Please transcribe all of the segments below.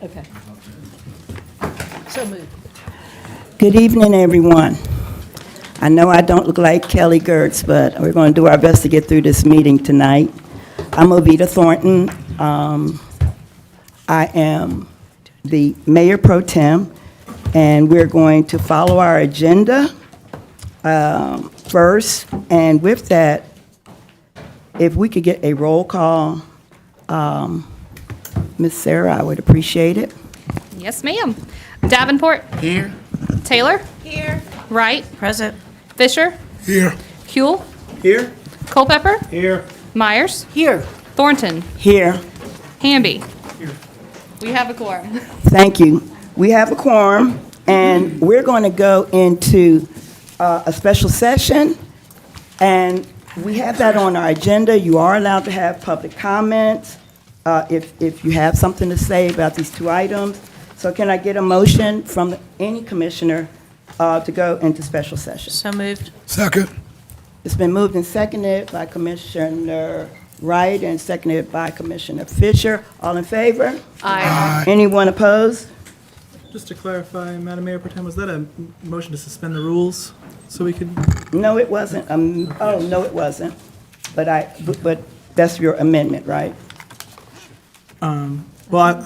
Okay. So moved. Good evening, everyone. I know I don't look like Kelly Gertz, but we're going to do our best to get through this meeting tonight. I'm Ovita Thornton. I am the Mayor Pro Tem, and we're going to follow our agenda first. And with that, if we could get a roll call, Ms. Sarah, I would appreciate it. Yes, ma'am. Davenport. Here. Taylor. Here. Wright. Present. Fisher. Here. Huel. Here. Culpepper. Here. Myers. Here. Thornton. Here. Hamby. We have a quorum. Thank you. We have a quorum, and we're going to go into a special session, and we have that on our agenda. You are allowed to have public comments if you have something to say about these two items. So can I get a motion from any commissioner to go into special session? So moved. Second. It's been moved and seconded by Commissioner Wright and seconded by Commissioner Fisher. All in favor? Aye. Anyone opposed? Just to clarify, Madam Mayor Pro Tem, was that a motion to suspend the rules so we could? No, it wasn't. Oh, no, it wasn't. But that's your amendment, right? Well,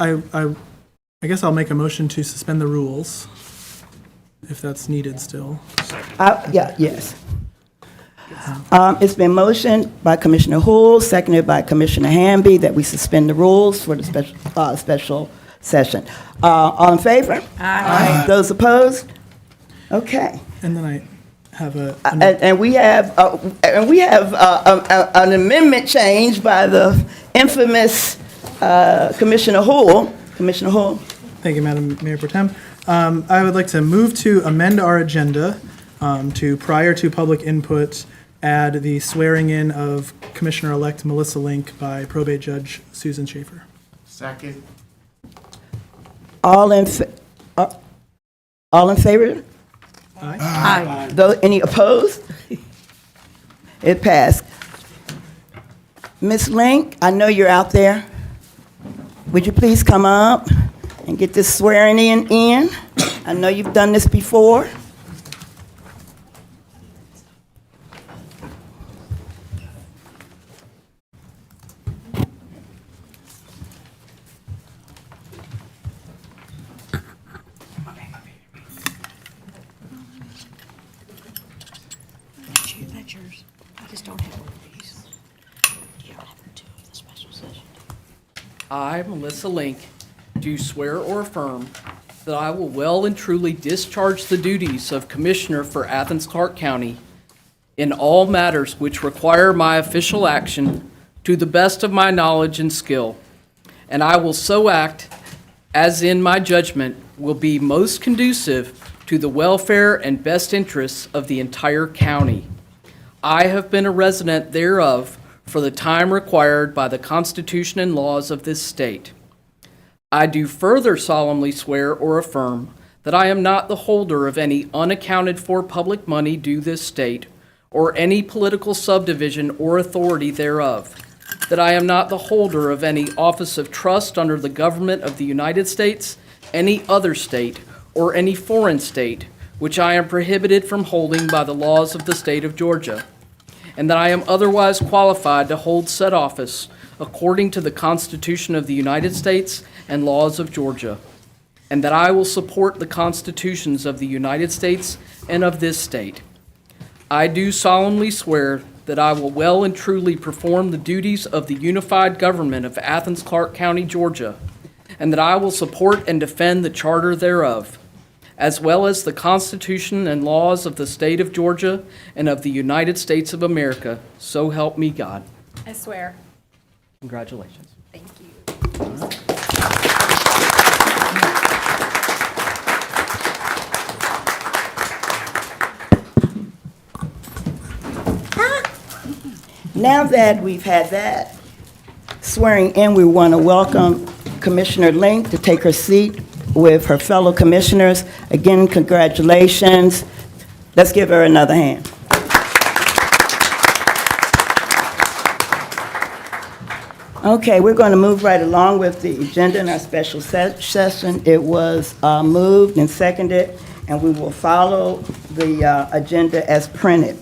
I guess I'll make a motion to suspend the rules, if that's needed still. Yeah, yes. It's been motioned by Commissioner Huel, seconded by Commissioner Hamby, that we suspend the rules for the special session. All in favor? Aye. Those opposed? Okay. And then I have And we have an amendment change by the infamous Commissioner Huel. Commissioner Huel. Thank you, Madam Mayor Pro Tem. I would like to move to amend our agenda to, prior to public input, add the swearing in of Commissioner-elect Melissa Link by Probate Judge Susan Schaffer. Second. All in favor? Aye. Any opposed? It passed. Ms. Link, I know you're out there. Would you please come up and get this swearing in? I know you've done this before. That's yours. I just don't have one of these. You don't have two of the special session. I, Melissa Link, do swear or affirm that I will well and truly discharge the duties of Commissioner for Athens-Clarke County in all matters which require my official action to the best of my knowledge and skill, and I will so act as in my judgment will be most conducive to the welfare and best interests of the entire county. I have been a resident thereof for the time required by the Constitution and laws of this state. I do further solemnly swear or affirm that I am not the holder of any unaccounted for public money due this state, or any political subdivision or authority thereof, that I am not the holder of any office of trust under the government of the United States, any other state, or any foreign state, which I am prohibited from holding by the laws of the state of Georgia, and that I am otherwise qualified to hold said office according to the Constitution of the United States and laws of Georgia, and that I will support the constitutions of the United States and of this state. I do solemnly swear that I will well and truly perform the duties of the unified government of Athens-Clarke County, Georgia, and that I will support and defend the charter thereof, as well as the Constitution and laws of the state of Georgia and of the United States of America. So help me God. I swear. Congratulations. Thank you. Now that we've had that swearing in, we want to welcome Commissioner Link to take her seat with her fellow commissioners. Again, congratulations. Let's give her another hand. Okay, we're going to move right along with the agenda in our special session. It was moved and seconded, and we will follow the agenda as printed.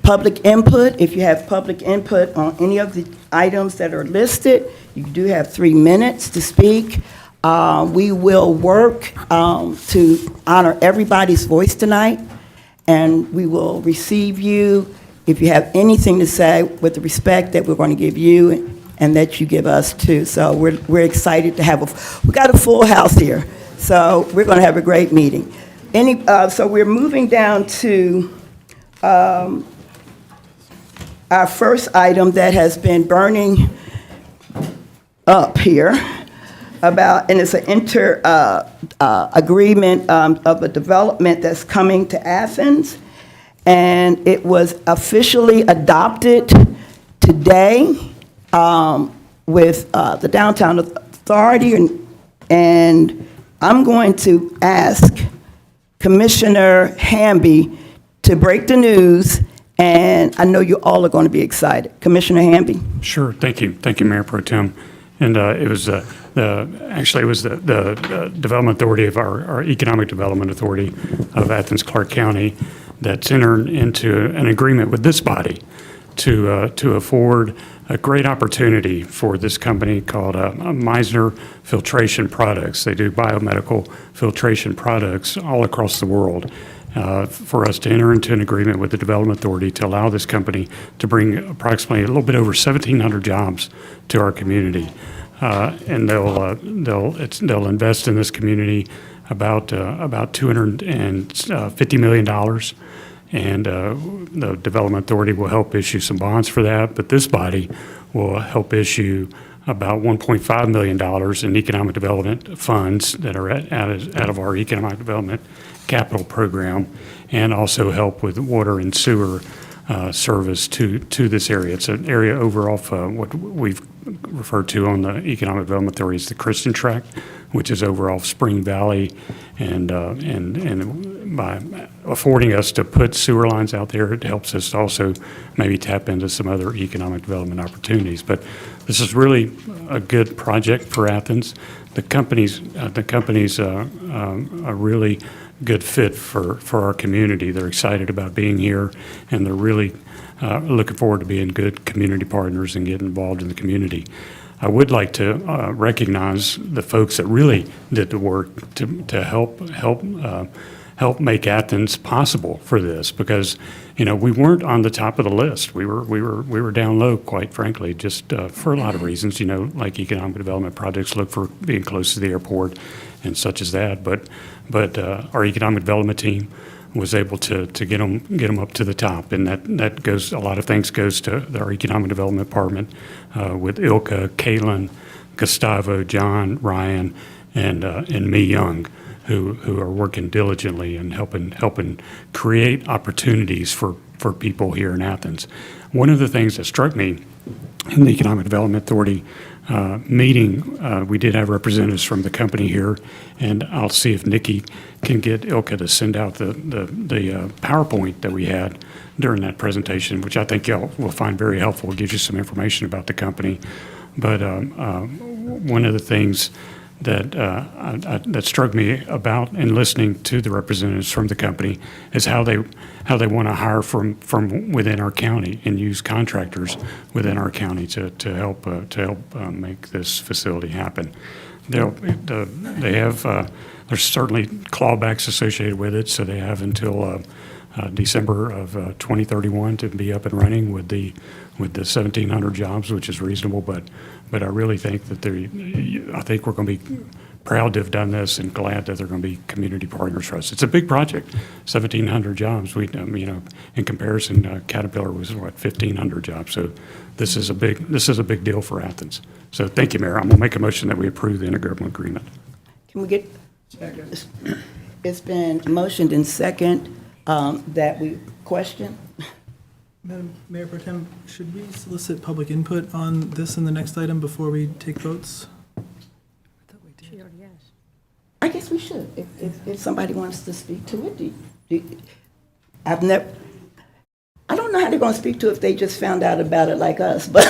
Public input, if you have public input on any of the items that are listed, you do have 3 minutes to speak. We will work to honor everybody's voice tonight, and we will receive you if you have anything to say with the respect that we're going to give you and that you give us too. So we're excited to have we got a full house here, so we're going to have a great meeting. So we're moving down to our first item that has been burning up here about, and it's an agreement of a development that's coming to Athens, and it was officially adopted today with the Downtown Authority, and I'm going to ask Commissioner Hamby to break the news, and I know you all are going to be excited. Commissioner Hamby. Sure, thank you, Mayor Pro Tem. And it was the Development Authority of our Economic Development Authority of Athens-Clarke County that's entered into an agreement with this body to afford a great opportunity for this company called Meisner Filtration Products. They do biomedical filtration products all across the world. For us to enter into an agreement with the Development Authority to allow this company to bring approximately a little bit over 1,700 jobs to our community. And they'll invest in this community about $250 million. And the Development Authority will help issue some bonds for that, but this body will help issue about $1.5 million in economic development funds that are out of our economic development capital program, and also help with water and sewer service to this area. It's an area over off what we've referred to on the Economic Development Authority as the Christian Tract, which is over off Spring Valley, and by affording us to put sewer lines out there, it helps us also maybe tap into some other economic development opportunities. But this is really a good project for Athens. The company's a really good fit for our community. They're excited about being here, and they're really looking forward to being good community partners and getting involved in the community. I would like to recognize the folks that really did the work to help make Athens possible for this, because we weren't on the top of the list. We were down low, quite frankly, just for a lot of reasons. Like economic development projects look for being close to the airport and such as that. But our economic development team was able to get them up to the top, and that goes, a lot of thanks goes to our economic development department with Ilka, Kaylin, Gustavo, John, Ryan, and me Young, who are working diligently and helping create opportunities for people here in Athens. One of the things that struck me in the Economic Development Authority meeting, we did have representatives from the company here, and I'll see if Nikki can get Ilka to send out the PowerPoint that we had during that presentation, which I think y'all will find very helpful. It gives you some information about the company. But one of the things that struck me about in listening to the representatives from the company is how they want to hire from within our county and use contractors within our county to help make this facility happen. They have there's certainly clawbacks associated with it, so they have until December of 2031 to be up and running with the 1,700 jobs, which is reasonable. But I really think that I think we're going to be proud to have done this and glad that they're going to be community partners for us. It's a big project, 1,700 jobs. In comparison, Caterpillar was 1,500 jobs. So this is a big deal for Athens. So thank you, Mayor. I'm going to make a motion that we approve the intergovernmental agreement. Can we get? It's been motioned in second that we question. Madam Mayor Pro Tem, should we solicit public input on this in the next item before we take votes? She already asked. I guess we should, if somebody wants to speak to it. I don't know how they're going to speak to it if they just found out about it like us, but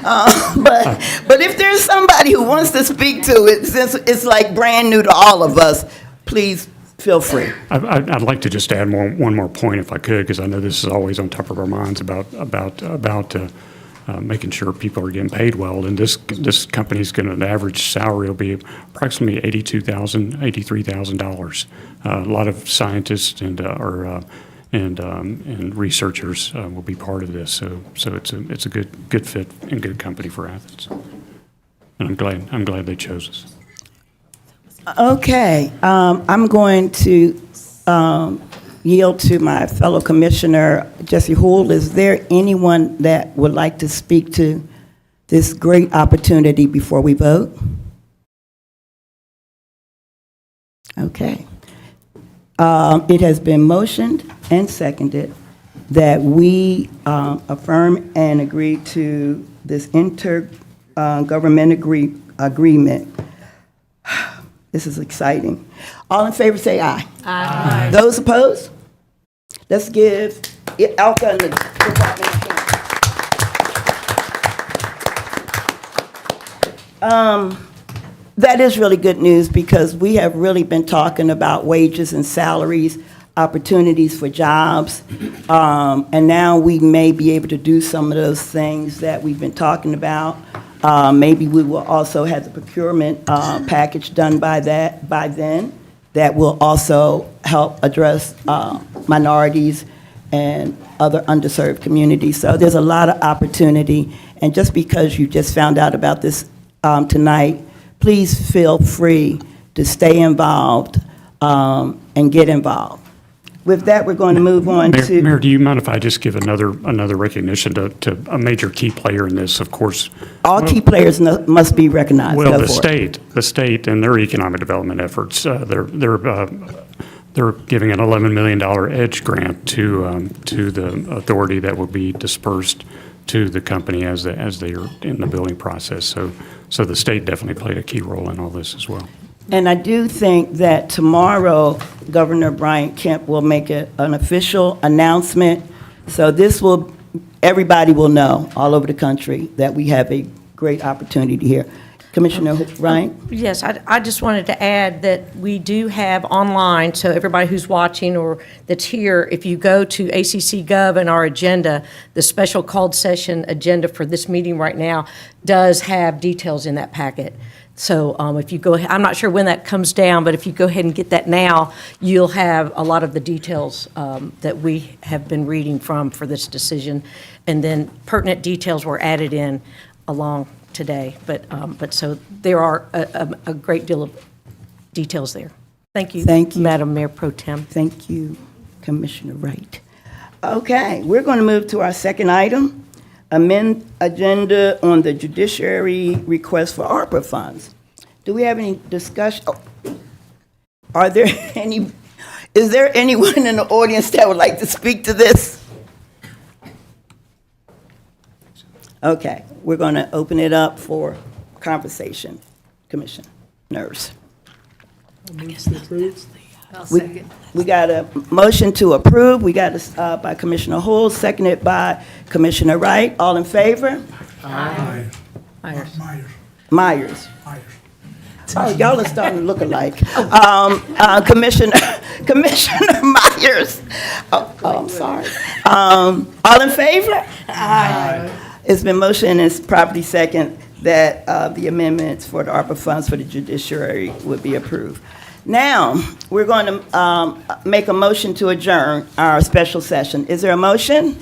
But if there's somebody who wants to speak to it, since it's like brand new to all of us, please feel free. I'd like to just add one more point if I could, because I know this is always on top of our minds about making sure people are getting paid well. And this company's going to, an average salary will be approximately $82,000, $83,000. A lot of scientists and researchers will be part of this. So it's a good fit and good company for Athens. And I'm glad they chose us. Okay, I'm going to yield to my fellow Commissioner, Jesse Houle. Is there anyone that would like to speak to this great opportunity before we vote? Okay. It has been motioned and seconded that we affirm and agree to this intergovernmental agreement. This is exciting. All in favor say aye. Aye. Those opposed? Let's give Alka and the Department of Finance. That is really good news because we have really been talking about wages and salaries, opportunities for jobs, and now we may be able to do some of those things that we've been talking about. Maybe we will also have the procurement package done by then that will also help address minorities and other underserved communities. So there's a lot of opportunity, and just because you just found out about this tonight, please feel free to stay involved and get involved. With that, we're going to move on to... Mayor, do you mind if I just give another recognition to a major key player in this, of course? All key players must be recognized. Well, Go the for it. state and their economic development efforts, they're giving an $11 million EDGE grant to the authority that will be dispersed to the company as they are in the building process. So the state definitely played a key role in all this as well. And I do think that tomorrow, Governor Brian Kemp will make an official announcement. So everybody will know all over the country that we have a great opportunity here. Commissioner Ryan? Yes, I just wanted to add that we do have online, so everybody who's watching or that's here, if you go to ACC Gov and our agenda, the special called session agenda for this meeting right now does have details in that packet. So if you go, I'm not sure when that comes down, but if you go ahead and get that now, you'll have a lot of the details that we have been reading from for this decision. And then pertinent details were added in along today. But so there are a great deal of details there. Thank you. Thank you. Madam Mayor Pro Tem. Thank you, Commissioner Wright. Okay, we're going to move to our second item. Amend agenda on the Judiciary request for ARPA funds. Do we have any discussion? Is there anyone in the audience that would like to speak to this? Okay, we're going to open it up for conversation. Commissioners. We got a motion to approve. We got a by Commissioner Hull, seconded by Commissioner Wright. All in favor? Myers. Myers. Oh, y'all are starting to look alike. Commissioner Myers. Oh, I'm sorry. All in favor? Aye. It's been motioned and it's properly second that the amendments for the ARPA funds for the Judiciary would be approved. Now, we're going to make a motion to adjourn our special session. Is there a motion?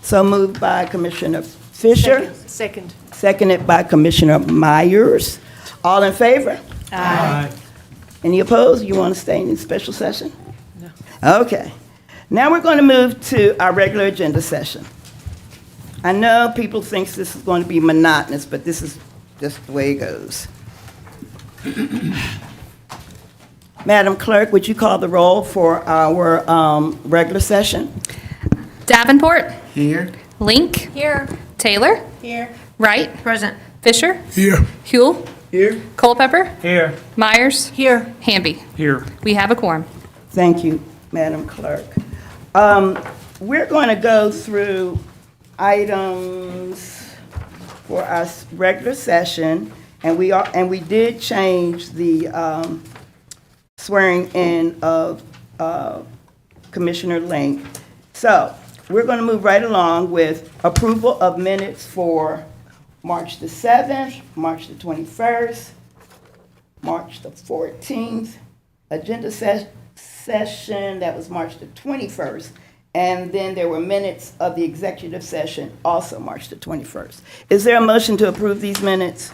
So moved by Commissioner Fisher. Second. Seconded by Commissioner Myers. All in favor? Aye. Any opposed? You want to stay in the special session? No. Okay. Now we're going to move to our regular agenda session. I know people think this is going to be monotonous, but this is just the way it goes. Madam Clerk, would you call the roll for our regular session? Davenport. Here. Link. Here. Taylor. Here. Wright. Present. Fisher. Here. Huel. Here. Culpepper. Here. Myers. Here. Hamby. Here. We have a quorum. Thank you, Madam Clerk. We're going to go through items for our regular session, and we did change the swearing in of Commissioner Link. So we're going to move right along with approval of minutes for March the 7th, March the 21st, March the 14th, agenda session, that was March the 21st, and then there were minutes of the executive session, also March the 21st. Is there a motion to approve these minutes?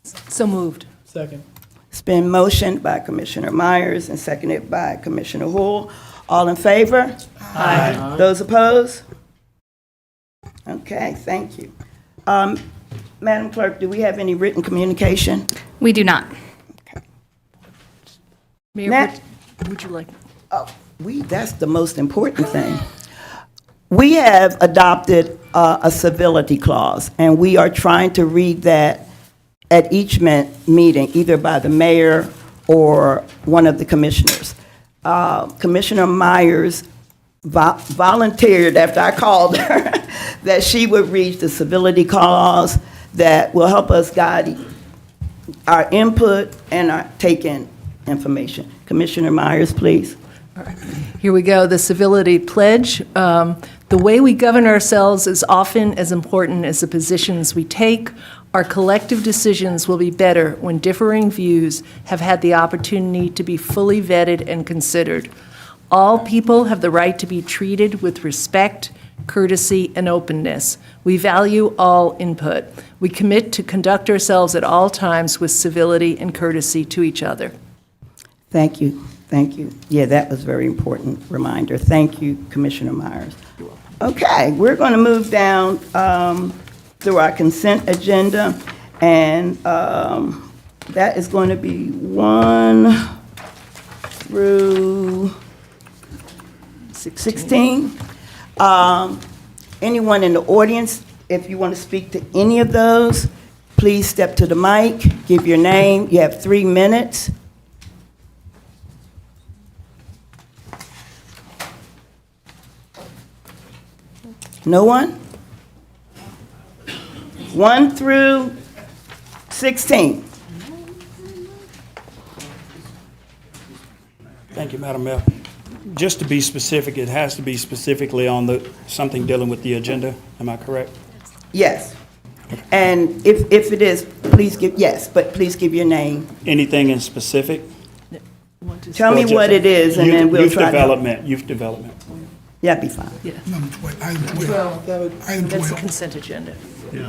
So moved. Second. It's been motioned by Commissioner Myers and seconded by Commissioner Hull. All in favor? Aye. Those opposed? Okay, thank you. Madam Clerk, do we have any written communication? We do not. Mayor, Nat? would you like? Oh, that's the most important thing. We have adopted a civility clause, and we are trying to read that at each meeting, either by the mayor or one of the commissioners. Commissioner Myers volunteered after I called her that she would read the civility clause that will help us guide our input and our take-in information. Commissioner Myers, please. Here we go, the civility pledge. The way we govern ourselves is often as important as the positions we take. Our collective decisions will be better when differing views have had the opportunity to be fully vetted and considered. All people have the right to be treated with respect, courtesy, and openness. We value all input. We commit to conduct ourselves at all times with civility and courtesy to each other. Thank you. Thank you. Yeah, that was a very important reminder. Thank you, Commissioner Myers. Okay, we're going to move down through our consent agenda, and that is going to be 1 through 16. Anyone in the audience, if you want to speak to any of those, please step to the mic, give your name. You have 3 minutes. No one? 1 through 16. Thank you, Madam Mayor. Just to be specific, it has to be specifically on something dealing with the agenda. Am I correct? Yes. And if it is, please give, yes, but please give your name. Anything in specific? Tell me Or just what it is, and then we'll Youth try to. development, youth development. Yeah, be fine. Number 12, item 12. Item That's the 12. consent agenda.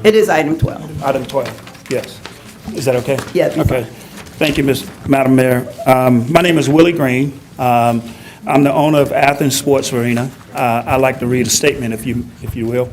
It is item 12. Item 12, yes. Is that okay? Yeah, be Okay. Thank you, Madam Mayor. My name is Willie Green. I'm the owner of Athens Sports Arena. I'd like to read a statement, if you will.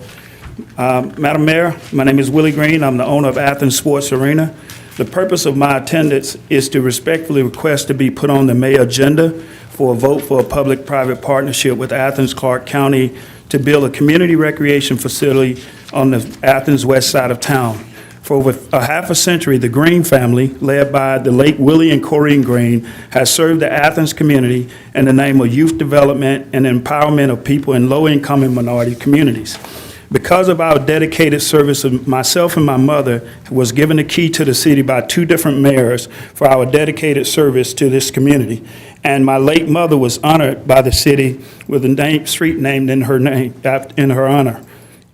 Madam Mayor, my name is Willie Green. I'm the owner of Athens Sports Arena. The purpose of my attendance is to respectfully request to be put on the May agenda for a vote for a public-private partnership with Athens-Clarke County to build a community recreation facility on the Athens west side of town. For over a half a century, the Green family, led by the late Willie and Corrine Green, has served the Athens community in the name of youth development and empowerment of people in low-income and minority communities. Because of our dedicated service, myself and my mother was given the key to the city by 2 different mayors for our dedicated service to this community. And my late mother was honored by the city with a street named in her honor.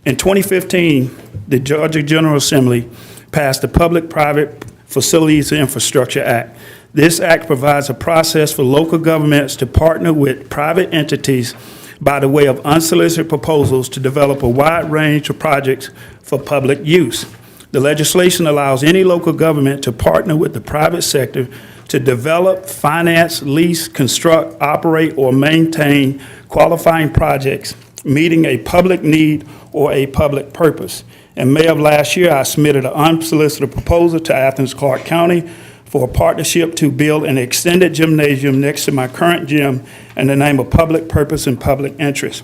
In 2015, the Georgia General Assembly passed the Public-Private Facilities and Infrastructure Act. This act provides a process for local governments to partner with private entities by the way of unsolicited proposals to develop a wide range of projects for public use. The legislation allows any local government to partner with the private sector to develop, finance, lease, construct, operate, or maintain qualifying projects meeting a public need or a public purpose. In May of last year, I submitted an unsolicited proposal to Athens-Clarke County for a partnership to build an extended gymnasium next to my current gym in the name of public purpose and public interest.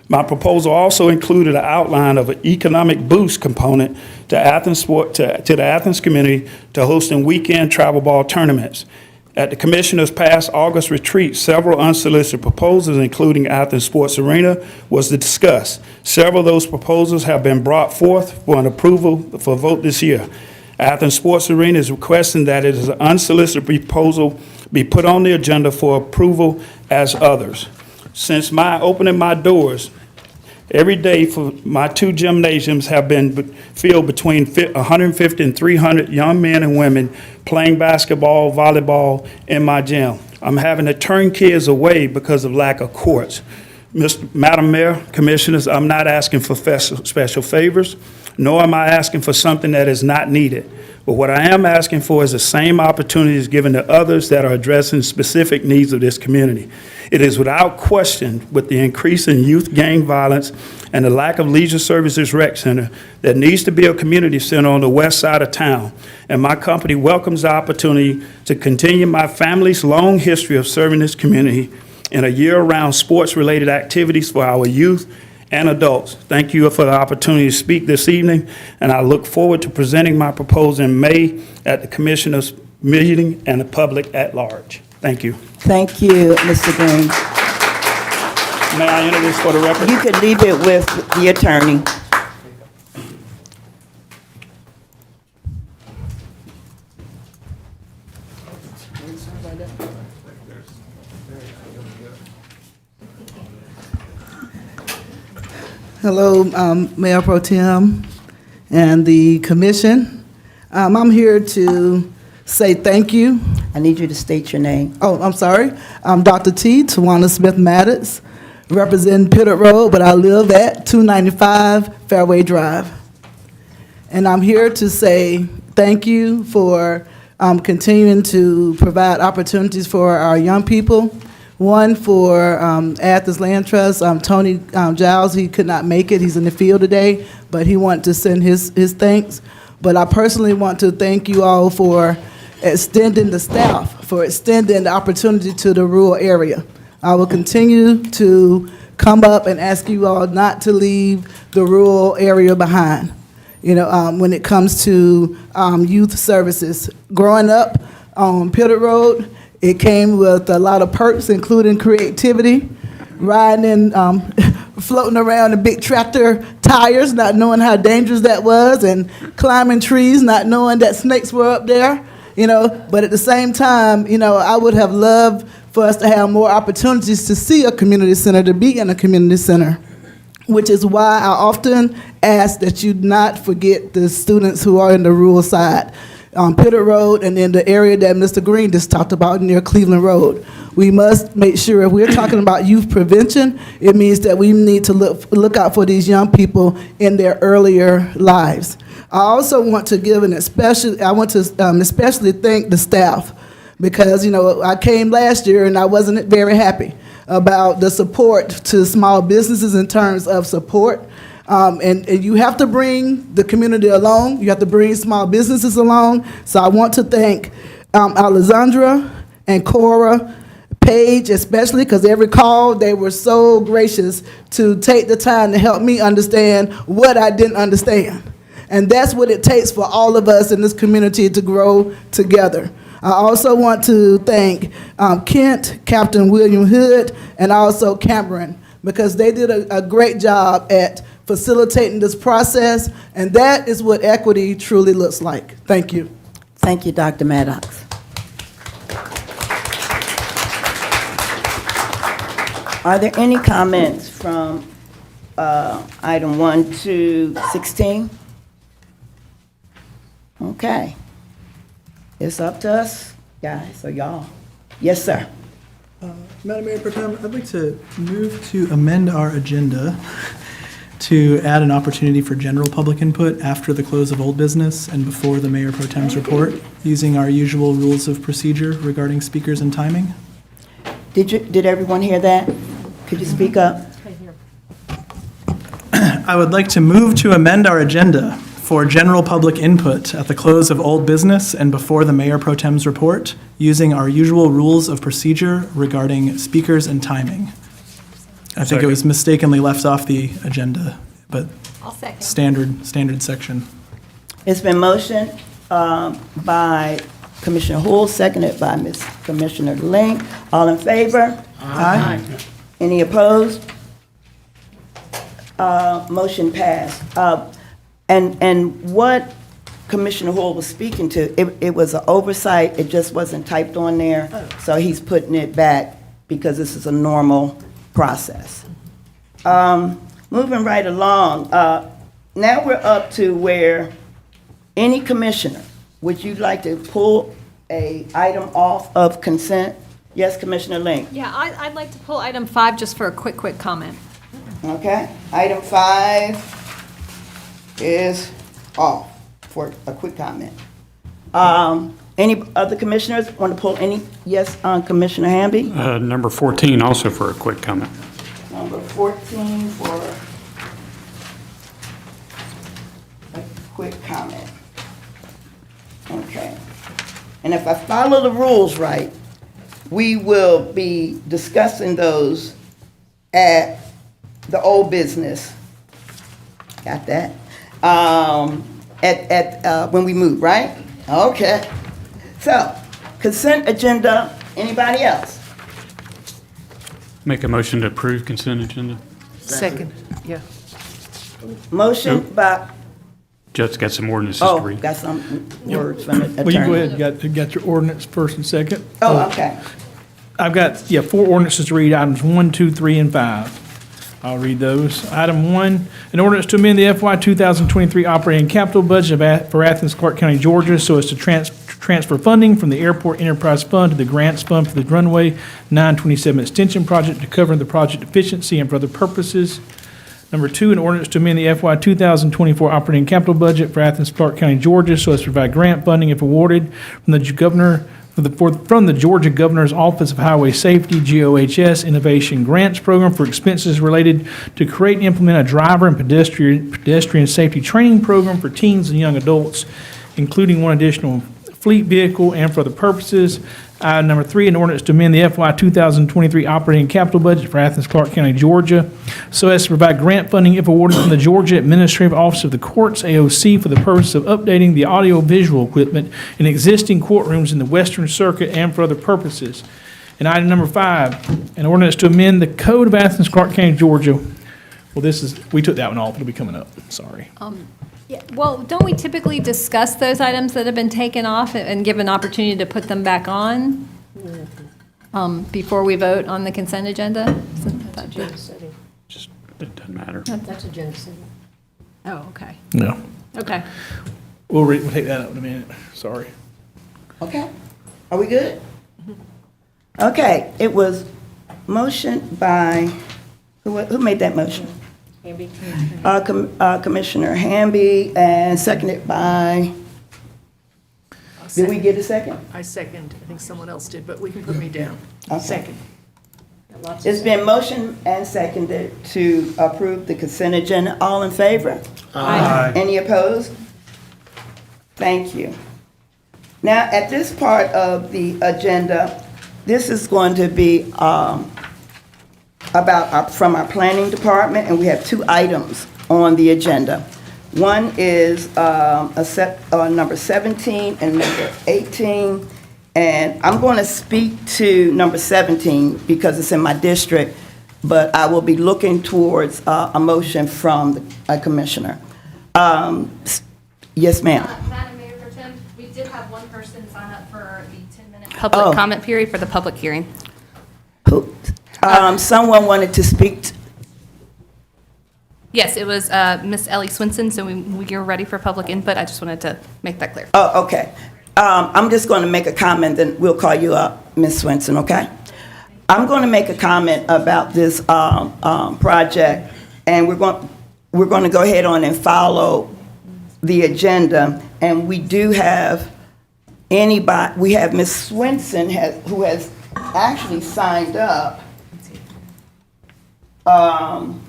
My proposal also included an outline of an economic boost component to the Athens community to hosting weekend travel ball tournaments. At the Commissioner's past August retreat, several unsolicited proposals, including Athens Sports Arena, was discussed. Several of those proposals have been brought forth for an approval for vote this year. Athens Sports Arena is requesting that it is an unsolicited proposal be put on the agenda for approval as others. Since my opening my doors, every day for my 2 gymnasiums have been filled between 150 and 300 young men and women playing basketball, volleyball in my gym. I'm having to turn kids away because of lack of courts. Madam Mayor, Commissioners, I'm not asking for special favors, nor am I asking for something that is not needed. But what I am asking for is the same opportunities given to others that are addressing specific needs of this community. It is without question, with the increase in youth gang violence and the lack of leisure services rec center, there needs to be a community center on the west side of town. And my company welcomes the opportunity to continue my family's long history of serving this community in a year-round sports-related activities for our youth and adults. Thank you for the opportunity to speak this evening, and I look forward to presenting my proposal in May at the Commissioners' meeting and the public at large. Thank you. Thank you, Mr. Green. May I enter this for the record? You can leave it with the attorney. Hello, Mayor Pro Tem and the commission. I'm here to say thank you. I need you to state your name. Oh, I'm sorry. I'm Dr. T. Tawana Smith Maddox, representing Pittard Road, but I live at 295 Fairway Drive. And I'm here to say thank you for continuing to provide opportunities for our young people. One for Athens Land Trust, Tony Giles, he could not make it, he's in the field today, but he wanted to send his thanks. But I personally want to thank you all for extending the staff, for extending the opportunity to the rural area. I will continue to come up and ask you all not to leave the rural area behind, you know, when it comes to youth services. Growing up on Pittard Road, it came with a lot of perks, including creativity, riding in, floating around in big tractor tires, not knowing how dangerous that was, and climbing trees, not knowing that snakes were up there, you know. But at the same time, you know, I would have loved for us to have more opportunities to see a community center, to be in a community center, which is why I often ask that you not forget the students who are in the rural side. On Pittard Road and in the area that Mr. Green just talked about near Cleveland Road. We must make sure if we're talking about youth prevention, it means that we need to look out for these young people in their earlier lives. I also want to give especially thank the staff, because, you know, I came last year and I wasn't very happy about the support to small businesses in terms of support. And you have to bring the community along. You have to bring small businesses along. So I want to thank Alessandra and Cora, Paige especially, because every call, they were so gracious to take the time to help me understand what I didn't understand. And that's what it takes for all of us in this community to grow together. I also want to thank Kent, Captain William Hood, and also Cameron, because they did a great job at facilitating this process, and that is what equity truly looks like. Thank you. Thank you, Dr. Maddox. Are there any comments from item 1 to 16? Okay. It's up to us, guys, or y'all. Yes, sir. Madam Mayor Pro Tem, I'd like to move to amend our agenda to add an opportunity for general public input after the close of old business and before the Mayor Pro Tem's report, using our usual rules of procedure regarding speakers and timing. Did everyone hear that? Could you speak up? I would like to move to amend our agenda for general public input at the close of old business and before the Mayor Pro Tem's report, using our usual rules of procedure regarding speakers and timing. I think it was mistakenly left off the agenda, but standard section. It's been motioned by Commissioner Hull, seconded by Ms. Commissioner Link. All in favor? Aye. Any opposed? Motion passed. And what Commissioner Hull was speaking to, it was an oversight, it just wasn't typed on there, so he's putting it back because this is a normal process. Moving right along, now we're up to where any commissioner, would you like to pull a item off of consent? Yes, Commissioner Link? Yeah, I'd like to pull item 5 just for a quick comment. Okay, item 5 is off for a quick comment. Any other commissioners want to pull any? Yes, Commissioner Hamby? Number 14, also for a quick comment. Number 14 for a quick comment. Okay. And if I follow the rules right, we will be discussing those at the old business. Got that? When we move, right? Okay. So, consent agenda, anybody else? Make a motion to approve consent agenda. Second, yeah. Motion by, Judge's got some ordinances to oh, read. got some words from the attorney. Well, you go ahead, you got your ordinance first and second. Oh, okay. I've got, 4 ordinances to read, items 1, 2, 3, and 5. I'll read those. Item 1, an ordinance to amend the FY 2023 operating capital budget for Athens-Clarke County, Georgia, so as to transfer funding from the Airport Enterprise Fund to the Grants Fund for the Runway 927 Extension Project to cover the project efficiency and for other purposes. Number 2, an ordinance to amend the FY 2024 operating capital budget for Athens-Clarke County, Georgia, so as to provide grant funding if awarded from the Georgia Governor's Office of Highway Safety, GOHS Innovation Grants Program for expenses related to create and implement a driver and pedestrian safety training program for teens and young adults, including one additional fleet vehicle and for other purposes. Item number 3, an ordinance to amend the FY 2023 operating capital budget for Athens-Clarke County, Georgia, so as to provide grant funding if awarded from the Georgia Administrative Office of the Courts, AOC, for the purpose of updating the audio-visual equipment in existing courtrooms in the Western Circuit and for other purposes. And item number 5, an ordinance to amend the Code of Athens-Clarke County, Georgia. Well, we took that one off. It'll be coming up. Sorry. Yeah, well, don't we typically discuss those items that have been taken off and give an opportunity to put them back on before we vote on the consent agenda? Just, it doesn't matter. That's agenda setting. Oh, okay. No. Okay. We'll take that up in a minute. Sorry. Okay. Are we good? Okay, it was motioned by, who made that motion? Hamby. Commissioner Hamby, and seconded by, did we get a second? I second. I think someone else did, but we can put me down. Okay. Second. It's been motioned and seconded to approve the consent agenda. All in favor? Aye. Any opposed? Thank you. Now, at this part of the agenda, this is going to be from our planning department, and we have 2 items on the agenda. One is number 17 and number 18, and I'm going to speak to number 17 because it's in my district, but I will be looking towards a motion from a commissioner. Yes, ma'am. Madam Mayor Pro Tem, we did have one person sign up for the 10-minute public comment period for the public hearing. Someone wanted to speak. Yes, it was Miss Ellie Swinson, so we are ready for public input. I just wanted to make that clear. Oh, okay. I'm just going to make a comment, then we'll call you up, Ms. Swinson, okay? I'm going to make a comment about this project, and we're going to go ahead on and follow the agenda. And we do have we have Ms. Swinson who has actually signed up.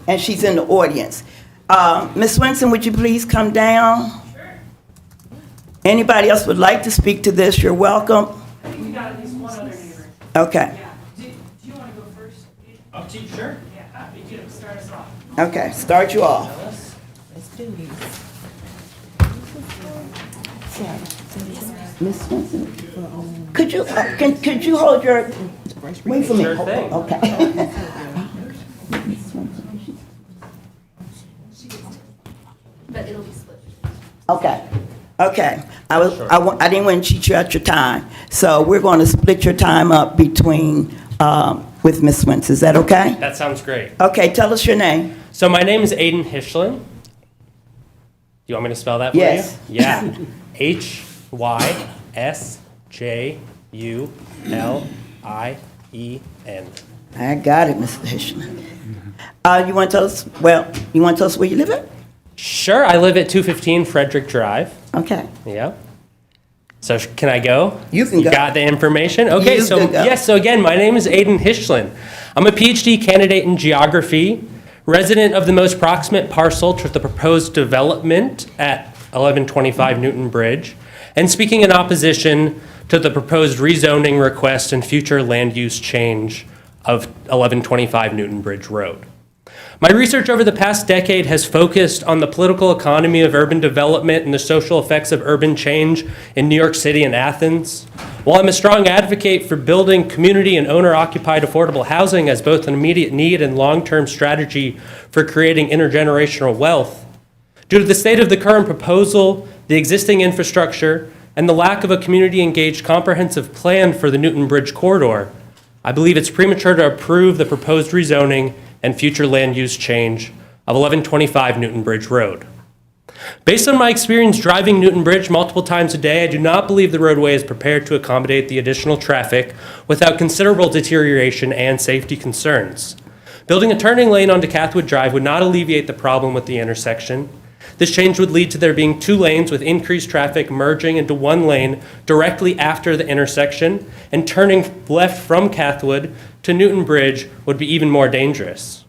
And she's in the audience. Ms. Swinson, would you please come down? Sure. Anybody else would like to speak to this, you're welcome. I think we got at least one other neighbor. Okay. Yeah. Do you want to go first? Sure. Yeah, happy to start us off. Okay, start you off. Let's do these. Ms. Swenson, could you hold your, wait for me. Sure thing. Okay. But it'll be split. Okay, okay. I didn't want to cheat you out your time, so we're going to split your time up between, with Ms. Swenson. Is that okay? That sounds great. Okay, tell us your name. So my name is Aiden Hischlin. Do you want me to spell that for Yes. you? Yeah. Hysjulien. I got it, Mr. Hishman. You want to tell us, where you live at? Sure, I live at 215 Frederick Drive. Okay. Yeah. So can I go? You can go. You got the information? Okay, You so can go. yes, so again, my name is Aiden Hischlin. I'm a PhD candidate in geography, resident of the most proximate parcel to the proposed development at 1125 Newton Bridge, and speaking in opposition to the proposed rezoning request and future land use change of 1125 Newton Bridge Road. My research over the past decade has focused on the political economy of urban development and the social effects of urban change in New York City and Athens. While I'm a strong advocate for building community and owner-occupied affordable housing as both an immediate need and long-term strategy for creating intergenerational wealth, due to the state of the current proposal, the existing infrastructure, and the lack of a community-engaged comprehensive plan for the Newton Bridge corridor, I believe it's premature to approve the proposed rezoning and future land use change of 1125 Newton Bridge Road. Based on my experience driving Newton Bridge multiple times a day, I do not believe the roadway is prepared to accommodate the additional traffic without considerable deterioration and safety concerns. Building a turning lane onto Cathwood Drive would not alleviate the problem with the intersection. This change would lead to there being two lanes with increased traffic merging into one lane directly after the intersection, and turning left from Cathwood to Newton Bridge would be even more dangerous.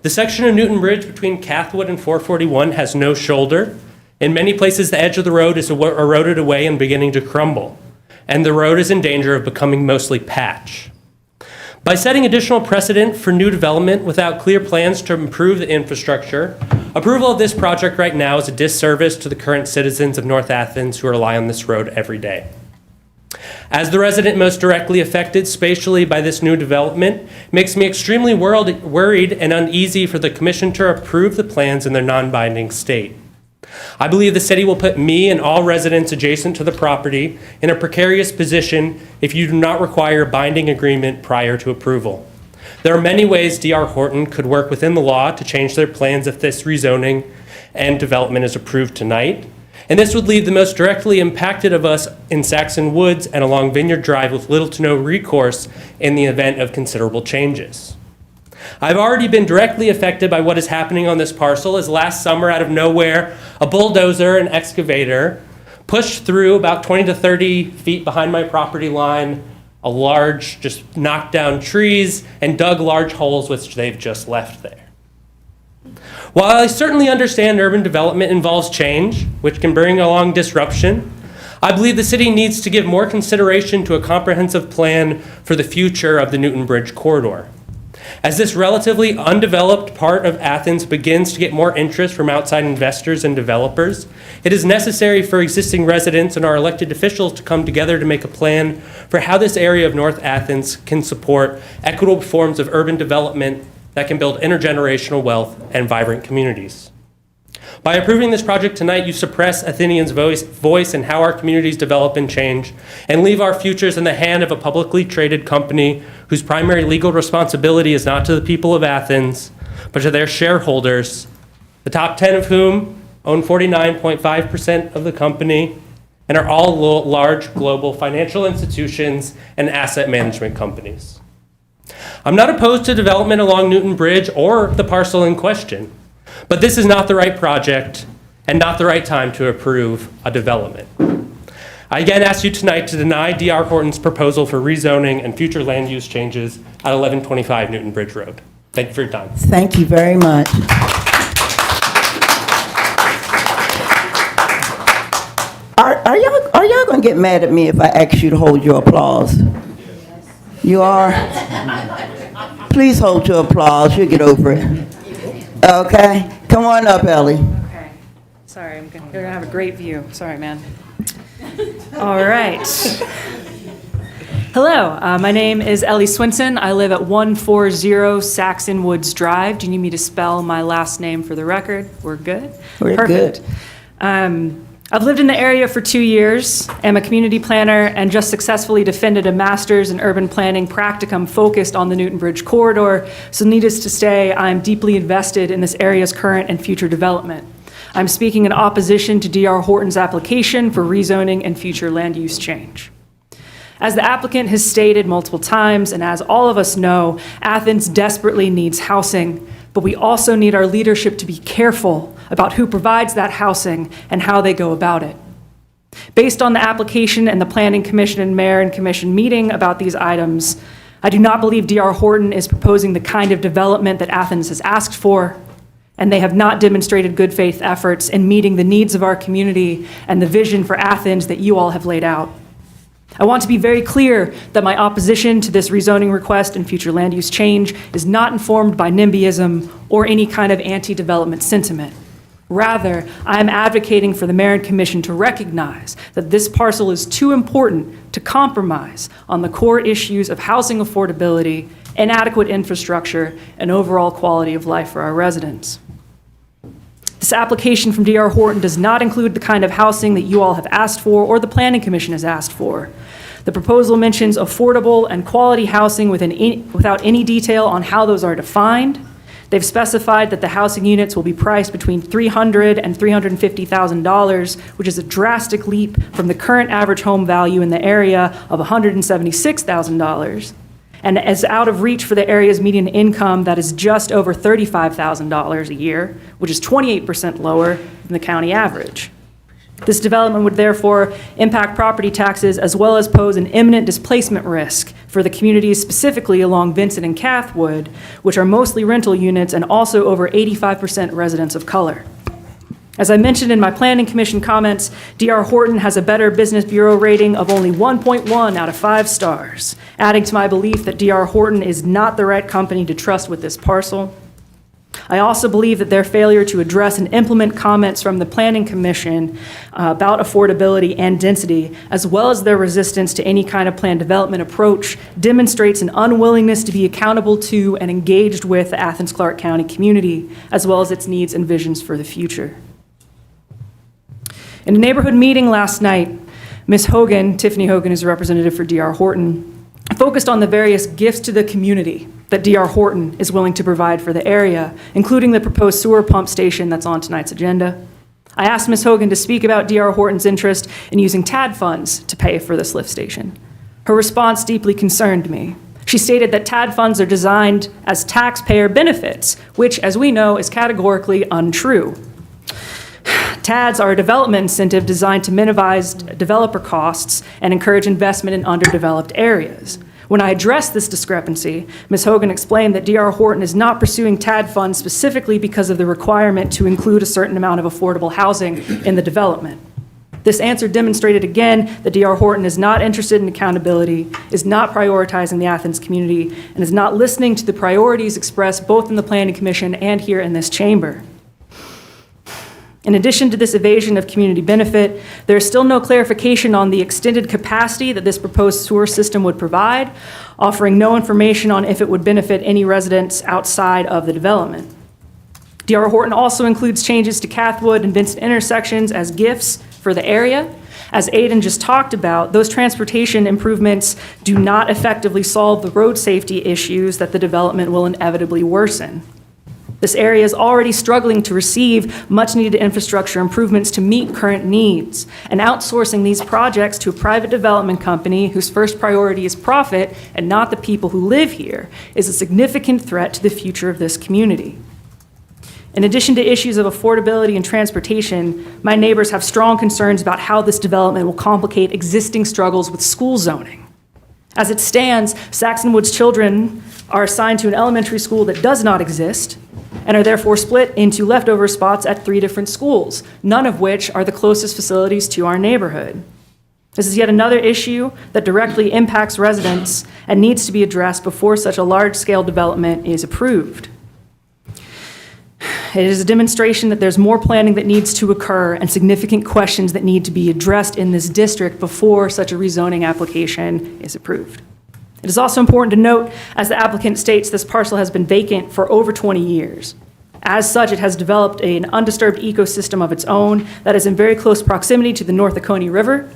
The section of Newton Bridge between Cathwood and 441 has no shoulder. In many places, the edge of the road is eroded away and beginning to crumble, and the road is in danger of becoming mostly patch. By setting additional precedent for new development without clear plans to improve the infrastructure, approval of this project right now is a disservice to the current citizens of North Athens who rely on this road every day. As the resident most directly affected spatially by this new development, it makes me extremely worried and uneasy for the commission to approve the plans in their non-binding state. I believe the city will put me and all residents adjacent to the property in a precarious position if you do not require a binding agreement prior to approval. There are many ways D.R. Horton could work within the law to change their plans if this rezoning and development is approved tonight. And this would leave the most directly impacted of us in Saxon Woods and along Vineyard Drive with little to no recourse in the event of considerable changes. I've already been directly affected by what is happening on this parcel, as last summer, out of nowhere, a bulldozer and excavator pushed through about 20 to 30 feet behind my property line, just knocked down trees and dug large holes which they've just left there. While I certainly understand urban development involves change, which can bring along disruption, I believe the city needs to give more consideration to a comprehensive plan for the future of the Newton Bridge corridor. As this relatively undeveloped part of Athens begins to get more interest from outside investors and developers, it is necessary for existing residents and our elected officials to come together to make a plan for how this area of North Athens can support equitable forms of urban development that can build intergenerational wealth and vibrant communities. By approving this project tonight, you suppress Athenians' voice in how our communities develop and change, and leave our futures in the hand of a publicly traded company whose primary legal responsibility is not to the people of Athens, but to their shareholders, the top 10 of whom own 49.5% of the company and are all large global financial institutions and asset management companies. I'm not opposed to development along Newton Bridge or the parcel in question, but this is not the right project and not the right time to approve a development. I again ask you tonight to deny D.R. Horton's proposal for rezoning and future land use changes at 1125 Newton Bridge Road. Thank you for your time. Thank you very much. Are y'all gonna get mad at me if I ask you to hold your applause? You are? Please hold your applause. You'll get over it. Okay? Come on up, Ellie. Okay. Sorry, you're gonna have a great view. Sorry, man. All right. Hello, my name is Ellie Swinson. I live at 140 Saxon Woods Drive. Do you need me to spell my last name for the record? We're good? We're Perfect. I've lived in the area for 2 years, am a community planner, and just successfully defended a master's in urban planning practicum focused on the Newton Bridge corridor. So needless to say, I'm deeply invested in this area's current and future development. I'm speaking in opposition to D.R. Horton's application for rezoning and future land use change. As the applicant has stated multiple times, and as all of us know, Athens desperately needs housing, but we also need our leadership to be careful about who provides that housing and how they go about it. Based on the application and the Planning Commission and Mayor and Commission meeting about these items, I do not believe D.R. Horton is proposing the kind of development that Athens has asked for, and they have not demonstrated good faith efforts in meeting the needs of our community and the vision for Athens that you all have laid out. I want to be very clear that my opposition to this rezoning request and future land use change is not informed by NIMBYism or any kind of anti-development sentiment. Rather, I am advocating for the Mayor and Commission to recognize that this parcel is too important to compromise on the core issues of housing affordability, inadequate infrastructure, and overall quality of life for our residents. This application from D.R. Horton does not include the kind of housing that you all have asked for or the Planning Commission has asked for. The proposal mentions affordable and quality housing without any detail on how those are defined. They've specified that the housing units will be priced between $300,000 and $350,000, which is a drastic leap from the current average home value in the area of $176,000. And is out of reach for the area's median income that is just over $35,000 a year, which is 28% lower than the county average. This development would therefore impact property taxes as well as pose an imminent displacement risk for the communities specifically along Vincent and Cathwood, which are mostly rental units and also over 85% residents of color. As I mentioned in my Planning Commission comments, D.R. Horton has a Better Business Bureau rating of only 1.1 out of 5 stars, adding to my belief that D.R. Horton is not the right company to trust with this parcel. I also believe that their failure to address and implement comments from the Planning Commission about affordability and density, as well as their resistance to any kind of planned development approach, demonstrates an unwillingness to be accountable to and engaged with the Athens-Clarke County community, as well as its needs and visions for the future. In a neighborhood meeting last night, Ms. Hogan, Tiffany Hogan is a representative for D.R. Horton, focused on the various gifts to the community that D.R. Horton is willing to provide for the area, including the proposed sewer pump station that's on tonight's agenda. I asked Ms. Hogan to speak about D.R. Horton's interest in using TAD funds to pay for this lift station. Her response deeply concerned me. She stated that TAD funds are designed as taxpayer benefits, which, as we know, is categorically untrue. TADs are a development incentive designed to minimize developer costs and encourage investment in underdeveloped areas. When I addressed this discrepancy, Ms. Hogan explained that D.R. Horton is not pursuing TAD funds specifically because of the requirement to include a certain amount of affordable housing in the development. This answer demonstrated again that D.R. Horton is not interested in accountability, is not prioritizing the Athens community, and is not listening to the priorities expressed both in the Planning Commission and here in this chamber. In addition to this evasion of community benefit, there is still no clarification on the extended capacity that this proposed sewer system would provide, offering no information on if it would benefit any residents outside of the development. D.R. Horton also includes changes to Cathwood and Vincent intersections as gifts for the area. As Aidan just talked about, those transportation improvements do not effectively solve the road safety issues that the development will inevitably worsen. This area is already struggling to receive much-needed infrastructure improvements to meet current needs, and outsourcing these projects to a private development company whose first priority is profit and not the people who live here is a significant threat to the future of this community. In addition to issues of affordability and transportation, my neighbors have strong concerns about how this development will complicate existing struggles with school zoning. As it stands, Saxon Woods children are assigned to an elementary school that does not exist, and are therefore split into leftover spots at 3 different schools, none of which are the closest facilities to our neighborhood. This is yet another issue that directly impacts residents and needs to be addressed before such a large-scale development is approved. It is a demonstration that there's more planning that needs to occur and significant questions that need to be addressed in this district before such a rezoning application is approved. It is also important to note, as the applicant states, this parcel has been vacant for over 20 years. As such, it has developed an undisturbed ecosystem of its own that is in very close proximity to the North Oconee River.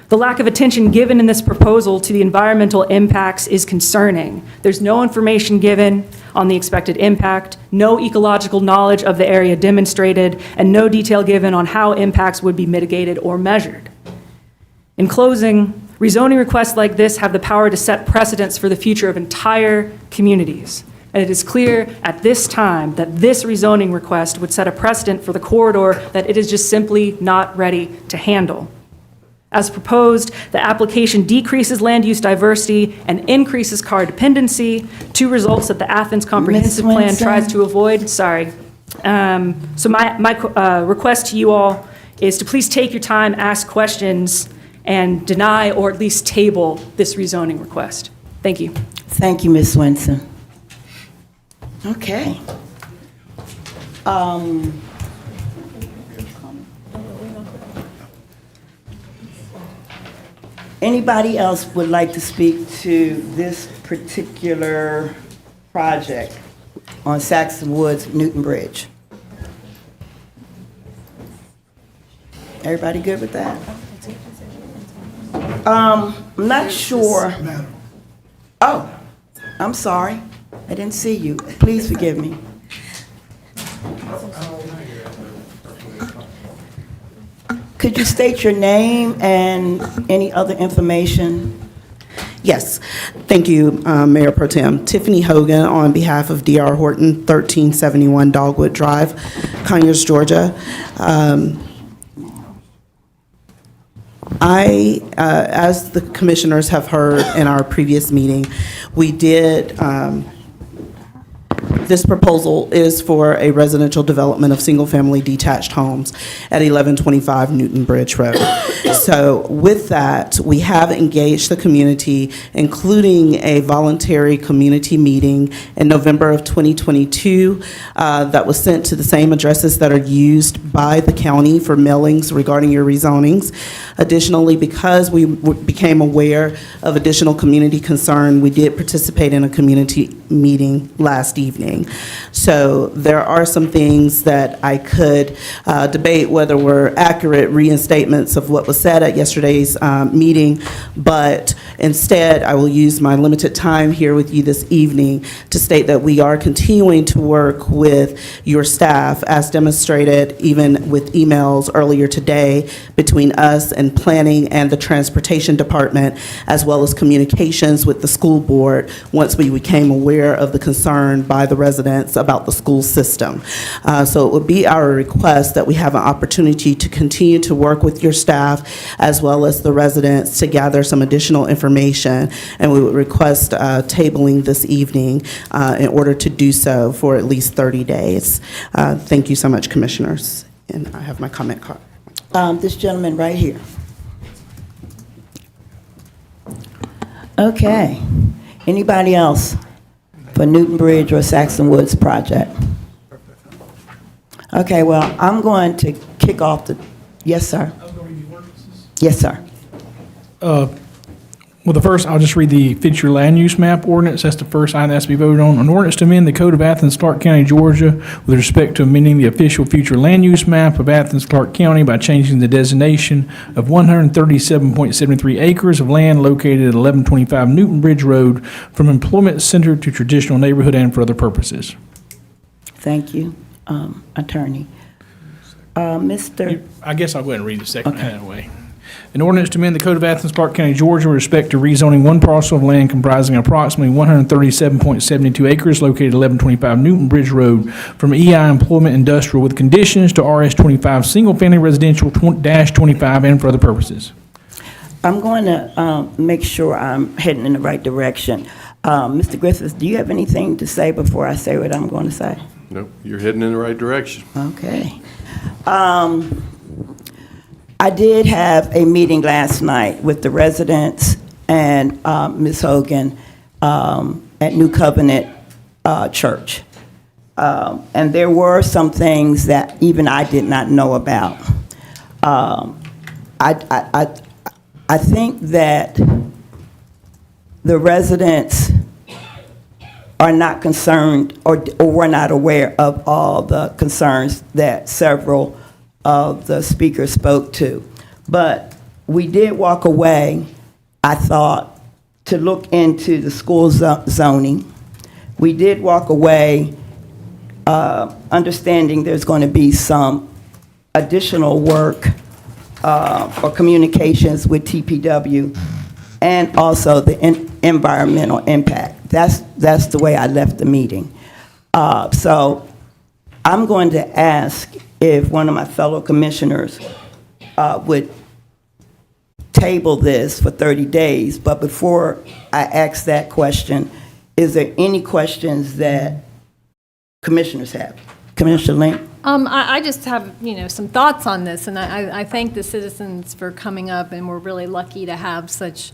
The lack of attention given in this proposal to the environmental impacts is concerning. There's no information given on the expected impact, no ecological knowledge of the area demonstrated, and no detail given on how impacts would be mitigated or measured. In closing, rezoning requests like this have the power to set precedents for the future of entire communities. And it is clear at this time that this rezoning request would set a precedent for the corridor that it is just simply not ready to handle. As proposed, the application decreases land use diversity and increases car dependency, two results that the Athens Comprehensive Plan Winston? tries to avoid. Sorry. So my request to you all is to please take your time, ask questions, and deny or at least table this rezoning request. Thank you. Thank you, Ms. Swenson. Okay. Anybody else would like to speak to this particular project on Saxon Woods Newton Bridge? Everybody good with that? I'm not sure. Oh, I'm sorry. I didn't see you. Please forgive me. Could you state your name and any other information? Yes, thank you, Mayor Pro Tem. Tiffany Hogan on behalf of D.R. Horton, 1371 Dogwood Drive, Conyers, Georgia. As the commissioners have heard in our previous meeting, we did, this proposal is for a residential development of single-family detached homes at 1125 Newton Bridge Road. So with that, we have engaged the community, including a voluntary community meeting in November of 2022 that was sent to the same addresses that are used by the county for mailings regarding your rezonings. Additionally, because we became aware of additional community concern, we did participate in a community meeting last evening. So there are some things that I could debate whether were accurate reinstatements of what was said at yesterday's meeting, but instead I will use my limited time here with you this evening to state that we are continuing to work with your staff as demonstrated even with emails earlier today between us and planning and the transportation department, as well as communications with the school board once we became aware of the concern by the residents about the school system. So it would be our request that we have an opportunity to continue to work with your staff as well as the residents to gather some additional information, and we would request tabling this evening in order to do so for at least 30 days. Thank you so much, commissioners. And I have my comment card. This gentleman right here. Okay. Anybody else for Newton Bridge or Saxon Woods project? Okay, well, I'm going to kick off the, yes, sir. Yes, sir. Well, the first, I'll just read the future land use map ordinance. That's the first item that has to be voted on. An ordinance to amend the Code of Athens-Clarke County, Georgia, with respect to amending the official future land use map of Athens-Clarke County by changing the designation of 137.73 acres of land located at 1125 Newton Bridge Road from employment center to traditional neighborhood and for other purposes. Thank you, Attorney. Mr. I guess I'll go ahead and read the second that way. An ordinance to amend the Code of Athens-Clarke County, Georgia, with respect to rezoning one parcel of land comprising approximately 137.72 acres located at 1125 Newton Bridge Road from EI Employment Industrial with conditions to RS-25 Single-Family Residential -25 and for other purposes. I'm going to make sure I'm heading in the right direction. Mr. Griffiths, do you have anything to say before I say what I'm going to say? Nope, you're heading in the right direction. Okay. I did have a meeting last night with the residents and Ms. Hogan at New Covenant Church. And there were some things that even I did not know about. I think that the residents are not concerned or were not aware of all the concerns that several of the speakers spoke to. But we did walk away, I thought, to look into the school zoning. We did walk away understanding there's going to be some additional work or communications with TPW and also the environmental impact. That's the way I left the meeting. So I'm going to ask if one of my fellow commissioners would table this for 30 days. But before I ask that question, is there any questions that commissioners have? Commissioner Link? I just have, some thoughts on this, and I thank the citizens for coming up, and we're really lucky to have such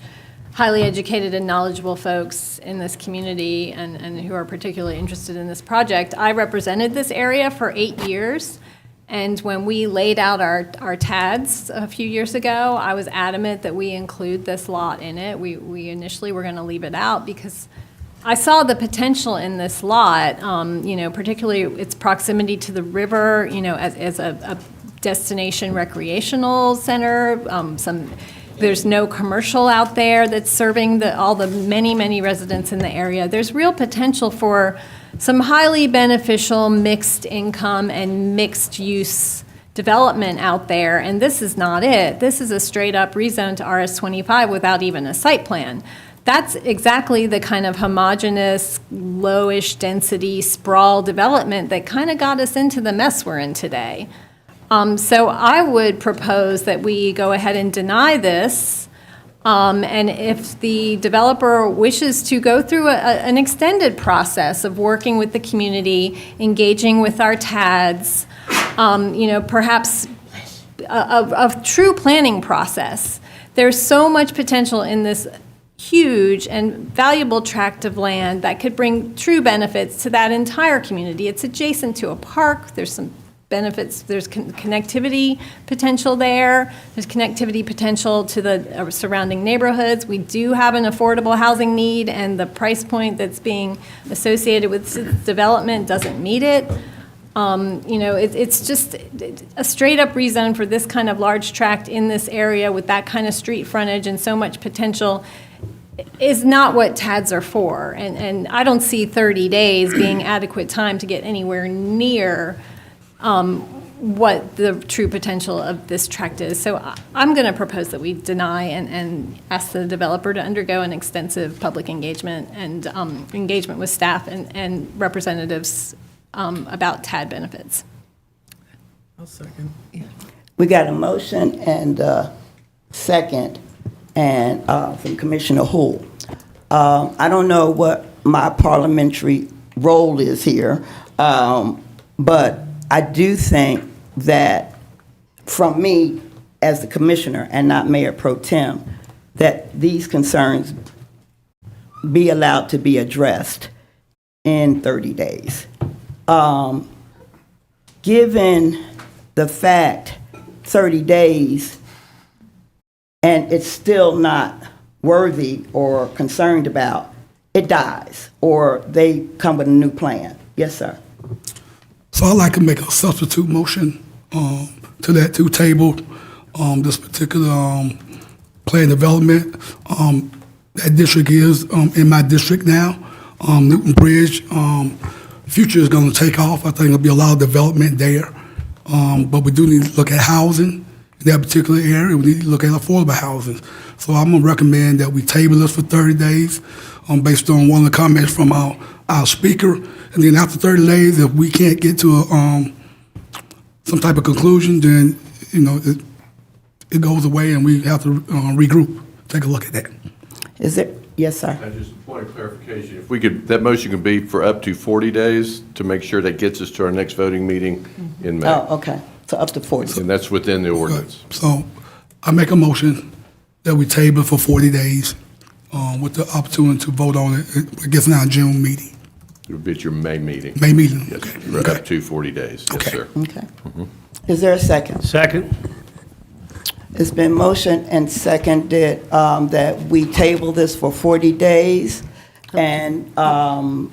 highly educated and knowledgeable folks in this community and who are particularly interested in this project. I represented this area for 8 years, and when we laid out our TADs a few years ago, I was adamant that we include this lot in it. We initially were going to leave it out because I saw the potential in this lot, particularly its proximity to the river, as a destination recreational center. There's no commercial out there that's serving all the many, many residents in the area. There's real potential for some highly beneficial mixed income and mixed use development out there, and this is not it. This is a straight up rezone to RS-25 without even a site plan. That's exactly the kind of homogeneous, lowish density sprawl development that kind of got us into the mess we're in today. So I would propose that we go ahead and deny this. And if the developer wishes to go through an extended process of working with the community, engaging with our TADs, perhaps a true planning process. There's so much potential in this huge and valuable tract of land that could bring true benefits to that entire community. It's adjacent to a park. There's some benefits. There's connectivity potential there. There's connectivity potential to the surrounding neighborhoods. We do have an affordable housing need, and the price point that's being associated with this development doesn't meet it. It's just a straight-up rezone for this kind of large tract in this area with that kind of street frontage and so much potential is not what TADs are for. And I don't see 30 days being adequate time to get anywhere near what the true potential of this tract is. So I'm going to propose that we deny and ask the developer to undergo an extensive public engagement and engagement with staff and representatives about TAD benefits. I'll second. We got a motion and a second and from Commissioner Hull. I don't know what my parliamentary role is here, but I do think that from me as the commissioner and not Mayor Pro Tem, that these concerns be allowed to be addressed in 30 days. Given the fact 30 days and it's still not worthy or concerned about, it dies, or they come with a new plan. Yes, sir. So I'd like to make a substitute motion to table this particular plan development. That district is in my district now, Newton Bridge. Future is going to take off. I think there'll be a lot of development there. But we do need to look at housing in that particular area. We need to look at affordable housing. So I'm going to recommend that we table this for 30 days based on one of the comments from our speaker. And then after 30 days, if we can't get to some type of conclusion, then, it goes away and we have to regroup. Take a look at that. Is there? Yes, sir. Just a point of clarification. If we could, that motion can be for up to 40 days to make sure that gets us to our next voting meeting in May. Oh, okay. So up to 40. And that's within the ordinance. So I make a motion that we table for 40 days with the opportunity to vote on it, I guess, in our June meeting. It would be at your May meeting. May meeting? Yes, Okay. for up to 40 days. Yes, sir. Okay. Is there a second? Second. It's been motioned and seconded that we table this for 40 days and come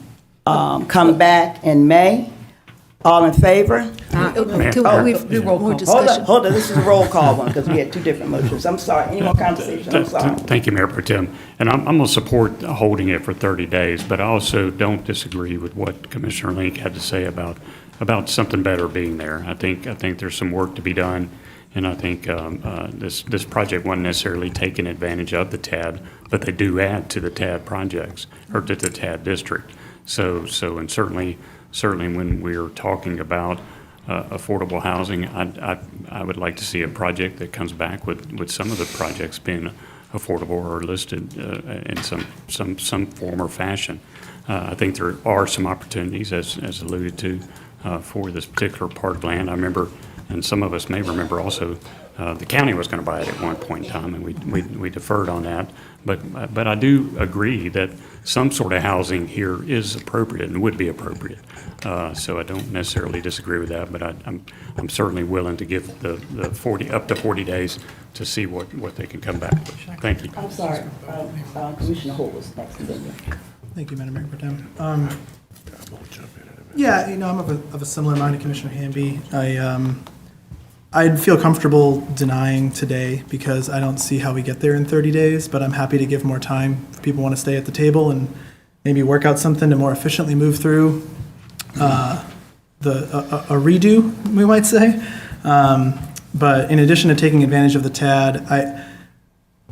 back in May. All in favor? Can we do more Hold discussion? on, hold on, this is a roll call one, because we had two different motions. I'm sorry, any more conversation? I'm sorry. Thank you, Mayor Pro Tem. And I'm going to support holding it for 30 days, but I also don't disagree with what Commissioner Link had to say about something better being there. I think there's some work to be done, and I think this project wasn't necessarily taking advantage of the TAD, but they do add to the TAD projects, or to the TAD district. So and certainly when we're talking about affordable housing, I would like to see a project that comes back with some of the projects being affordable or listed in some form or fashion. I think there are some opportunities, as alluded to, for this particular part of land. I remember, and some of us may remember also, the county was going to buy it at one point in time, and we deferred on that. But I do agree that some sort of housing here is appropriate and would be appropriate. So I don't necessarily disagree with that, but I'm certainly willing to give the 40 up to 40 days to see what they can come back with. Thank you. I'm sorry, Commissioner Holt was next. Thank you, Madam Mayor Pro Tem. Yeah, I'm of a similar mind to Commissioner Hamby. I'd feel comfortable denying today because I don't see how we get there in 30 days, but I'm happy to give more time if people want to stay at the table and maybe work out something to more efficiently move through a redo, we might say. But in addition to taking advantage of the TAD,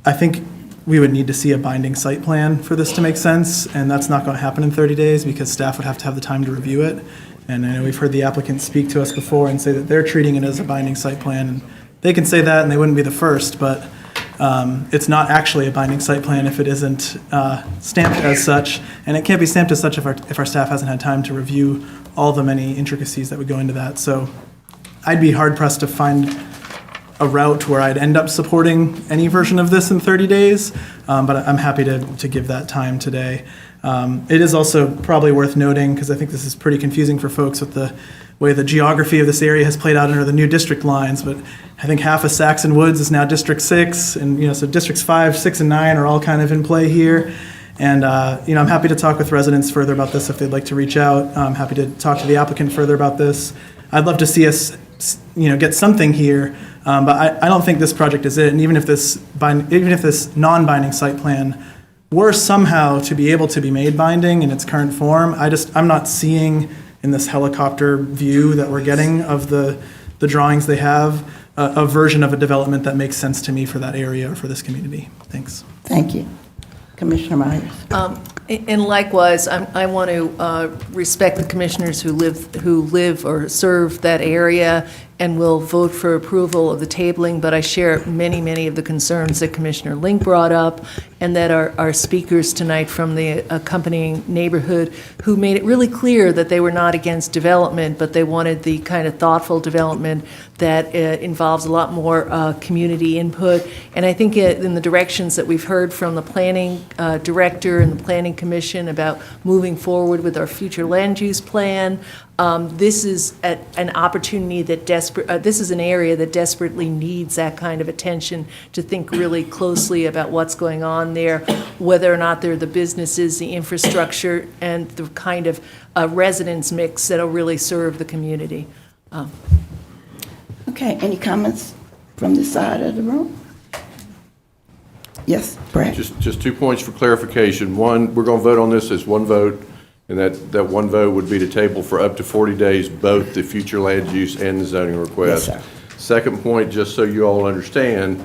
I think we would need to see a binding site plan for this to make sense, and that's not going to happen in 30 days because staff would have to have the time to review it. And I know we've heard the applicant speak to us before and say that they're treating it as a binding site plan. And they can say that and they wouldn't be the first, but it's not actually a binding site plan if it isn't stamped as such. And it can't be stamped as such if our staff hasn't had time to review all the many intricacies that would go into that. So I'd be hard pressed to find a route where I'd end up supporting any version of this in 30 days, but I'm happy to give that time today. It is also probably worth noting, because I think this is pretty confusing for folks with the way the geography of this area has played out under the new district lines, but I think half of Saxon Woods is now District 6, and so Districts 5, 6, and 9 are all kind of in play here. And I'm happy to talk with residents further about this if they'd like to reach out. I'm happy to talk to the applicant further about this. I'd love to see us get something here, but I don't think this project is it. And even if this non-binding site plan were somehow to be able to be made binding in its current form, I'm not seeing in this helicopter view that we're getting of the drawings they have a version of a development that makes sense to me for that area or for this community. Thanks. Thank you. Commissioner Myers. And likewise, I want to respect the commissioners who live or serve that area and will vote for approval of the tabling, but I share many, many of the concerns that Commissioner Link brought up and that our speakers tonight from the accompanying neighborhood who made it really clear that they were not against development, but they wanted the kind of thoughtful development that involves a lot more community input. And I think in the directions that we've heard from the planning director and the planning commission about moving forward with our future land use plan, this is an opportunity that this is an area that desperately needs that kind of attention to think really closely about what's going on there, whether or not they're the businesses, the infrastructure, and the kind of residence mix that'll really serve the community. Okay, any comments from this side of the room? Yes, Brad? Just 2 points for clarification. One, we're going to vote on this as one vote, and that one vote would be to table for up to 40 days, both the future land use and the zoning request. Yes, sir. Second point, just so you all understand,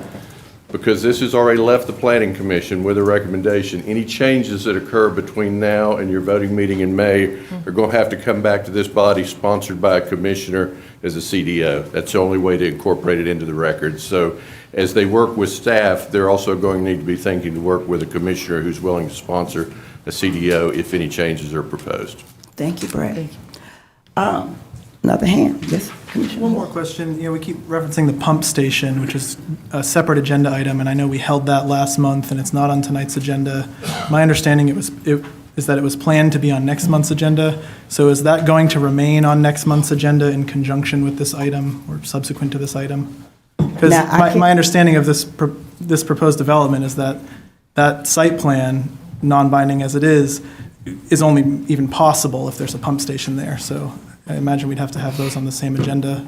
because this has already left the Planning Commission with a recommendation, any changes that occur between now and your voting meeting in May are going to have to come back to this body sponsored by a commissioner as a CDO. That's the only way to incorporate it into the record. So as they work with staff, they're also going to need to be thinking to work with a commissioner who's willing to sponsor a CDO if any changes are proposed. Thank you, Brad. Thank you. Another hand, yes, Commissioner. One more question. We keep referencing the pump station, which is a separate agenda item, and I know we held that last month, and it's not on tonight's agenda. My understanding, is that it was planned to be on next month's agenda. So is that going to remain on next month's agenda in conjunction with this item or subsequent to this item? Because Now, I can- my understanding of this proposed development is that that site plan, non-binding as it is only even possible if there's a pump station there. So I imagine we'd have to have those on the same agenda.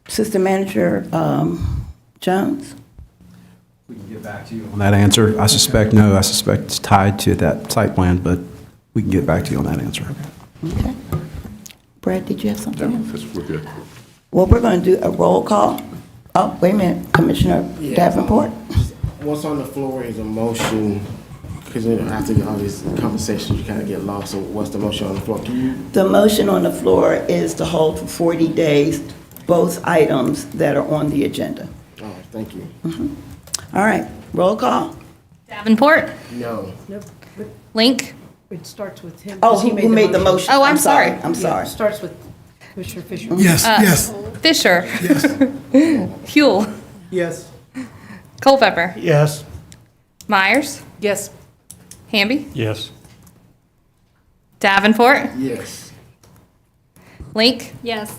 Assistant Manager Jones? We can get back to you on that answer. I suspect it's tied to that site plan, but we can get back to you on that answer. Okay. Brad, did you have something else? We're good. Well, we're going to do a roll call. Oh, wait a minute, Commissioner Davenport? What's on the floor is a motion, because after all these conversations, you kind of get lost. So what's the motion on the floor? The motion on the floor is to hold for 40 days both items that are on the agenda. All right, thank you. All right, roll call. Davenport, No. Link. It starts with him. Oh, who made the motion? Oh, I'm sorry. I'm sorry. Starts with Commissioner Fisher. Yes, yes. Fisher. Yes. Huel. Yes. Culpepper. Yes. Myers. Yes. Hamby. Yes. Davenport. Yes. Link. Yes.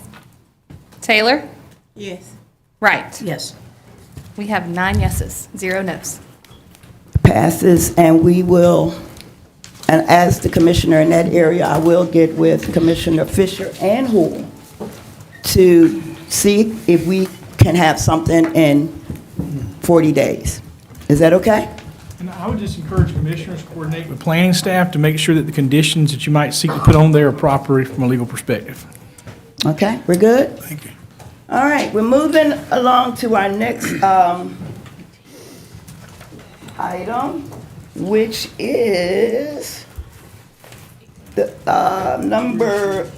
Taylor. Yes. Wright. Yes. We have 9 yeses, 0 nos. Passes, and we will, and as the commissioner in that area, I will get with Commissioner Fisher and Houle to see if we can have something in 40 days. Is that okay? And I would just encourage commissioners to coordinate with planning staff to make sure that the conditions that you might seek to put on there are proper from a legal perspective. Okay, we're good? Thank you. All right, we're moving along to our next item, which is the number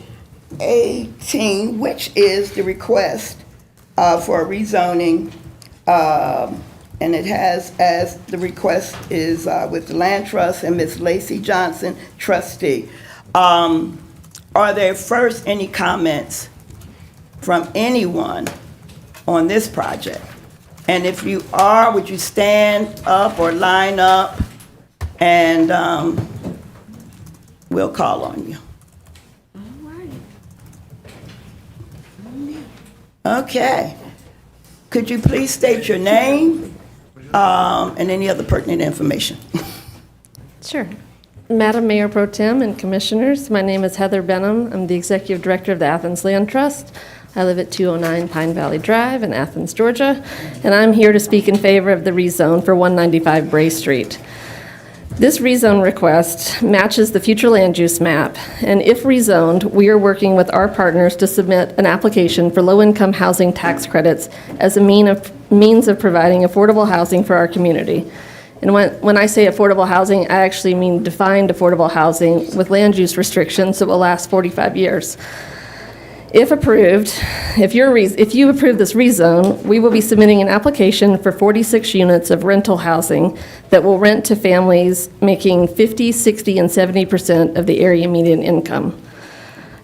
18, which is the request for a rezoning, and it has, as the request is with the Land Trust and Ms. Lacey Johnson, trustee. Are there first any comments from anyone on this project? And if you are, would you stand up or line up, and we'll call on you. Okay. Could you please state your name and any other pertinent information? Sure. Madam Mayor Pro Tem and Commissioners, my name is Heather Benham. I'm the Executive Director of the Athens Land Trust. I live at 209 Pine Valley Drive in Athens, Georgia, and I'm here to speak in favor of the rezone for 195 Bray Street. This rezone request matches the future land use map, and if rezoned, we are working with our partners to submit an application for low-income housing tax credits as a means of providing affordable housing for our community. And when I say affordable housing, I actually mean defined affordable housing with land use restrictions that will last 45 years. If approved, if you approve this rezone, we will be submitting an application for 46 units of rental housing that will rent to families making 50, 60, and 70% of the area median income.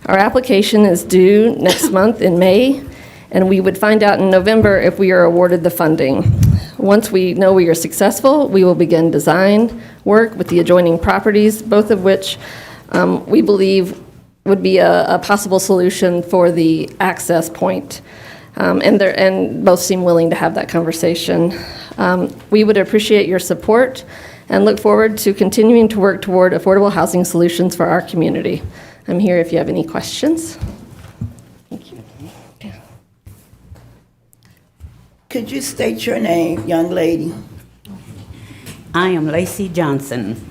Our application is due next month in May, and we would find out in November if we are awarded the funding. Once we know we are successful, we will begin design work with the adjoining properties, both of which we believe would be a possible solution for the access point. And both seem willing to have that conversation. We would appreciate your support and look forward to continuing to work toward affordable housing solutions for our community. I'm here if you have any questions. Thank you. Yeah. Could you state your name, young lady? I am Lacey Johnson.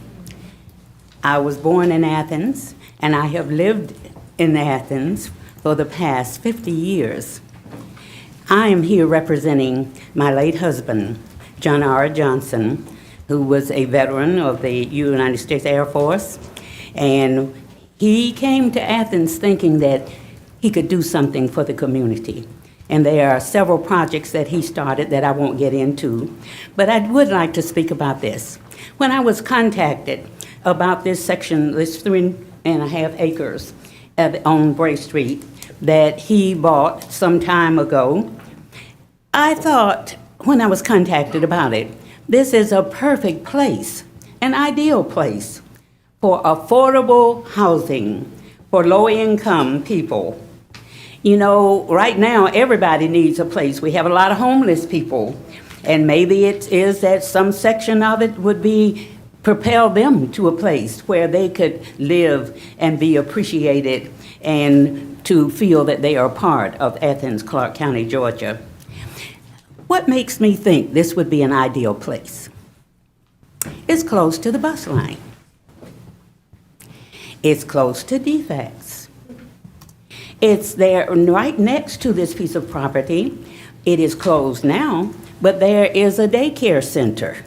I was born in Athens, and I have lived in Athens for the past 50 years. I am here representing my late husband, John R. Johnson, who was a veteran of the United States Air Force, and he came to Athens thinking that he could do something for the community. And there are several projects that he started that I won't get into, but I would like to speak about this. When I was contacted about this section, this 3.5 acres on Bray Street that he bought some time ago, I thought when I was contacted about it, this is a perfect place an ideal place for affordable housing for low-income people. You know, right now, everybody needs a place. We have a lot of homeless people, and maybe it is that some section of it would be propel them to a place where they could live and be appreciated and to feel that they are part of Athens-Clarke County, Georgia. What makes me think this would be an ideal place? It's close to the bus line. It's close to defects. It's there right next to this piece of property. It is closed now, but there is a daycare center.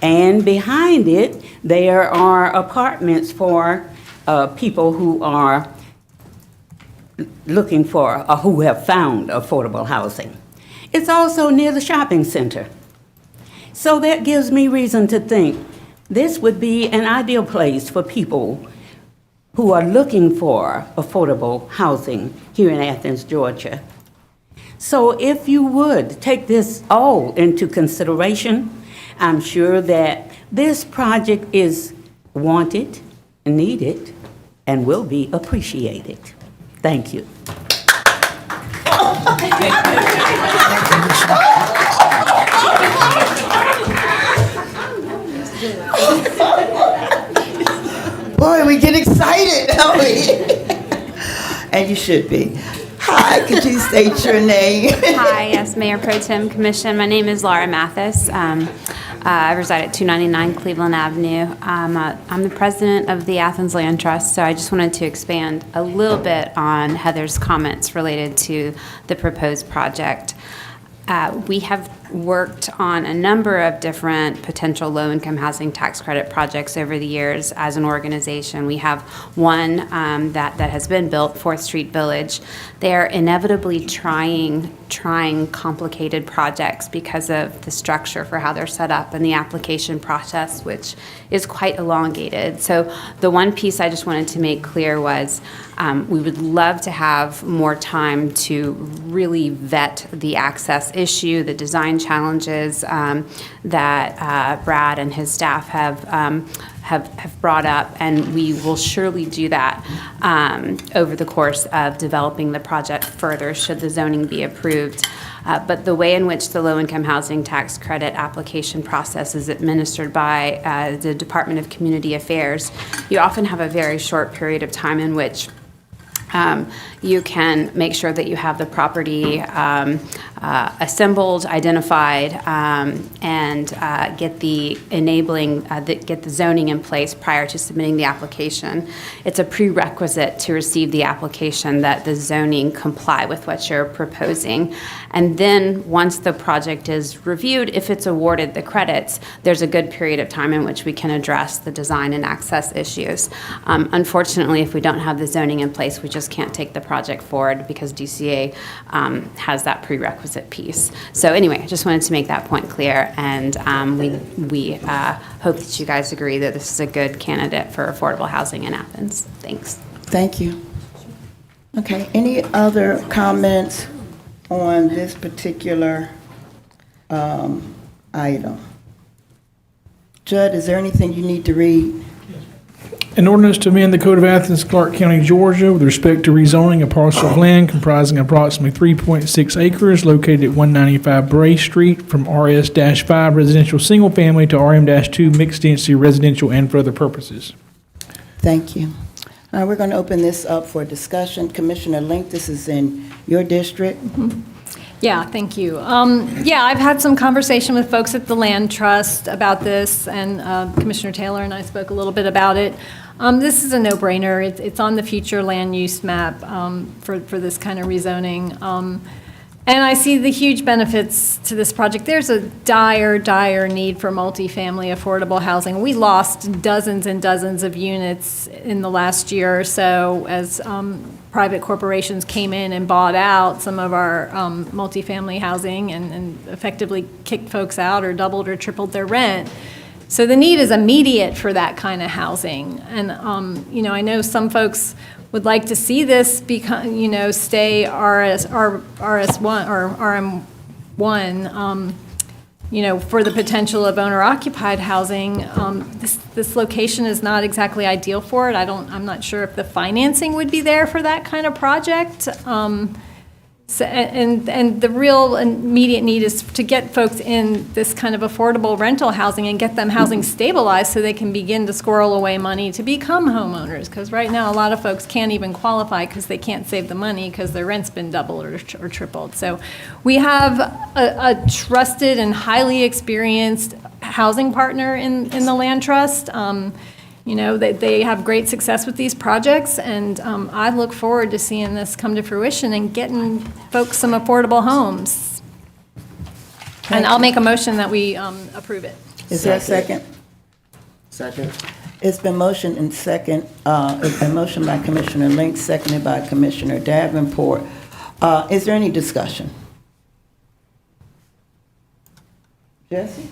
And behind it, there are apartments for people who are looking for or who have found affordable housing. It's also near the shopping center. So that gives me reason to think this would be an ideal place for people who are looking for affordable housing here in Athens, Georgia. So if you would take this all into consideration, I'm sure that this project is wanted, needed, and will be appreciated. Thank you. Boy, we get excited, don't we? And you should be. Hi, could you state your name? Hi, yes, Mayor Pro Tem Commission. My name is Laura Mathis. I reside at 299 Cleveland Avenue. I'm the president of the Athens Land Trust, so I just wanted to expand a little bit on Heather's comments related to the proposed project. We have worked on a number of different potential low-income housing tax credit projects over the years as an organization. We have one that has been built, 4th Street Village. They're inevitably trying complicated projects because of the structure for how they're set up and the application process, which is quite elongated. So the one piece I just wanted to make clear was we would love to have more time to really vet the access issue, the design challenges that Brad and his staff have brought up, and we will surely do that over the course of developing the project further should the zoning be approved. But the way in which the low-income housing tax credit application process is administered by the Department of Community Affairs, you often have a very short period of time in which you can make sure that you have the property assembled, identified, and get the get the zoning in place prior to submitting the application. It's a prerequisite to receive the application that the zoning comply with what you're proposing. And then once the project is reviewed, if it's awarded the credits, there's a good period of time in which we can address the design and access issues. Unfortunately, if we don't have the zoning in place, we just can't take the project forward because DCA has that prerequisite piece. So anyway, I just wanted to make that point clear, and we hope that you guys agree that this is a good candidate for affordable housing in Athens. Thanks. Thank you. Okay, any other comments on this particular item? Judd, is there anything you need to read? An ordinance to amend the Code of Athens-Clarke County, Georgia with respect to rezoning a parcel of land comprising approximately 3.6 acres located at 195 Bray Street from RS-5 residential single family to RM-2 mixed density residential and for other purposes. Thank you. We're going to open this up for discussion. Commissioner Link, this is in your district. Yeah, thank you. Yeah, I've had some conversation with folks at the Land Trust about this, and Commissioner Taylor and I spoke a little bit about it. This is a no-brainer. It's on the future land use map for this kind of rezoning. And I see the huge benefits to this project. There's a dire need for multifamily affordable housing. We lost dozens and dozens of units in the last year or so as private corporations came in and bought out some of our multifamily housing and effectively kicked folks out or doubled or tripled their rent. So the need is immediate for that kind of housing. And, I know some folks would like to see this stay RS1 or RM1. for the potential of owner-occupied housing, this location is not exactly ideal for it. I'm not sure if the financing would be there for that kind of project. And the real immediate need is to get folks in this kind of affordable rental housing and get them housing stabilized so they can begin to squirrel away money to become homeowners. Because right now, a lot of folks can't even qualify because they can't save the money because their rent's been doubled or tripled. So we have a trusted and highly experienced housing partner in the Land Trust. They have great success with these projects, and I look forward to seeing this come to fruition and getting folks some affordable homes. And I'll make a motion that we approve it. Is there a second? Second. It's been motioned and second. It's been motioned by Commissioner Link, seconded by Commissioner Davenport. Is there any discussion? Jesse?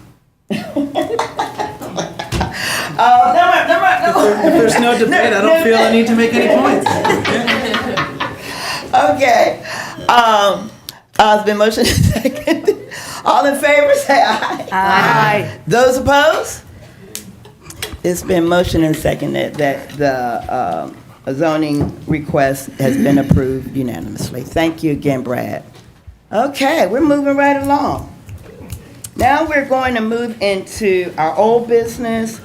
If there's no debate, I don't feel I need to make any points. Okay. It's been motioned and seconded. All in favor, say aye. Aye. Those opposed? It's been motioned and seconded that the zoning request has been approved unanimously. Thank you again, Brad. Okay, we're moving right along. Now we're going to move into our old business,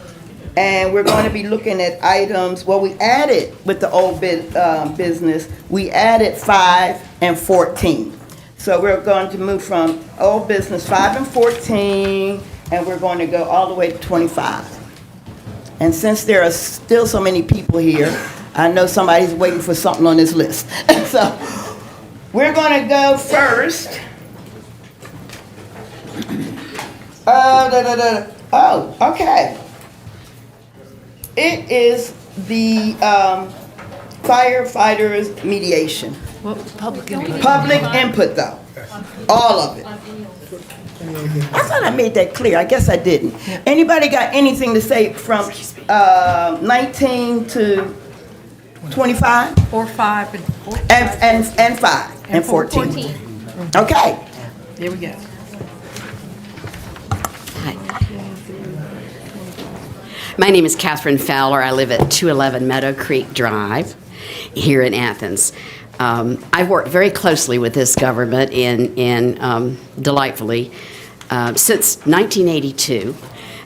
and we're going to be looking at items. Well, we added with the old business, we added 5 and 14. So we're going to move from old business 5 and 14, and we're going to go all the way to 25. And since there are still so many people here, I know somebody's waiting for something on this list. So we're going to go first. Oh, okay. It is the firefighters mediation. Public input. Public input, though. All of it. I thought I made that clear. I guess I didn't. Anybody got anything to say from 19 to 25? 4, 5, and 14. And 5 and 14. Okay. There we go. My name is Catherine Fowler. I live at 211 Meadow Creek Drive here in Athens. I've worked very closely with this government delightfully since 1982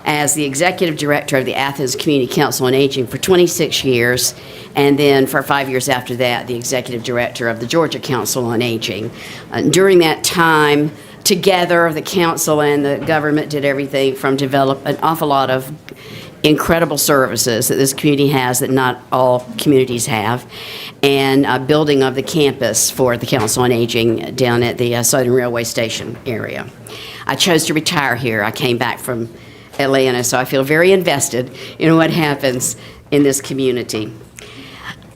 as the executive director of the Athens Community Council on Aging for 26 years, and then for 5 years after that, the executive director of the Georgia Council on Aging. During that time, together, the council and the government did everything from develop an awful lot of incredible services that this community has that not all communities have, and building of the campus for the Council on Aging down at the Southern Railway Station area. I chose to retire here. I came back from Atlanta, so I feel very invested in what happens in this community.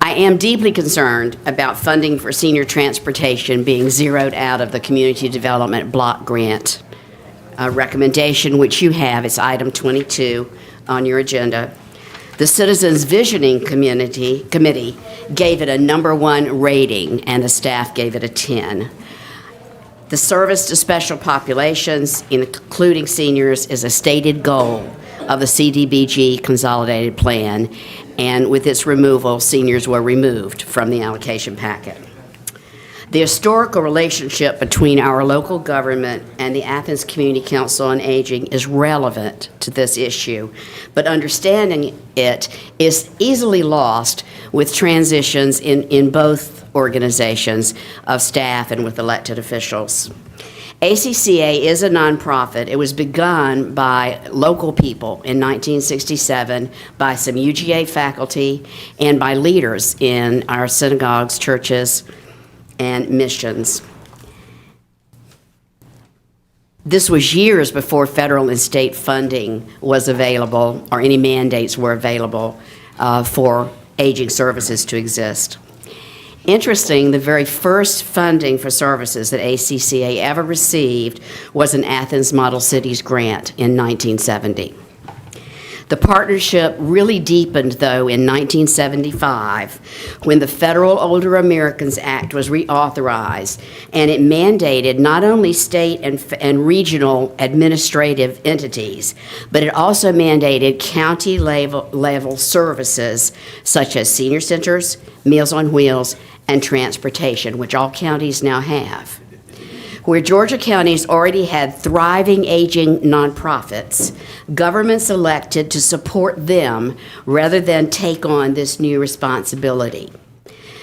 I am deeply concerned about funding for senior transportation being zeroed out of the Community Development Block Grant recommendation, which you have. It's item 22 on your agenda. The Citizens Visioning Committee gave it a #1 rating, and the staff gave it a 10. The service to special populations, including seniors, is a stated goal of the CDBG Consolidated Plan, and with its removal, seniors were removed from the allocation packet. The historical relationship between our local government and the Athens Community Council on Aging is relevant to this issue, but understanding it is easily lost with transitions in both organizations of staff and with elected officials. ACCA is a nonprofit. It was begun by local people in 1967 by some UGA faculty and by leaders in our synagogues, churches, and missions. This was years before federal and state funding was available or any mandates were available for aging services to exist. Interesting, the very first funding for services that ACCA ever received was an Athens Model Cities grant in 1970. The partnership really deepened, though, in 1975 when the Federal Older Americans Act was reauthorized, and it mandated not only state and regional administrative entities, but it also mandated county level services such as senior centers, Meals on Wheels, and transportation, which all counties now have. Where Georgia counties already had thriving, aging nonprofits, governments elected to support them rather than take on this new responsibility.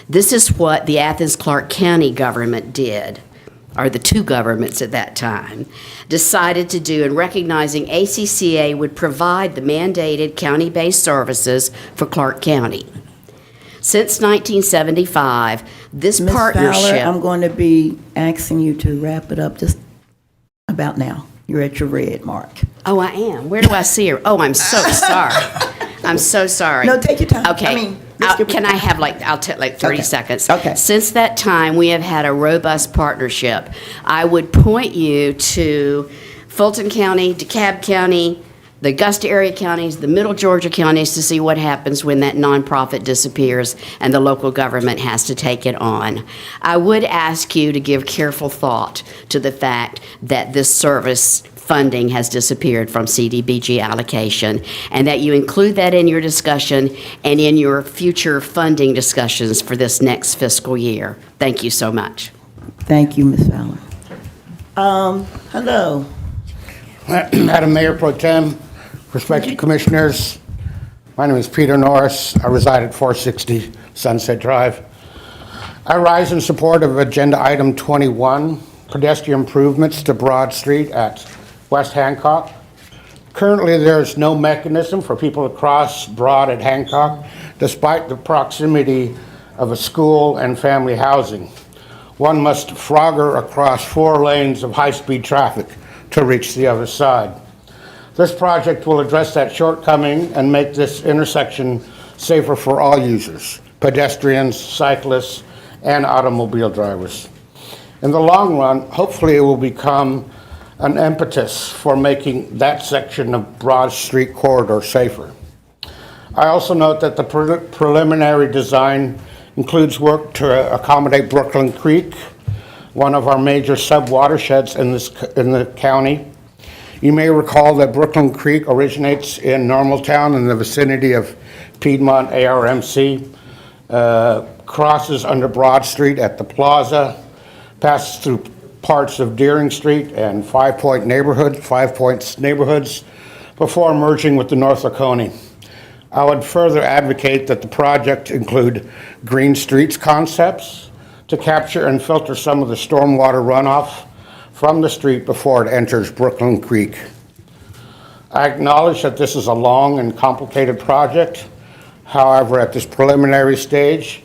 This is what the Athens-Clarke County government did, or the two governments at that time, decided to do in recognizing ACCA would provide the mandated county-based services for Clarke County. Since 1975, this Ms. partnership... Fowler, I'm going to be asking you to wrap it up just about now. You're at your red mark. Oh, I am. Where do I see her? Oh, I'm so sorry. I'm so sorry. No, take your time. Okay. I mean, Can I have I'll take 30 Okay. seconds. Okay. Since that time, we have had a robust partnership. I would point you to Fulton County, DeKalb County, the Augusta area counties, the Middle Georgia counties to see what happens when that nonprofit disappears and the local government has to take it on. I would ask you to give careful thought to the fact that this service funding has disappeared from CDBG allocation, and that you include that in your discussion and in your future funding discussions for this next fiscal year. Thank you so much. Thank you, Ms. Fowler. Hello. Madam Mayor Pro Tem, respected commissioners, my name is Peter Norris. I reside at 460 Sunset Drive. I rise in support of Agenda Item 21, pedestrian improvements to Broad Street at West Hancock. Currently, there's no mechanism for people to cross Broad at Hancock, despite the proximity of a school and family housing. One must frogger across 4 lanes of high-speed traffic to reach the other side. This project will address that shortcoming and make this intersection safer for all users, pedestrians, cyclists, and automobile drivers. In the long run, hopefully it will become an impetus for making that section of Broad Street corridor safer. I also note that the preliminary design includes work to accommodate Brooklyn Creek, one of our major sub-watersheds in the county. You may recall that Brooklyn Creek originates in Normaltown in the vicinity of Piedmont ARMC, crosses under Broad Street at the plaza, passes through parts of Deering Street and Five Points neighborhoods before merging with the North Oconee. I would further advocate that the project include green streets concepts to capture and filter some of the stormwater runoff from the street before it enters Brooklyn Creek. I acknowledge that this is a long and complicated project. However, at this preliminary stage,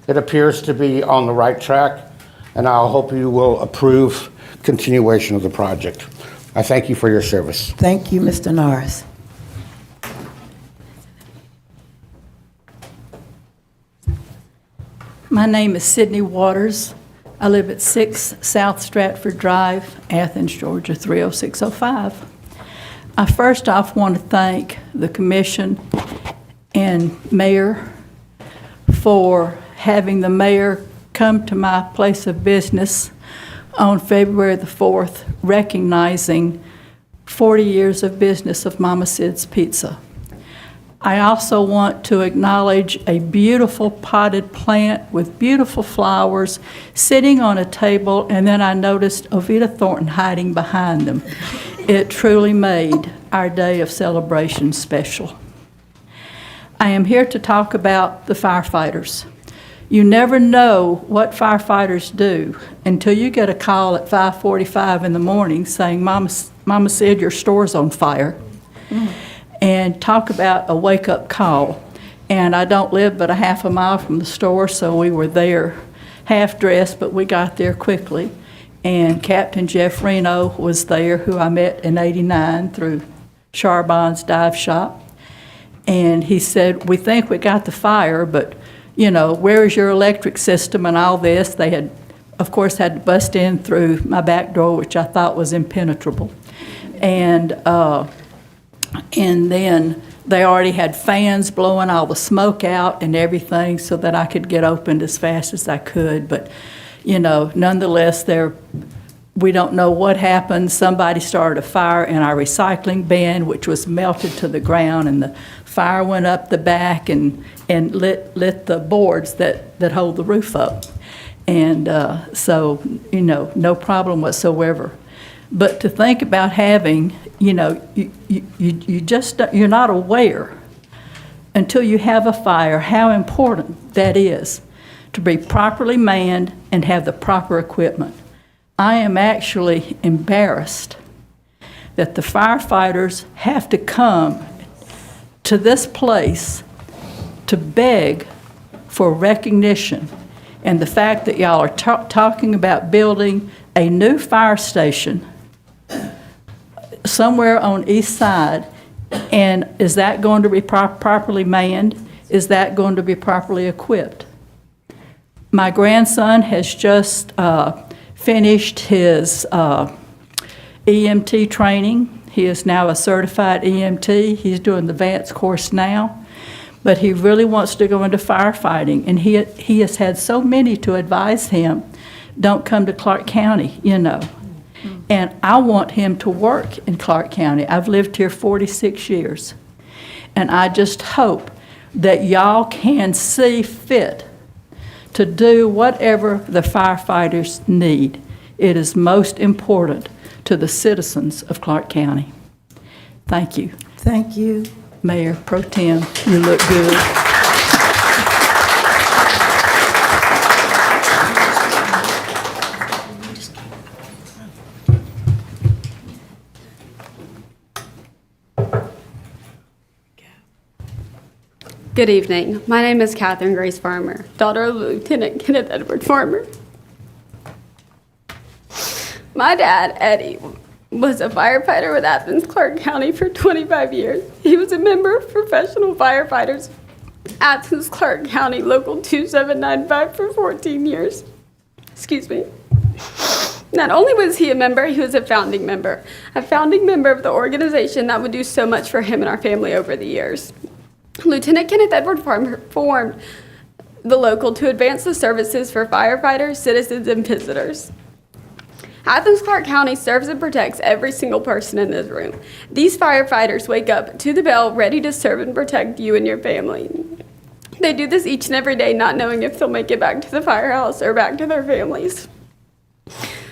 it appears to be on the right track, and I hope you will approve continuation of the project. I thank you for your service. Thank you, Mr. Norris. My name is Sydney Waters. I live at 6 South Stratford Drive, Athens, Georgia, 30605. I first off want to thank the commission and mayor for having the mayor come to my place of business on February the 4th, recognizing 40 years of business of Mama Sid's Pizza. I also want to acknowledge a beautiful potted plant with beautiful flowers sitting on a table, and then I noticed Ovita Thornton hiding behind them. It truly made our day of celebration special. I am here to talk about the firefighters. You never know what firefighters do until you get a call at 5:45 in the morning saying, Mama said your store's on fire. And talk about a wake-up call. And I don't live but a half a mile from the store, so we were there half-dressed, but we got there quickly. And Captain Jeff Reno was there, who I met in '89 through Charbonne's dive shop. And he said, we think we got the fire, but, you know, where is your electric system and all this? They had, of course, had to bust in through my back door, which I thought was impenetrable. And then They already had fans blowing all the smoke out and everything so that I could get opened as fast as I could. But, nonetheless, we don't know what happened. Somebody started a fire in our recycling bin, which was melted to the ground, and the fire went up the back and lit the boards that hold the roof up. And so, no problem whatsoever. But to think about having, you're not aware until you have a fire how important that is to be properly manned and have the proper equipment. I am actually embarrassed that the firefighters have to come to this place to beg for recognition. And the fact that y'all are talking about building a new fire station somewhere on East Side, and is that going to be properly manned? Is that going to be properly equipped? My grandson has just finished his EMT training. He is now a certified EMT. He's doing the advanced course now. But he really wants to go into firefighting, and he has had so many to advise him, don't come to Clarke County, And I want him to work in Clarke County. I've lived here 46 years. And I just hope that y'all can see fit to do whatever the firefighters need. It is most important to the citizens of Clarke County. Thank you. Thank you. Mayor Pro Tem, you look good. Good evening. My name is Catherine Grace Farmer, daughter of Lieutenant Kenneth Edward Farmer. My dad, Eddie, was a firefighter with Athens-Clarke County for 25 years. He was a member of Professional Firefighters, Athens-Clarke County Local 2795 for 14 years. Excuse me. Not only was he a member, he was a founding member of the organization that would do so much for him and our family over the years. Lieutenant Kenneth Edward Farmer formed the local to advance the services for firefighters, citizens, and visitors. Athens-Clarke County serves and protects every single person in this room. These firefighters wake up to the bell ready to serve and protect you and your family. They do this each and every day, not knowing if they'll make it back to the firehouse or back to their families.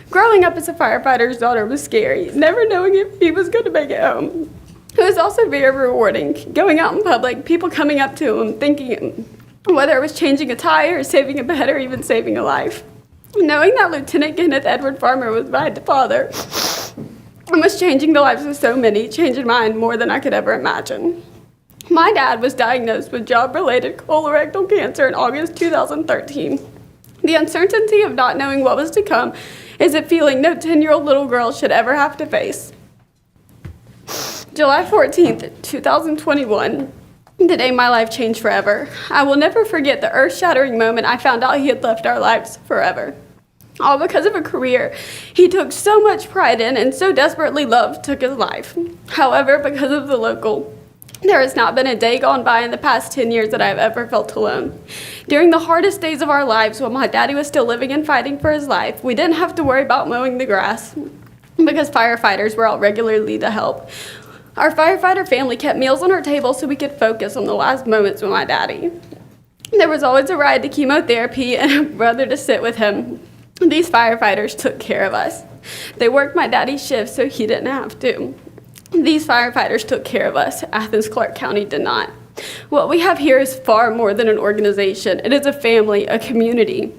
Growing up as a firefighter's daughter was scary, never knowing if he was going to make it home. It was also very rewarding, going out in public, people coming up to him, thinking whether it was changing a tire or saving a bed or even saving a life. Knowing that Lieutenant Kenneth Edward Farmer was my father and was changing the lives of so many, changing mine more than I could ever imagine. My dad was diagnosed with job-related colorectal cancer in August 2013. The uncertainty of not knowing what was to come is a feeling no 10-year-old little girl should ever have to face. July 14th, 2021, the day my life changed forever. I will never forget the earth-shattering moment I found out he had left our lives forever. All because of a career he took so much pride in and so desperately loved took his life. However, because of the local, there has not been a day gone by in the past 10 years that I have ever felt alone. During the hardest days of our lives, when my daddy was still living and fighting for his life, we didn't have to worry about mowing the grass because firefighters were out regularly to help. Our firefighter family kept meals on our table so we could focus on the last moments with my daddy. There was always a ride to chemotherapy and a brother to sit with him. These firefighters took care of us. They worked my daddy's shift so he didn't have to. These firefighters took care of us. Athens-Clarke County did not. What we have here is far more than an organization. It is a family, a community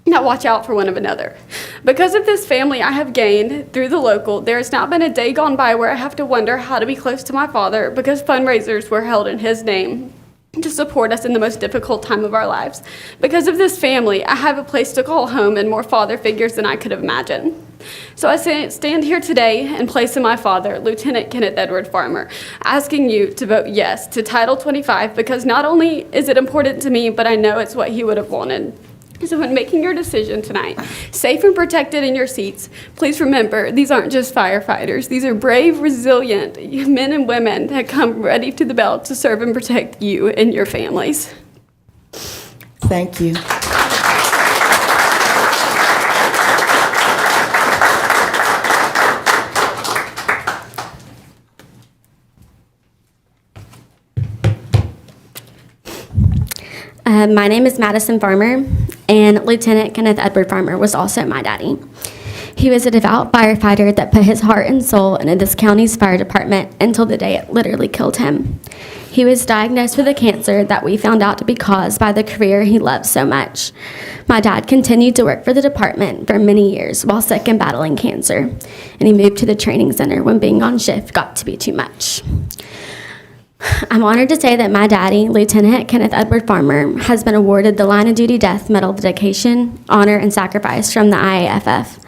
that watch out for one another. Because of this family I have gained through the local, there has not been a day gone by where I have to wonder how to be close to my father because fundraisers were held in his name to support us in the most difficult time of our lives. Because of this family, I have a place to call home and more father figures than I could have imagined. So I stand here today in place of my father, Lieutenant Kenneth Edward Farmer, asking you to vote yes to Title 25 because not only is it important to me, but I know it's what he would have wanted. So when making your decision tonight, safe and protected in your seats, please remember these aren't just firefighters. These are brave, resilient men and women that come ready to the belt to serve and protect you and your families. Thank you. My name is Madison Farmer, and Lieutenant Kenneth Edward Farmer was also my daddy. He was a devout firefighter that put his heart and soul into this county's fire department until the day it literally killed him. He was diagnosed with a cancer that we found out to be caused by the career he loved so much. My dad continued to work for the department for many years while sick and battling cancer, and he moved to the training center when being on shift got to be too much. I'm honored to say that my daddy, Lieutenant Kenneth Edward Farmer, has been awarded the Line of Duty Death Medal of Dedication, Honor, and Sacrifice from the IAFF.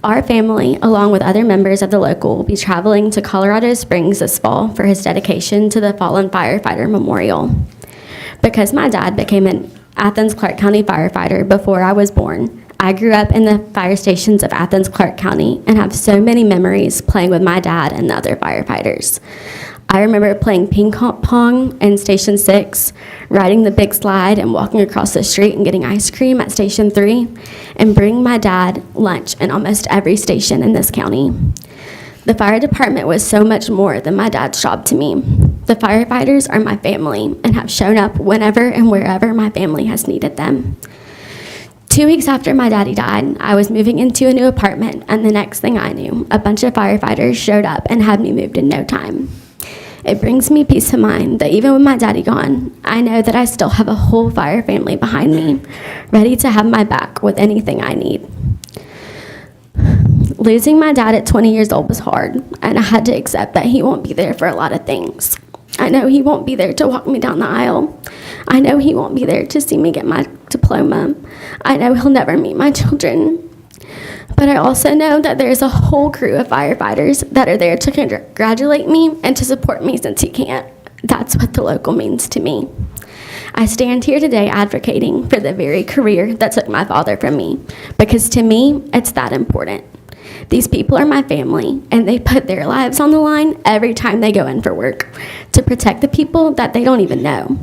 Our family, along with other members of the local, will be traveling to Colorado Springs this fall for his dedication to the fallen firefighter memorial. Because my dad became an Athens-Clarke County firefighter before I was born, I grew up in the fire stations of Athens-Clarke County and have so many memories playing with my dad and the other firefighters. I remember playing ping pong in Station 6, riding the big slide and walking across the street and getting ice cream at Station 3, and bringing my dad lunch in almost every station in this county. The fire department was so much more than my dad's job to me. The firefighters are my family and have shown up whenever and wherever my family has needed them. 2 weeks after my daddy died, I was moving into a new apartment, and the next thing I knew, a bunch of firefighters showed up and had me moved in no time. It brings me peace of mind that even with my daddy gone, I know that I still have a whole fire family behind me, ready to have my back with anything I need. Losing my dad at 20 years old was hard, and I had to accept that he won't be there for a lot of things. I know he won't be there to walk me down the aisle. I know he won't be there to see me get my diploma. I know he'll never meet my children. But I also know that there's a whole crew of firefighters that are there to congratulate me and to support me since he can't. That's what the local means to me. I stand here today advocating for the very career that took my father from me, because to me, it's that important. These people are my family, and they put their lives on the line every time they go in for work to protect the people that they don't even know.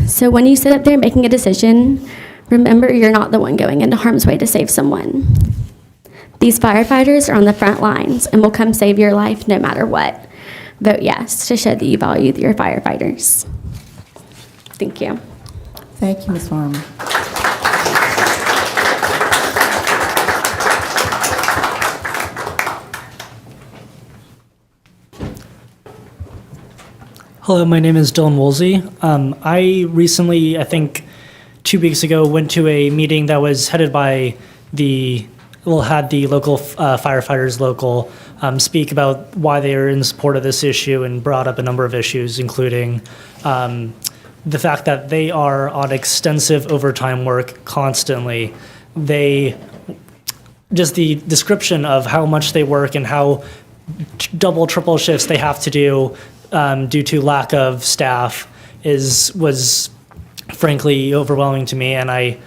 So when you sit up there making a decision, remember you're not the one going into harm's way to save someone. These firefighters are on the front lines and will come save your life no matter what. Vote yes to show that you value your firefighters. Thank you. Thank you, Ms. Farmer. Hello, my name is Dylan Woolsey. I recently, I think 2 weeks ago, went to a meeting that was headed by had the local firefighters speak about why they are in support of this issue, and brought up a number of issues, including the fact that they are on extensive overtime work constantly. Just the description of how much they work and how double, triple shifts they have to do due to lack of staff was frankly overwhelming to me, and I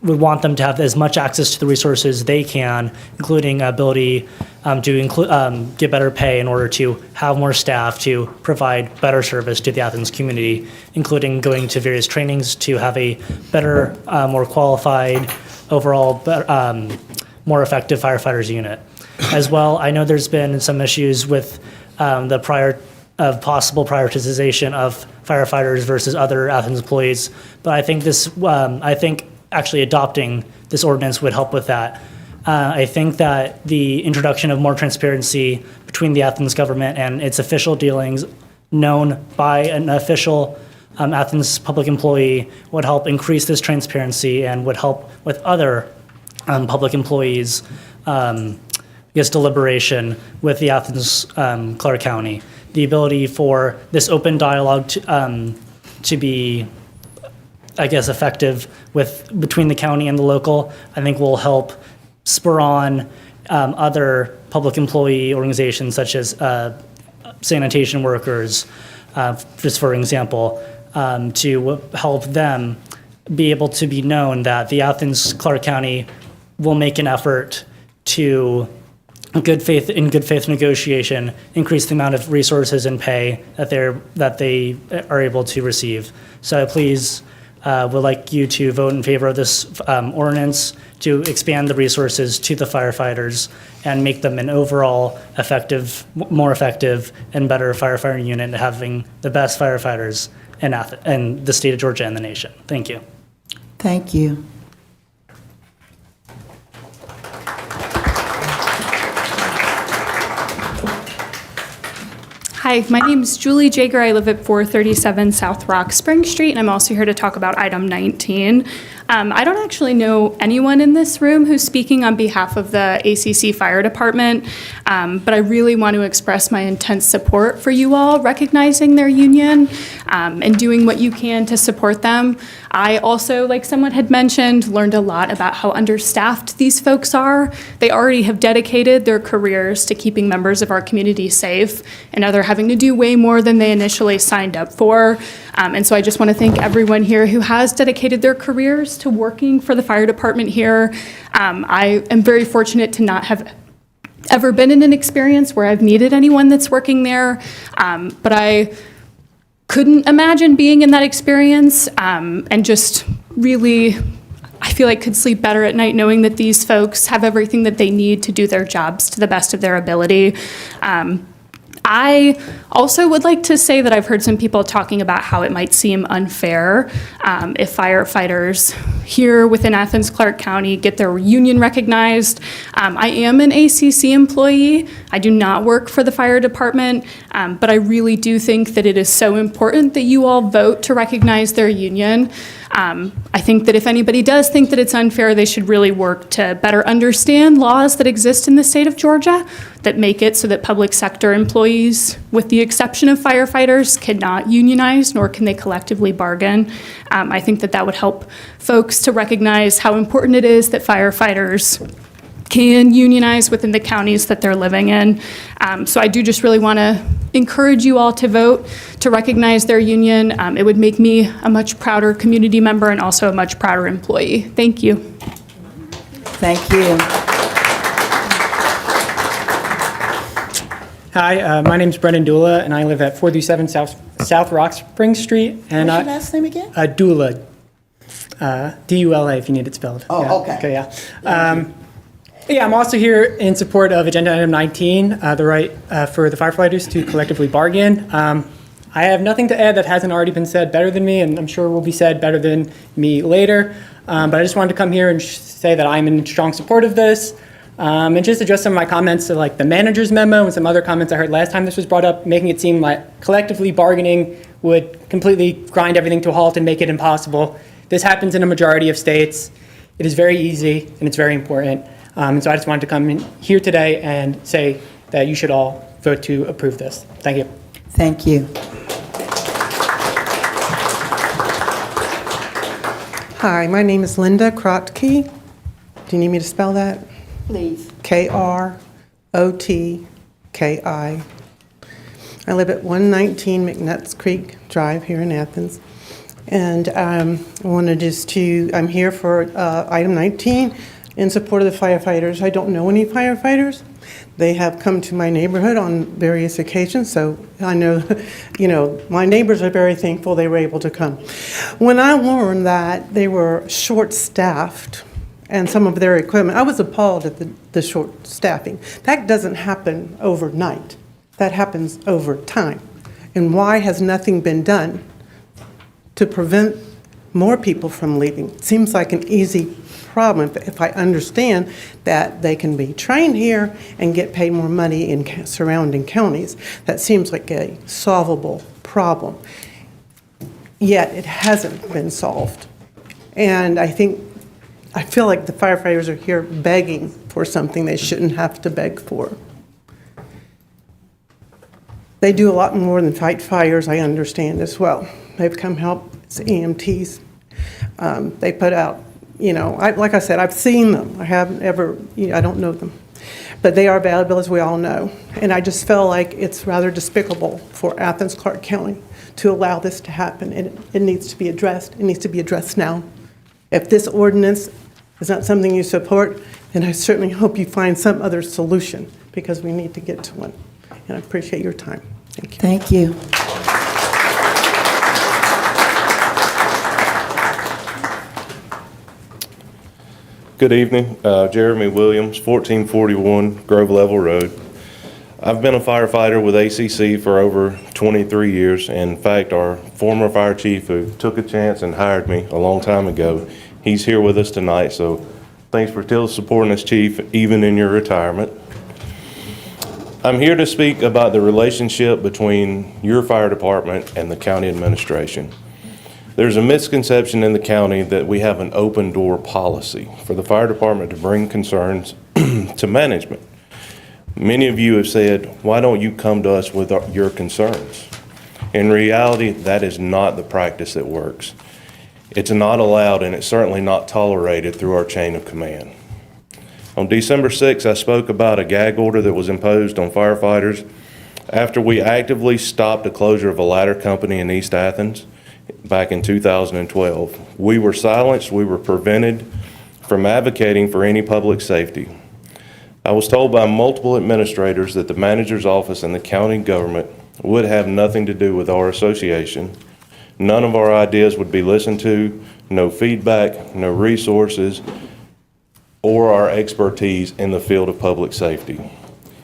would want them to have as much access to the resources they can, including ability to get better pay in order to have more staff to provide better service to the Athens community, including going to various trainings to have a better, more qualified, overall, more effective firefighters unit. As well, I know there's been some issues with possible prioritization of firefighters versus other Athens employees, but I think actually adopting this ordinance would help with that. I think that the introduction of more transparency between the Athens government and its official dealings, known by an official Athens public employee, would help increase this transparency and would help with other public employees' deliberation with the Athens-Clarke County. The ability for this open dialogue to be, effective between the county and the local, I think will help spur on other public employee organizations such as sanitation workers, just for example, to help them be able to be known that the Athens-Clarke County will make an effort to, in good faith negotiation, increase the amount of resources and pay that they are able to receive. So I please would like you to vote in favor of this ordinance to expand the resources to the firefighters and make them an overall more effective and better firefighting unit, having the best firefighters in the state of Georgia and the nation. Thank you. Thank you. Hi, my name is Julie Jager. I live at 437 South Rock Spring Street, and I'm also here to talk about item 19. I don't actually know anyone in this room who's speaking on behalf of the ACC Fire Department, but I really want to express my intense support for you all recognizing their union and doing what you can to support them. I also, like someone had mentioned, learned a lot about how understaffed these folks are. They already have dedicated their careers to keeping members of our community safe, and now they're having to do way more than they initially signed up for. And so I just want to thank everyone here who has dedicated their careers to working for the fire department here. I am very fortunate to not have ever been in an experience where I've needed anyone that's working there, but I couldn't imagine being in that experience, and just really, I feel like could sleep better at night knowing that these folks have everything that they need to do their jobs to the best of their ability. I also would like to say that I've heard some people talking about how it might seem unfair if firefighters here within Athens-Clarke County get their union recognized. I am an ACC employee. I do not work for the fire department, but I really do think that it is so important that you all vote to recognize their union. I think that if anybody does think that it's unfair, they should really work to better understand laws that exist in the state of Georgia that make it so that public sector employees, with the exception of firefighters, cannot unionize, nor can they collectively bargain. I think that that would help folks to recognize how important it is that firefighters can unionize within the counties that they're living in. So I do just really want to encourage you all to vote to recognize their union. It would make me a much prouder community member and also a much prouder employee. Thank you. Thank you. Hi, my name's Brendan Dula, and I live at 437 South Rock Spring Street. And What's your last name again? Dula, D-U-L-A if you need it spelled. Oh, yeah. okay. Yeah. Yeah, I'm also here in support of Agenda Item 19, the right for the firefighters to collectively bargain. I have nothing to add that hasn't already been said better than me, and I'm sure will be said better than me later. But I just wanted to come here and say that I'm in strong support of this. And just address some of my comments to like the manager's memo and some other comments I heard last time this was brought up, making it seem like collectively bargaining would completely grind everything to a halt and make it impossible. This happens in a majority of states. It is very easy and it's very important. And so I just wanted to come in here today and say that you should all vote to approve this. Thank you. Thank you. Hi, my name is Linda Krotke. Do you need me to spell that? Please. Krotki. I live at 119 McNutt's Creek Drive here in Athens. And I wanted I'm here for item 19 in support of the firefighters. I don't know any firefighters. They have come to my neighborhood on various occasions, so I know, my neighbors are very thankful they were able to come. When I learned that they were short-staffed and some of their equipment, I was appalled at the short staffing. That doesn't happen overnight. That happens over time. And why has nothing been done to prevent more people from leaving? It seems like an easy problem if I understand that they can be trained here and get paid more money in surrounding counties. That seems like a solvable problem. Yet it hasn't been solved. And I feel like the firefighters are here begging for something they shouldn't have to beg for. They do a lot more than fight fires, I understand as well. They've come help, it's EMTs. They put out, like I said, I've seen them. I haven't ever, I don't know them. But they are valuable, as we all know. And I just feel like it's rather despicable for Athens-Clarke County to allow this to happen. And it needs to be addressed. It needs to be addressed now. If this ordinance is not something you support, then I certainly hope you find some other solution, because we need to get to one. And I appreciate your time. Thank you. Thank you. Good evening. Jeremy Williams, 1441 Grove Level Road. I've been a firefighter with ACC for over 23 years. In fact, our former fire chief who took a chance and hired me a long time ago, he's here with us tonight. So thanks for still supporting us, Chief, even in your retirement. I'm here to speak about the relationship between your fire department and the county administration. There's a misconception in the county that we have an open door policy for the fire department to bring concerns to management. Many of you have said, why don't you come to us with your concerns? In reality, that is not the practice that works. It's not allowed, and it's certainly not tolerated through our chain of command. On December 6th, I spoke about a gag order that was imposed on firefighters after we actively stopped the closure of a ladder company in East Athens back in 2012. We were silenced, we were prevented from advocating for any public safety. I was told by multiple administrators that the manager's office and the county government would have nothing to do with our association. None of our ideas would be listened to, no feedback, no resources, or our expertise in the field of public safety.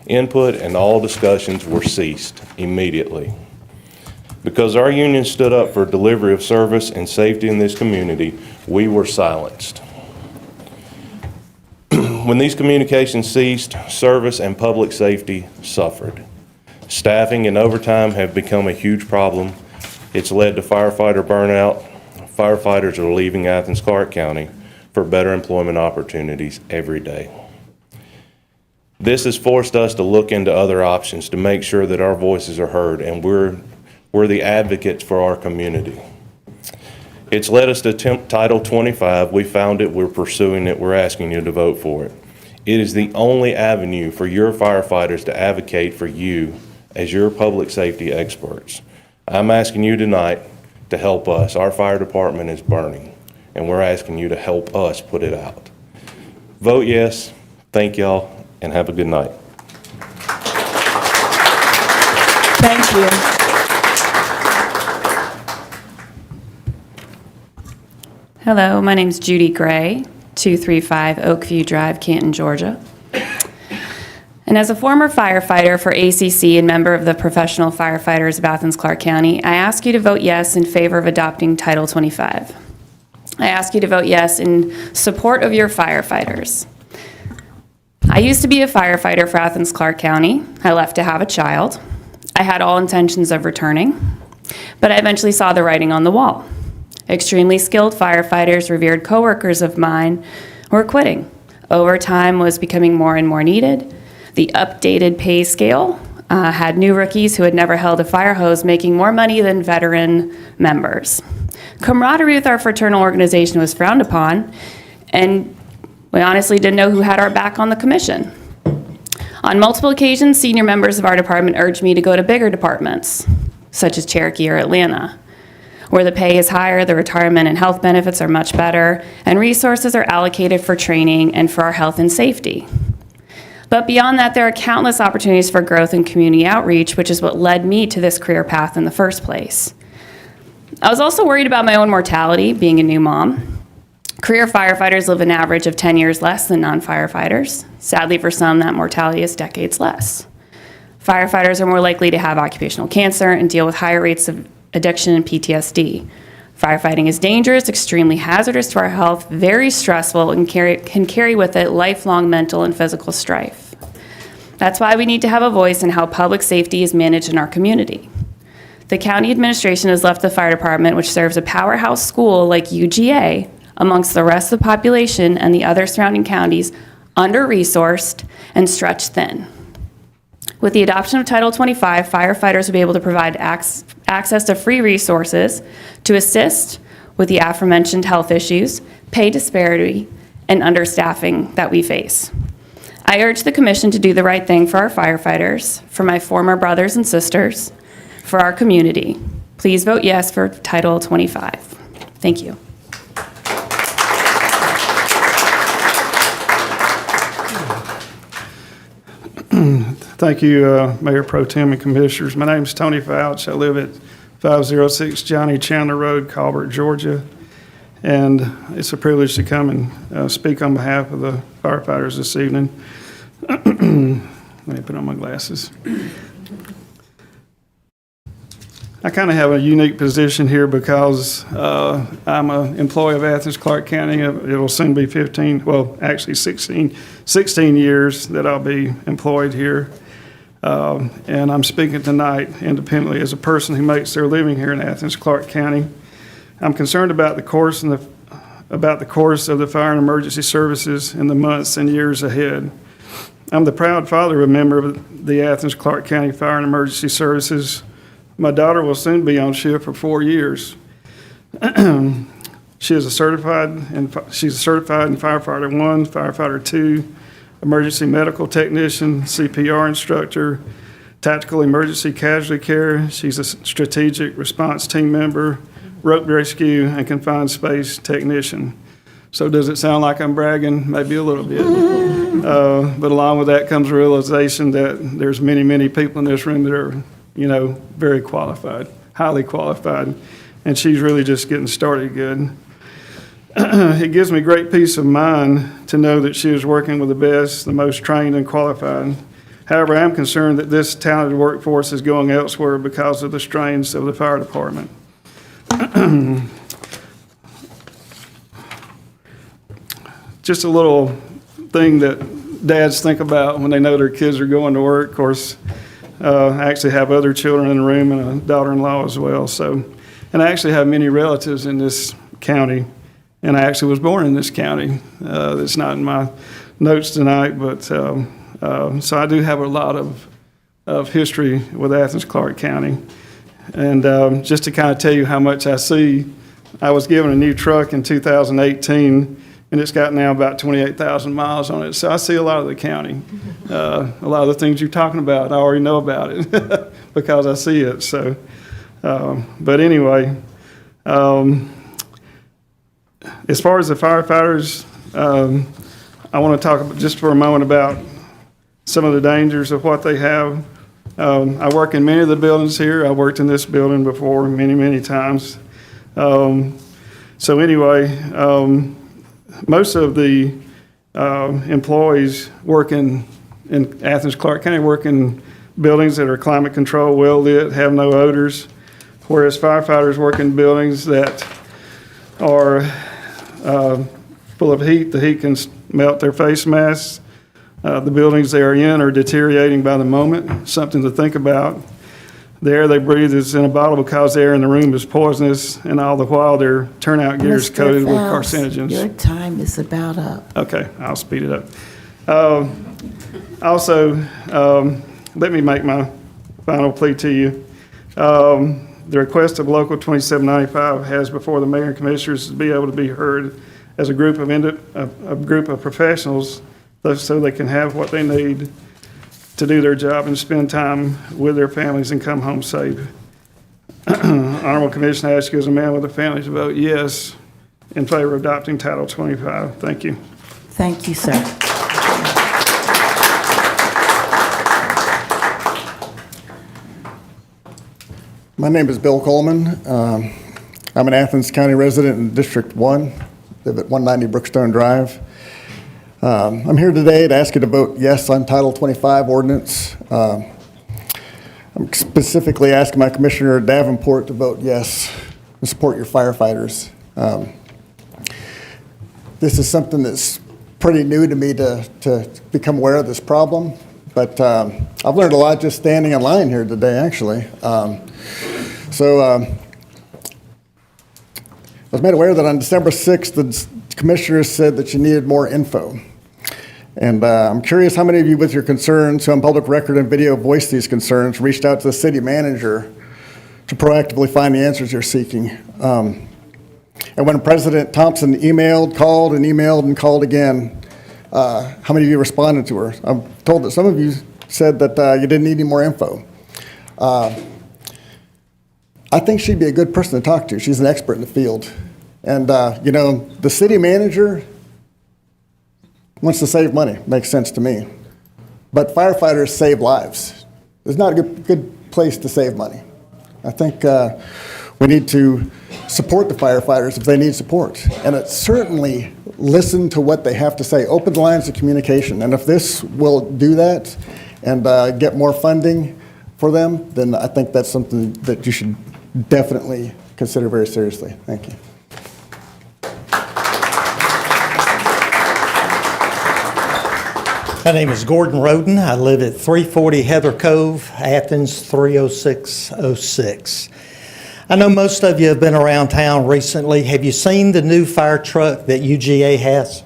Input and all discussions were ceased immediately. Because our union stood up for delivery of service and safety in this community, we were silenced. When these communications ceased, service and public safety suffered. Staffing and overtime have become a huge problem. It's led to firefighter burnout. Firefighters are leaving Athens-Clarke County for better employment opportunities every day. This has forced us to look into other options to make sure that our voices are heard, and we're the advocates for our community. It's led us to Title 25. We found it, we're pursuing it, we're asking you to vote for it. It is the only avenue for your firefighters to advocate for you as your public safety experts. I'm asking you tonight to help us. Our fire department is burning, and we're asking you to help us put it out. Vote yes. Thank y'all, and have a good night. Thank you. Hello, my name's Judy Gray, 235 Oakview Drive, Canton, Georgia. And as a former firefighter for ACC and member of the Professional Firefighters of Athens-Clarke County, I ask you to vote yes in favor of adopting Title 25. I ask you to vote yes in support of your firefighters. I used to be a firefighter for Athens-Clarke County. I left to have a child. I had all intentions of returning, but I eventually saw the writing on the wall. Extremely skilled firefighters, revered coworkers of mine, were quitting. Overtime was becoming more and more needed. The updated pay scale had new rookies who had never held a fire hose making more money than veteran members. Camaraderie with our fraternal organization was frowned upon, and we honestly didn't know who had our back on the commission. On multiple occasions, senior members of our department urged me to go to bigger departments, such as Cherokee or Atlanta, where the pay is higher, the retirement and health benefits are much better, and resources are allocated for training and for our health and safety. But beyond that, there are countless opportunities for growth and community outreach, which is what led me to this career path in the first place. I was also worried about my own mortality, being a new mom. Career firefighters live an average of 10 years less than non-firefighters. Sadly, for some, that mortality is decades less. Firefighters are more likely to have occupational cancer and deal with higher rates of addiction and PTSD. Firefighting is dangerous, extremely hazardous to our health, very stressful, and can carry with it lifelong mental and physical strife. That's why we need to have a voice in how public safety is managed in our community. The county administration has left the fire department, which serves a powerhouse school like UGA, amongst the rest of the population and the other surrounding counties, under-resourced and stretched thin. With the adoption of Title 25, firefighters will be able to provide access to free resources to assist with the aforementioned health issues, pay disparity, and understaffing that we face. I urge the commission to do the right thing for our firefighters, for my former brothers and sisters, for our community. Please vote yes for Title 25. Thank you. Thank you, Mayor Pro Tem and Commissioners. My name is Tony Fouch. I live at 506 Johnny Chandler Road, Colbert, Georgia. And it's a privilege to come and speak on behalf of the firefighters this evening. Let me put on my glasses. I kind of have a unique position here because I'm an employee of Athens-Clarke County. It'll soon be 16 years that I'll be employed here. And I'm speaking tonight independently as a person who makes their living here in Athens-Clarke County. I'm concerned about the course of the fire and emergency services in the months and years ahead. I'm the proud father of a member of the Athens-Clarke County Fire and Emergency Services. My daughter will soon be on shift for 4 years. She's certified in firefighter 1, firefighter 2, emergency medical technician, CPR instructor, tactical emergency casualty care. She's a strategic response team member, rope rescue, and confined space technician. So does it sound like I'm bragging? Maybe a little bit. But along with that comes a realization that there's many, many people in this room that are, very qualified, highly qualified, and she's really just getting started good. It gives me great peace of mind to know that she is working with the best, the most trained and qualified. However, I'm concerned that this talented workforce is going elsewhere because of the strains of the fire department. Just a little thing that dads think about when they know their kids are going to work. Of course, I actually have other children in the room and a daughter-in-law as well. And I actually have many relatives in this county, and I actually was born in this county. That's not in my notes tonight, but so I do have a lot of history with Athens-Clarke County. And just to kind of tell you how much I see, I was given a new truck in 2018, and it's got now about 28,000 miles on it. So I see a lot of the county. A lot of the things you're talking about, I already know about it because I see it. So, but anyway, as far as the firefighters, I want to talk just for a moment about some of the dangers of what they have. I work in many of the buildings here. I worked in this building before many, many times. So anyway, most of the employees working in Athens-Clarke County work in buildings that are climate controlled, well lit, have no odors, whereas firefighters work in buildings that are full of heat. The heat can melt their face masks. The buildings they are in are deteriorating by the moment, something to think about. The air they breathe is in a bottle because the air in the room is poisonous, and all the while their turnout gear is coated with carcinogens. Your time is about up. Okay, I'll speed it up. Also, let me make my final plea to you. The request of Local 2795 has before the mayor and commissioners to be able to be heard as a group of professionals so they can have what they need to do their job and spend time with their families and come home safe. Honorable Commission, I ask you as a man with a family to vote yes in favor of adopting Title 25. Thank you. Thank you, sir. My name is Bill Coleman. I'm an Athens County resident in District 1, live at 190 Brookstone Drive. I'm here today to ask you to vote yes on Title 25 ordinance. I'm specifically asking my Commissioner Davenport to vote yes and support your firefighters. This is something that's pretty new to me to become aware of this problem, but I've learned a lot just standing in line here today, actually. I was made aware that on December 6th, the commissioners said that you needed more info. And I'm curious how many of you with your concerns, who on public record and video voiced these concerns, reached out to the city manager to proactively find the answers you're seeking. And when President Thompson called and emailed and called again, How many of you responded to her? I'm told that some of you said that you didn't need any more info. I think she'd be a good person to talk to. She's an expert in the field. And, the city manager wants to save money. Makes sense to me. But firefighters save lives. It's not a good place to save money. I think we need to support the firefighters if they need support. And certainly listen to what they have to say. Open the lines of communication. And if this will do that and get more funding for them, then I think that's something that you should definitely consider very seriously. Thank you. My name is Gordon Roden. I live at 340 Heather Cove, Athens 30606. I know most of you have been around town recently. Have you seen the new fire truck that UGA has?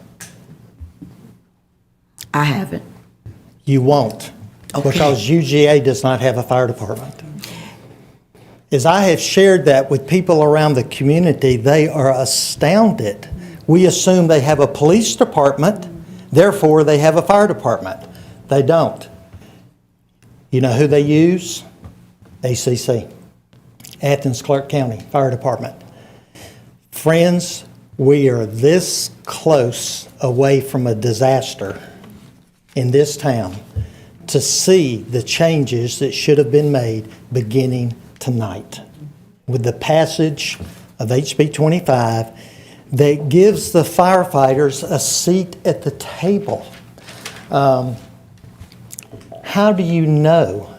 I haven't. You won't, because UGA does not have a fire department. As I have shared that with people around the community, they are astounded. We assume they have a police department, therefore they have a fire department. They don't. You know who they use? ACC, Athens-Clarke County Fire Department. Friends, we are this close away from a disaster in this town to see the changes that should have been made beginning tonight with the passage of HB 25 that gives the firefighters a seat at the table. How do you know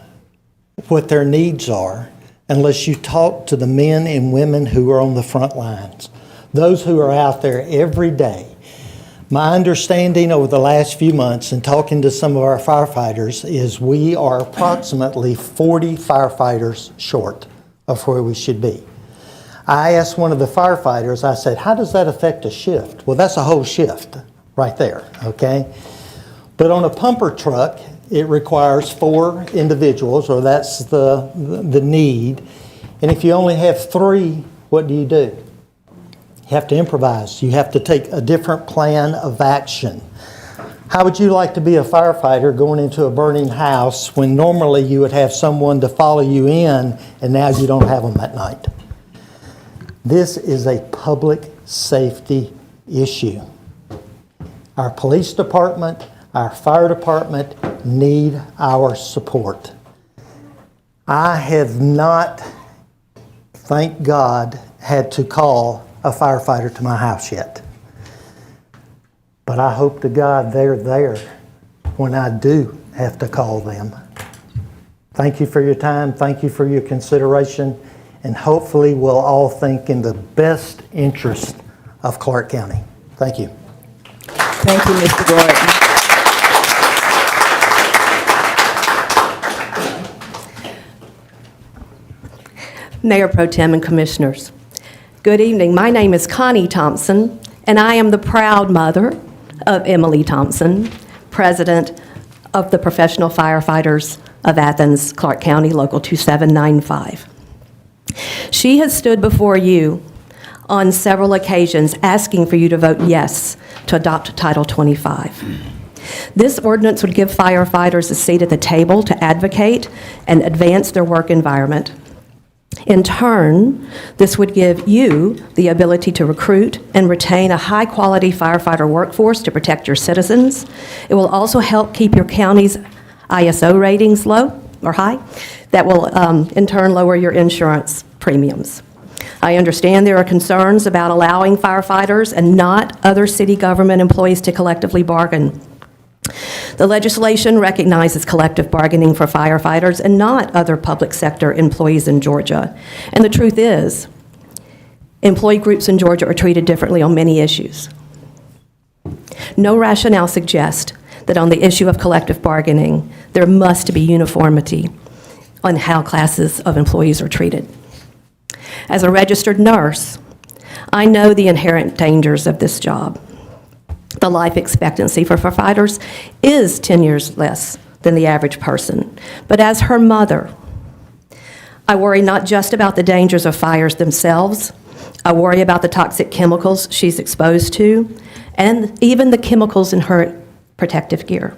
what their needs are unless you talk to the men and women who are on the front lines, those who are out there every day? My understanding over the last few months and talking to some of our firefighters is we are approximately 40 firefighters short of where we should be. I asked one of the firefighters, I said, how does that affect a shift? Well, that's a whole shift right there, okay? But on a pumper truck, it requires 4 individuals, or that's the need. And if you only have 3, what do? You have to improvise. You have to take a different plan of action. How would you like to be a firefighter going into a burning house when normally you would have someone to follow you in and now you don't have them at night? This is a public safety issue. Our police department, our fire department need our support. I have not, thank God, had to call a firefighter to my house yet. But I hope to God they're there when I do have to call them. Thank you for your time. Thank you for your consideration. And hopefully we'll all think in the best interest of Clarke County. Thank you. Thank you, Mr. Gordon. Mayor Pro Tem and Commissioners. Good evening. My name is Connie Thompson, and I am the proud mother of Emily Thompson, President of the Professional Firefighters of Athens-Clarke County, Local 2795. She has stood before you on several occasions asking for you to vote yes to adopt Title 25. This ordinance would give firefighters a seat at the table to advocate and advance their work environment. In turn, this would give you the ability to recruit and retain a high-quality firefighter workforce to protect your citizens. It will also help keep your county's ISO ratings low or high. That will, in turn, lower your insurance premiums. I understand there are concerns about allowing firefighters and not other city government employees to collectively bargain. The legislation recognizes collective bargaining for firefighters and not other public sector employees in Georgia. And the truth is, employee groups in Georgia are treated differently on many issues. No rationale suggests that on the issue of collective bargaining, there must be uniformity on how classes of employees are treated. As a registered nurse, I know the inherent dangers of this job. The life expectancy for firefighters is 10 years less than the average person. But as her mother, I worry not just about the dangers of fires themselves, I worry about the toxic chemicals she's exposed to, and even the chemicals in her protective gear.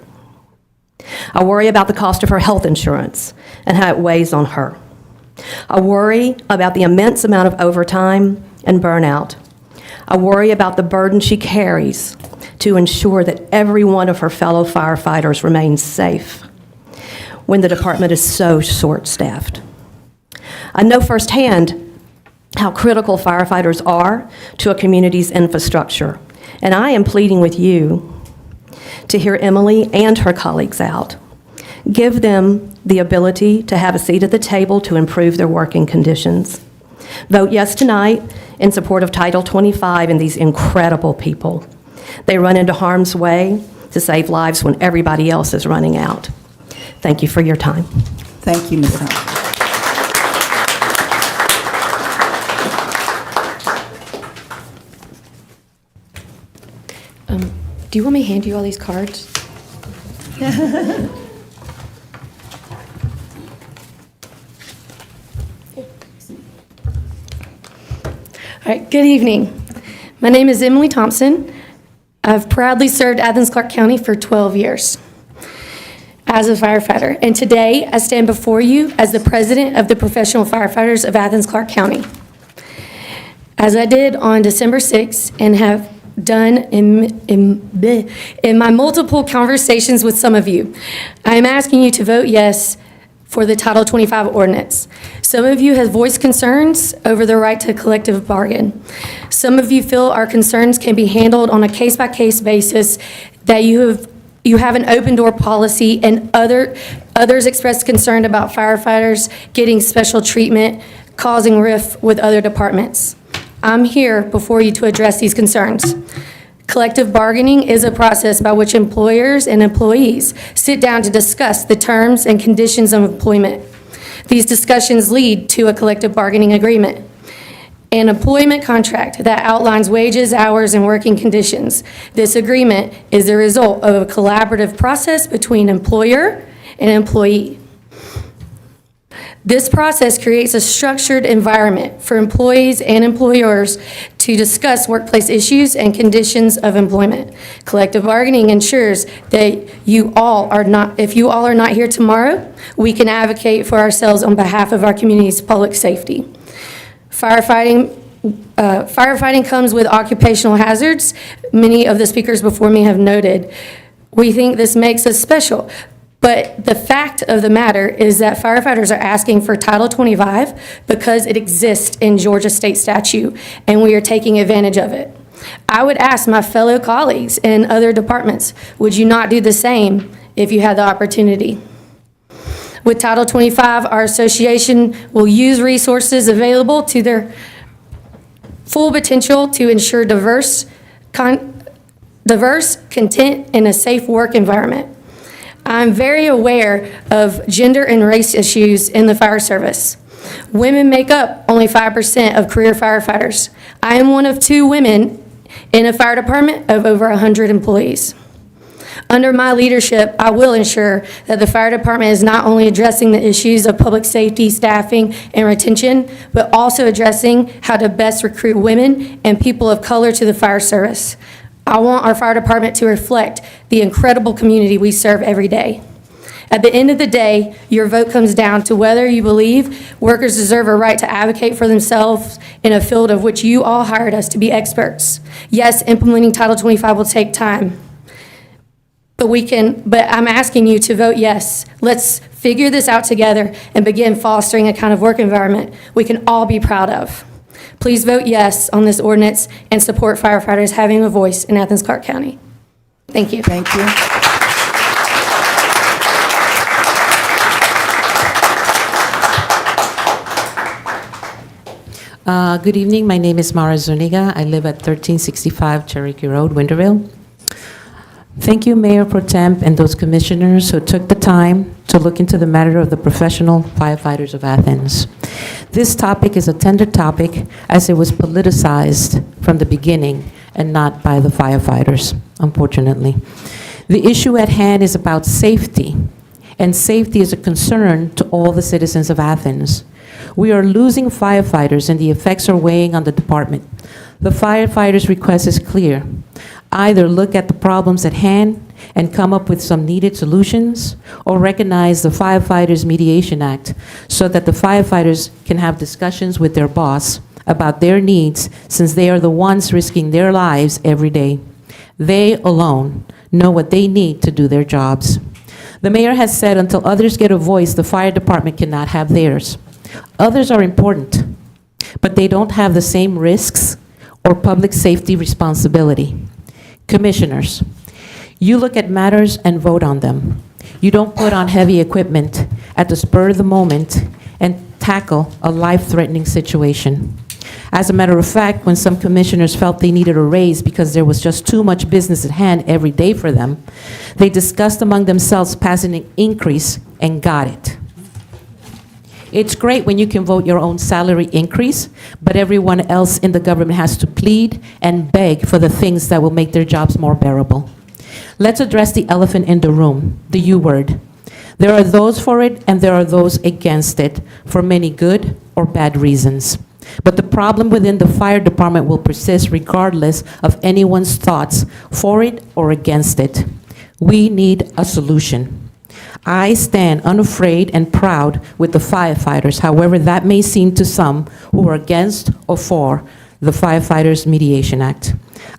I worry about the cost of her health insurance and how it weighs on her. I worry about the immense amount of overtime and burnout. I worry about the burden she carries to ensure that every one of her fellow firefighters remains safe when the department is so short-staffed. I know firsthand how critical firefighters are to a community's infrastructure, and I am pleading with you to hear Emily and her colleagues out. Give them the ability to have a seat at the table to improve their working conditions. Vote yes tonight in support of Title 25 and these incredible people. They run into harm's way to save lives when everybody else is running out. Thank you for your time. Thank you, Ms. Hunt. Do you want me to hand you all these cards? All right, good evening. My name is Emily Thompson. I've proudly served Athens-Clarke County for 12 years as a firefighter, and today I stand before you as the president of the Professional Firefighters of Athens-Clarke County. As I did on December 6th and have done in my multiple conversations with some of you, I am asking you to vote yes for the Title 25 ordinance. Some of you have voiced concerns over the right to collective bargain. Some of you feel our concerns can be handled on a case-by-case basis, that you have an open door policy, and others expressed concern about firefighters getting special treatment, causing rift with other departments. I'm here before you to address these concerns. Collective bargaining is a process by which employers and employees sit down to discuss the terms and conditions of employment. These discussions lead to a collective bargaining agreement, an employment contract that outlines wages, hours, and working conditions. This agreement is the result of a collaborative process between employer and employee. This process creates a structured environment for employees and employers to discuss workplace issues and conditions of employment. Collective bargaining ensures that if you all are not here tomorrow, we can advocate for ourselves on behalf of our community's public safety. Firefighting comes with occupational hazards. Many of the speakers before me have noted. We think this makes us special. But the fact of the matter is that firefighters are asking for Title 25 because it exists in Georgia state statute, and we are taking advantage of it. I would ask my fellow colleagues in other departments, would you not do the same if you had the opportunity? With Title 25, our association will use resources available to their full potential to ensure diverse content and a safe work environment. I'm very aware of gender and race issues in the fire service. Women make up only 5% of career firefighters. I am one of 2 women in a fire department of over 100 employees. Under my leadership, I will ensure that the fire department is not only addressing the issues of public safety, staffing, and retention, but also addressing how to best recruit women and people of color to the fire service. I want our fire department to reflect the incredible community we serve every day. At the end of the day, your vote comes down to whether you believe workers deserve a right to advocate for themselves in a field of which you all hired us to be experts. Yes, implementing Title 25 will take time, but I'm asking you to vote yes. Let's figure this out together and begin fostering a kind of work environment we can all be proud of. Please vote yes on this ordinance and support firefighters having a voice in Athens-Clarke County. Thank you. Thank you. Good evening. My name is Mara Zuniga. I live at 1365 Cherokee Road, Winterville. Thank you, Mayor Pro Tem and those commissioners who took the time to look into the matter of the professional firefighters of Athens. This topic is a tender topic as it was politicized from the beginning and not by the firefighters, unfortunately. The issue at hand is about safety, and safety is a concern to all the citizens of Athens. We are losing firefighters and the effects are weighing on the department. The firefighters' request is clear. Either look at the problems at hand and come up with some needed solutions, or recognize the Firefighters Mediation Act so that the firefighters can have discussions with their boss about their needs, since they are the ones risking their lives every day. They alone know what they need to do their jobs. The mayor has said until others get a voice, the fire department cannot have theirs. Others are important, but they don't have the same risks or public safety responsibility. Commissioners, you look at matters and vote on them. You don't put on heavy equipment at the spur of the moment and tackle a life-threatening situation. As a matter of fact, when some commissioners felt they needed a raise because there was just too much business at hand every day for them, they discussed among themselves passing an increase and got it. It's great when you can vote your own salary increase, but everyone else in the government has to plead and beg for the things that will make their jobs more bearable. Let's address the elephant in the room, the U word. There are those for it and there are those against it, for many good or bad reasons. But the problem within the fire department will persist regardless of anyone's thoughts for it or against it. We need a solution. I stand unafraid and proud with the firefighters, however that may seem to some who are against or for the Firefighters Mediation Act.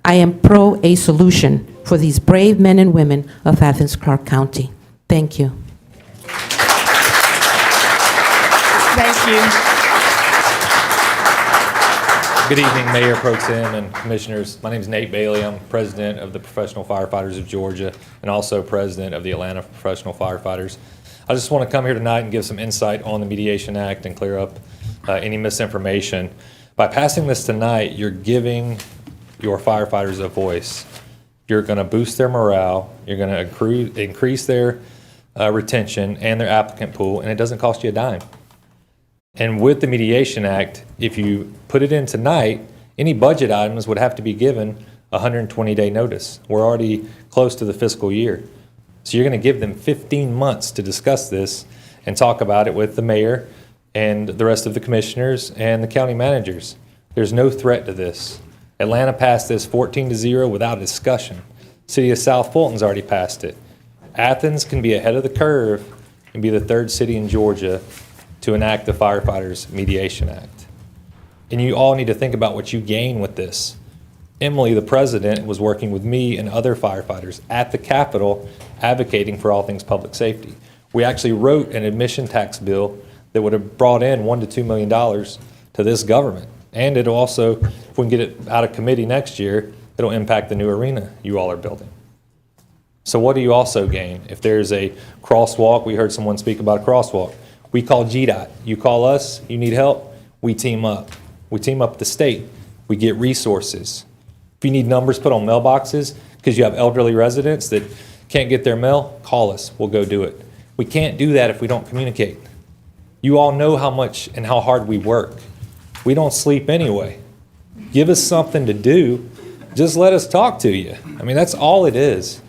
I am pro a solution for these brave men and women of Athens-Clarke County. Thank you. Thank you. Good evening, Mayor Pro Tem and Commissioners. My name is Nate Bailey. I'm President of the Professional Firefighters of Georgia and also President of the Atlanta Professional Firefighters. I just want to come here tonight and give some insight on the Mediation Act and clear up any misinformation. By passing this tonight, you're giving your firefighters a voice. You're going to boost their morale. You're going to increase their retention and their applicant pool, and it doesn't cost you a dime. And with the Mediation Act, if you put it in tonight, any budget items would have to be given a 120-day notice. We're already close to the fiscal year. So you're going to give them 15 months to discuss this and talk about it with the mayor and the rest of the commissioners and the county managers. There's no threat to this. Atlanta passed this 14-0 without discussion. City of South Fulton's already passed it. Athens can be ahead of the curve and be the third city in Georgia to enact the Firefighters Mediation Act. And you all need to think about what you gain with this. Emily, the president, was working with me and other firefighters at the Capitol advocating for all things public safety. We actually wrote an admission tax bill that would have brought in $1 to $2 million to this government. And it'll also, if we can get it out of committee next year, it'll impact the new arena you all are building. So what do you also gain? If there's a crosswalk, we heard someone speak about a crosswalk. We call GDOT. You call us, you need help, we team up. We team up with the state. We get resources. If you need numbers put on mailboxes because you have elderly residents that can't get their mail, call us. We'll go do it. We can't do that if we don't communicate. You all know how much and how hard we work. We don't sleep anyway. Give us something to do. Just let us talk to you. I mean, that's all it is.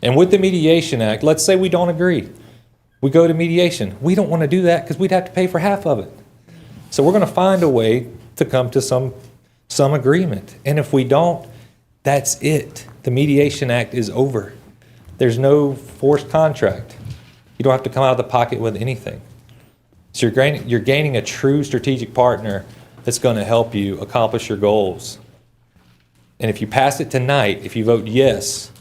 And with the Mediation Act, let's say we don't agree. We go to mediation. We don't want to do that because we'd have to pay for half of it. So we're going to find a way to come to some agreement. And if we don't, that's it. The Mediation Act is over. There's no forced contract. You don't have to come out of the pocket with anything. So you're gaining a true strategic partner that's going to help you accomplish your goals. And if you pass it tonight, if you vote yes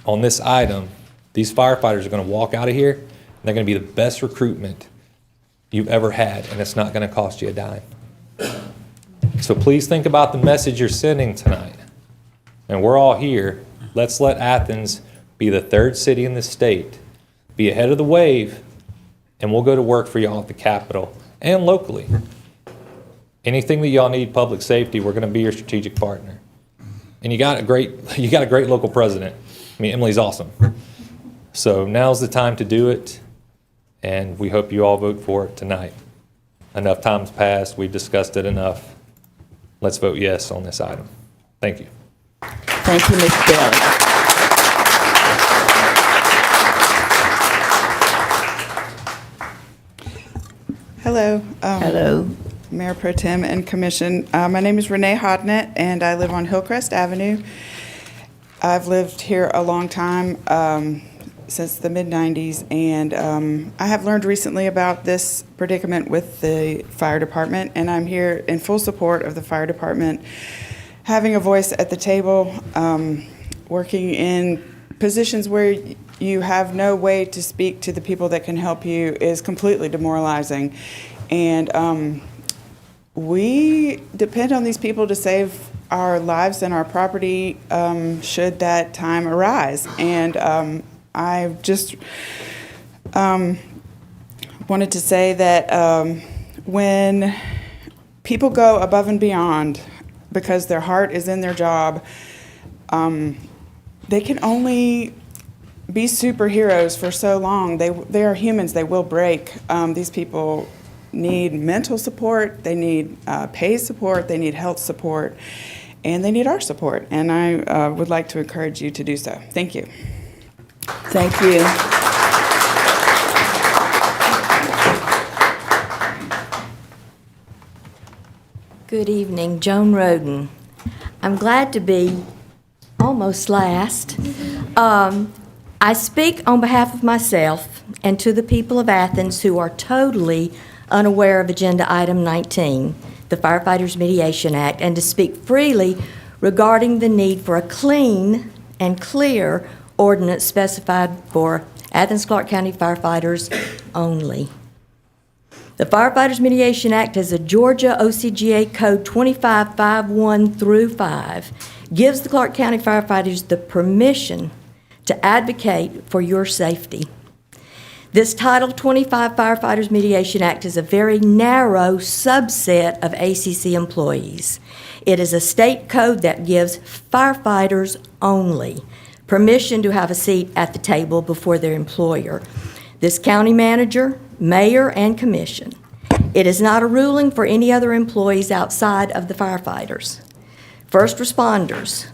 on this item, these firefighters are going to walk out of here, and they're going to be the best recruitment you've ever had, and it's not going to cost you a dime. So please think about the message you're sending tonight. And we're all here. Let's let Athens be the third city in the state, be ahead of the wave, and we'll go to work for y'all at the Capitol and locally. Anything that y'all need public safety, we're going to be your strategic partner. And you got a great local president. I mean, Emily's awesome. So now's the time to do it, and we hope you all vote for it tonight. Enough time's passed. We've discussed it enough. Let's vote yes on this item. Thank you. Thank you, Ms. Bailey. Hello. Hello. Mayor Pro Tem and Commission. My name is Renee Hodnett, and I live on Hillcrest Avenue. I've lived here a long time, since the mid-'90s, and I have learned recently about this predicament with the fire department, and I'm here in full support of the fire department having a voice at the table, working in positions where you have no way to speak to the people that can help you is completely demoralizing. And we depend on these people to save our lives and our property should that time arise. And I just wanted to say that when people go above and beyond because their heart is in their job, they can only be superheroes for so long. They are humans. They will break. These people need mental support. They need pay support. They need health support. And they need our support. And I would like to encourage you to do so. Thank you. Thank you. Good evening, Joan Roden. I'm glad to be almost last. I speak on behalf of myself and to the people of Athens who are totally unaware of Agenda Item 19, the Firefighters Mediation Act, and to speak freely regarding the need for a clean and clear ordinance specified for Athens-Clarke County firefighters only. The Firefighters Mediation Act as a Georgia OCGA Code 2551 through 5 gives the Clarke County firefighters the permission to advocate for your safety. This Title 25 Firefighters Mediation Act is a very narrow subset of ACC employees. It is a state code that gives firefighters only permission to have a seat at the table before their employer. This county manager, mayor, and commission. It is not a ruling for any other employees outside of the firefighters. First responders,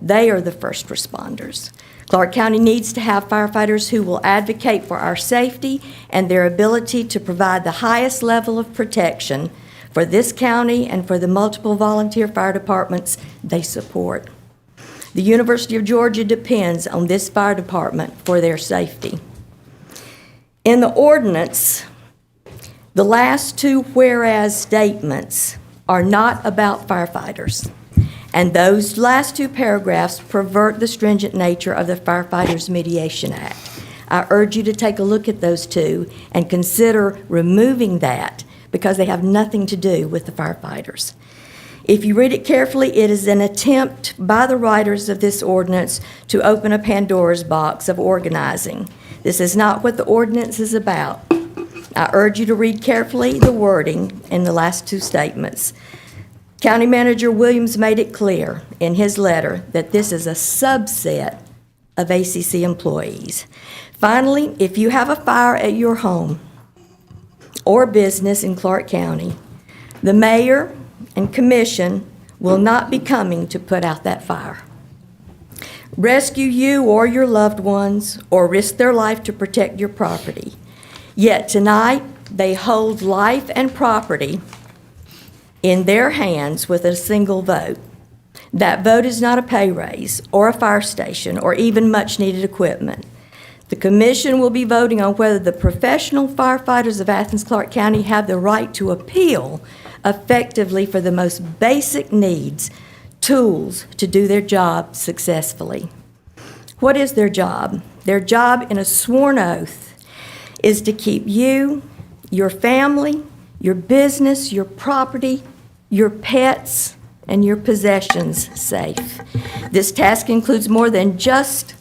they are the first responders. Clarke County needs to have firefighters who will advocate for our safety and their ability to provide the highest level of protection for this county and for the multiple volunteer fire departments they support. The University of Georgia depends on this fire department for their safety. In the ordinance, the last two whereas statements are not about firefighters. And those last two paragraphs pervert the stringent nature of the Firefighters Mediation Act. I urge you to take a look at those two and consider removing that because they have nothing to do with the firefighters. If you read it carefully, it is an attempt by the writers of this ordinance to open a Pandora's box of organizing. This is not what the ordinance is about. I urge you to read carefully the wording in the last two statements. County Manager Williams made it clear in his letter that this is a subset of ACC employees. Finally, if you have a fire at your home or business in Clarke County, the mayor and commission will not be coming to put out that fire, rescue you or your loved ones, or risk their life to protect your property. Yet tonight, they hold life and property in their hands with a single vote. That vote is not a pay raise or a fire station or even much-needed equipment. The commission will be voting on whether the professional firefighters of Athens-Clarke County have the right to appeal effectively for the most basic needs, tools to do their job successfully. What is their job? Their job in a sworn oath is to keep you, your family, your business, your property, your pets, and your possessions safe. This task includes more than just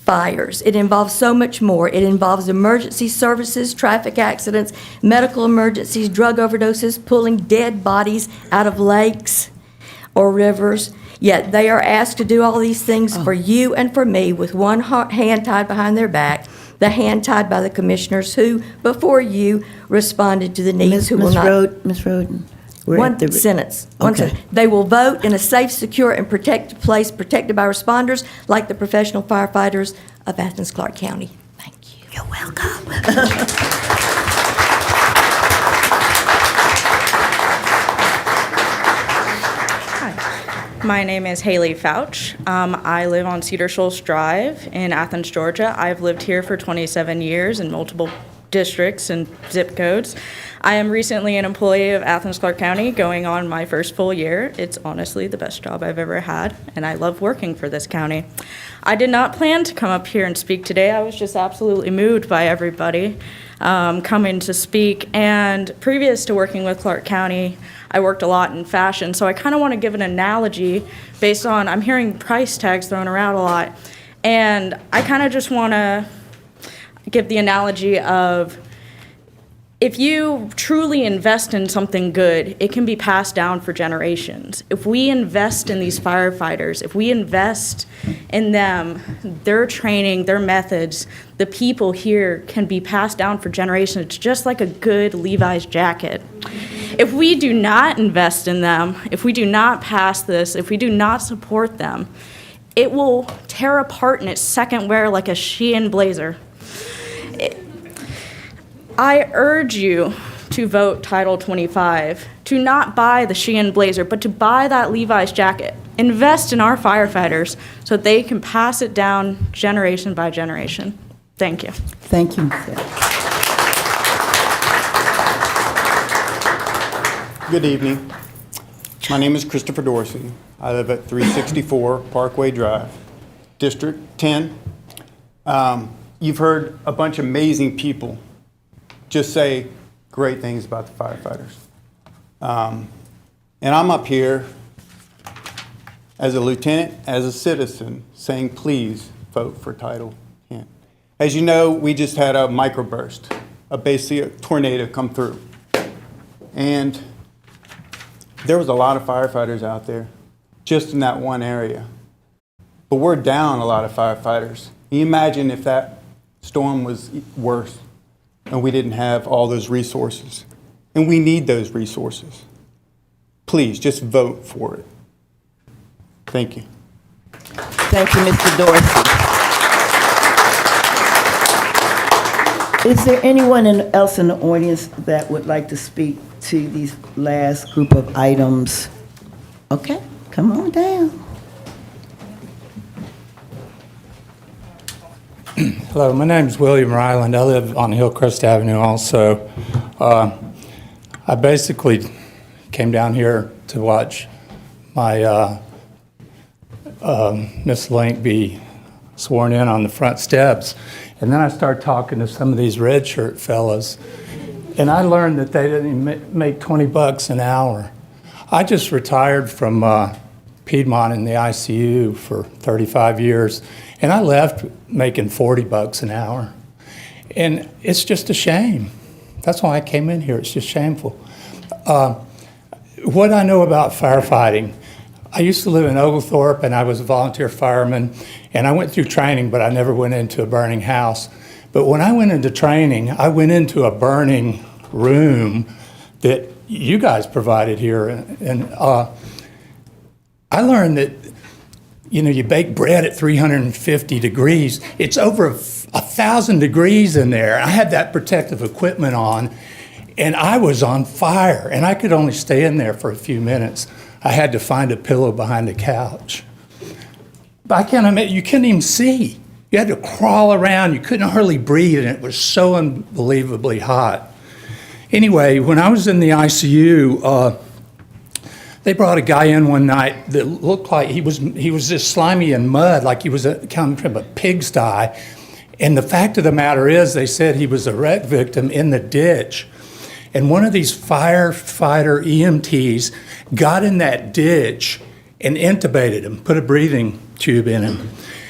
fires. It involves so much more. It involves emergency services, traffic accidents, medical emergencies, drug overdoses, pulling dead bodies out of lakes or rivers. Yet they are asked to do all these things for you and for me with one hand tied behind their back, the hand tied by the commissioners who, before you, responded to the needs who will not. Ms. Roden. One sentence. They will vote in a safe, secure, and protected place protected by responders like the professional firefighters of Athens-Clarke County. Thank you. You're welcome. My name is Haley Fouch. I live on Cedar Shoals Drive in Athens, Georgia. I've lived here for 27 years in multiple districts and zip codes. I am recently an employee of Athens-Clarke County, going on my first full year. It's honestly the best job I've ever had, and I love working for this county. I did not plan to come up here and speak today. I was just absolutely moved by everybody coming to speak. And previous to working with Clarke County, I worked a lot in fashion, so I kind of want to give an analogy based on, I'm hearing price tags thrown around a lot, and I kind of just want to give the analogy of, if you truly invest in something good, it can be passed down for generations. If we invest in these firefighters, if we invest in them, their training, their methods, the people here can be passed down for generations. It's just like a good Levi's jacket. If we do not invest in them, if we do not pass this, if we do not support them, it will tear apart in its second wear like a Shein blazer. I urge you to vote Title 25, to not buy the Shein blazer, but to buy that Levi's jacket. Invest in our firefighters so they can pass it down generation by generation. Thank you. Thank you, Ms. Good evening. My name is Christopher Dorsey. I live at 364 Parkway Drive, District 10. You've heard a bunch of amazing people just say great things about the firefighters. And I'm up here as a lieutenant, as a citizen, saying please vote for Title 10. As you know, we just had a microburst, basically a tornado come through. And there was a lot of firefighters out there just in that one area. But we're down a lot of firefighters. Can you imagine if that storm was worse and we didn't have all those resources? And we need those resources. Please, just vote for it. Thank you. Thank you, Mr. Dorsey. Is there anyone else in the audience that would like to speak to these last group of items? Okay, come on down. Hello, my name is William Ryland. I live on Hillcrest Avenue also. I basically came down here to watch my Miss Link be sworn in on the front steps. And then I started talking to some of these red shirt fellas, and I learned that they didn't make $20 an hour. I just retired from Piedmont in the ICU for 35 years, and I left making $40 an hour. And it's just a shame. That's why I came in here. It's just shameful. What I know about firefighting, I used to live in Oglethorpe, and I was a volunteer fireman, and I went through training, but I never went into a burning house. But when I went into training, I went into a burning room that you guys provided here, and I learned that, you know, you bake bread at 350 degrees. It's over 1,000 degrees in there. I had that protective equipment on, and I was on fire, and I could only stay in there for a few minutes. I had to find a pillow behind the couch. But I can't imagine, you couldn't even see. You had to crawl around. You couldn't hardly breathe, and it was so unbelievably hot. Anyway, when I was in the ICU, they brought a guy in one night that looked like he was just slimy and mud, like he was coming from a pigsty. And the fact of the matter is, they said he was a wreck victim in the ditch. And one of these firefighter EMTs got in that ditch and intubated him, put a breathing tube in him.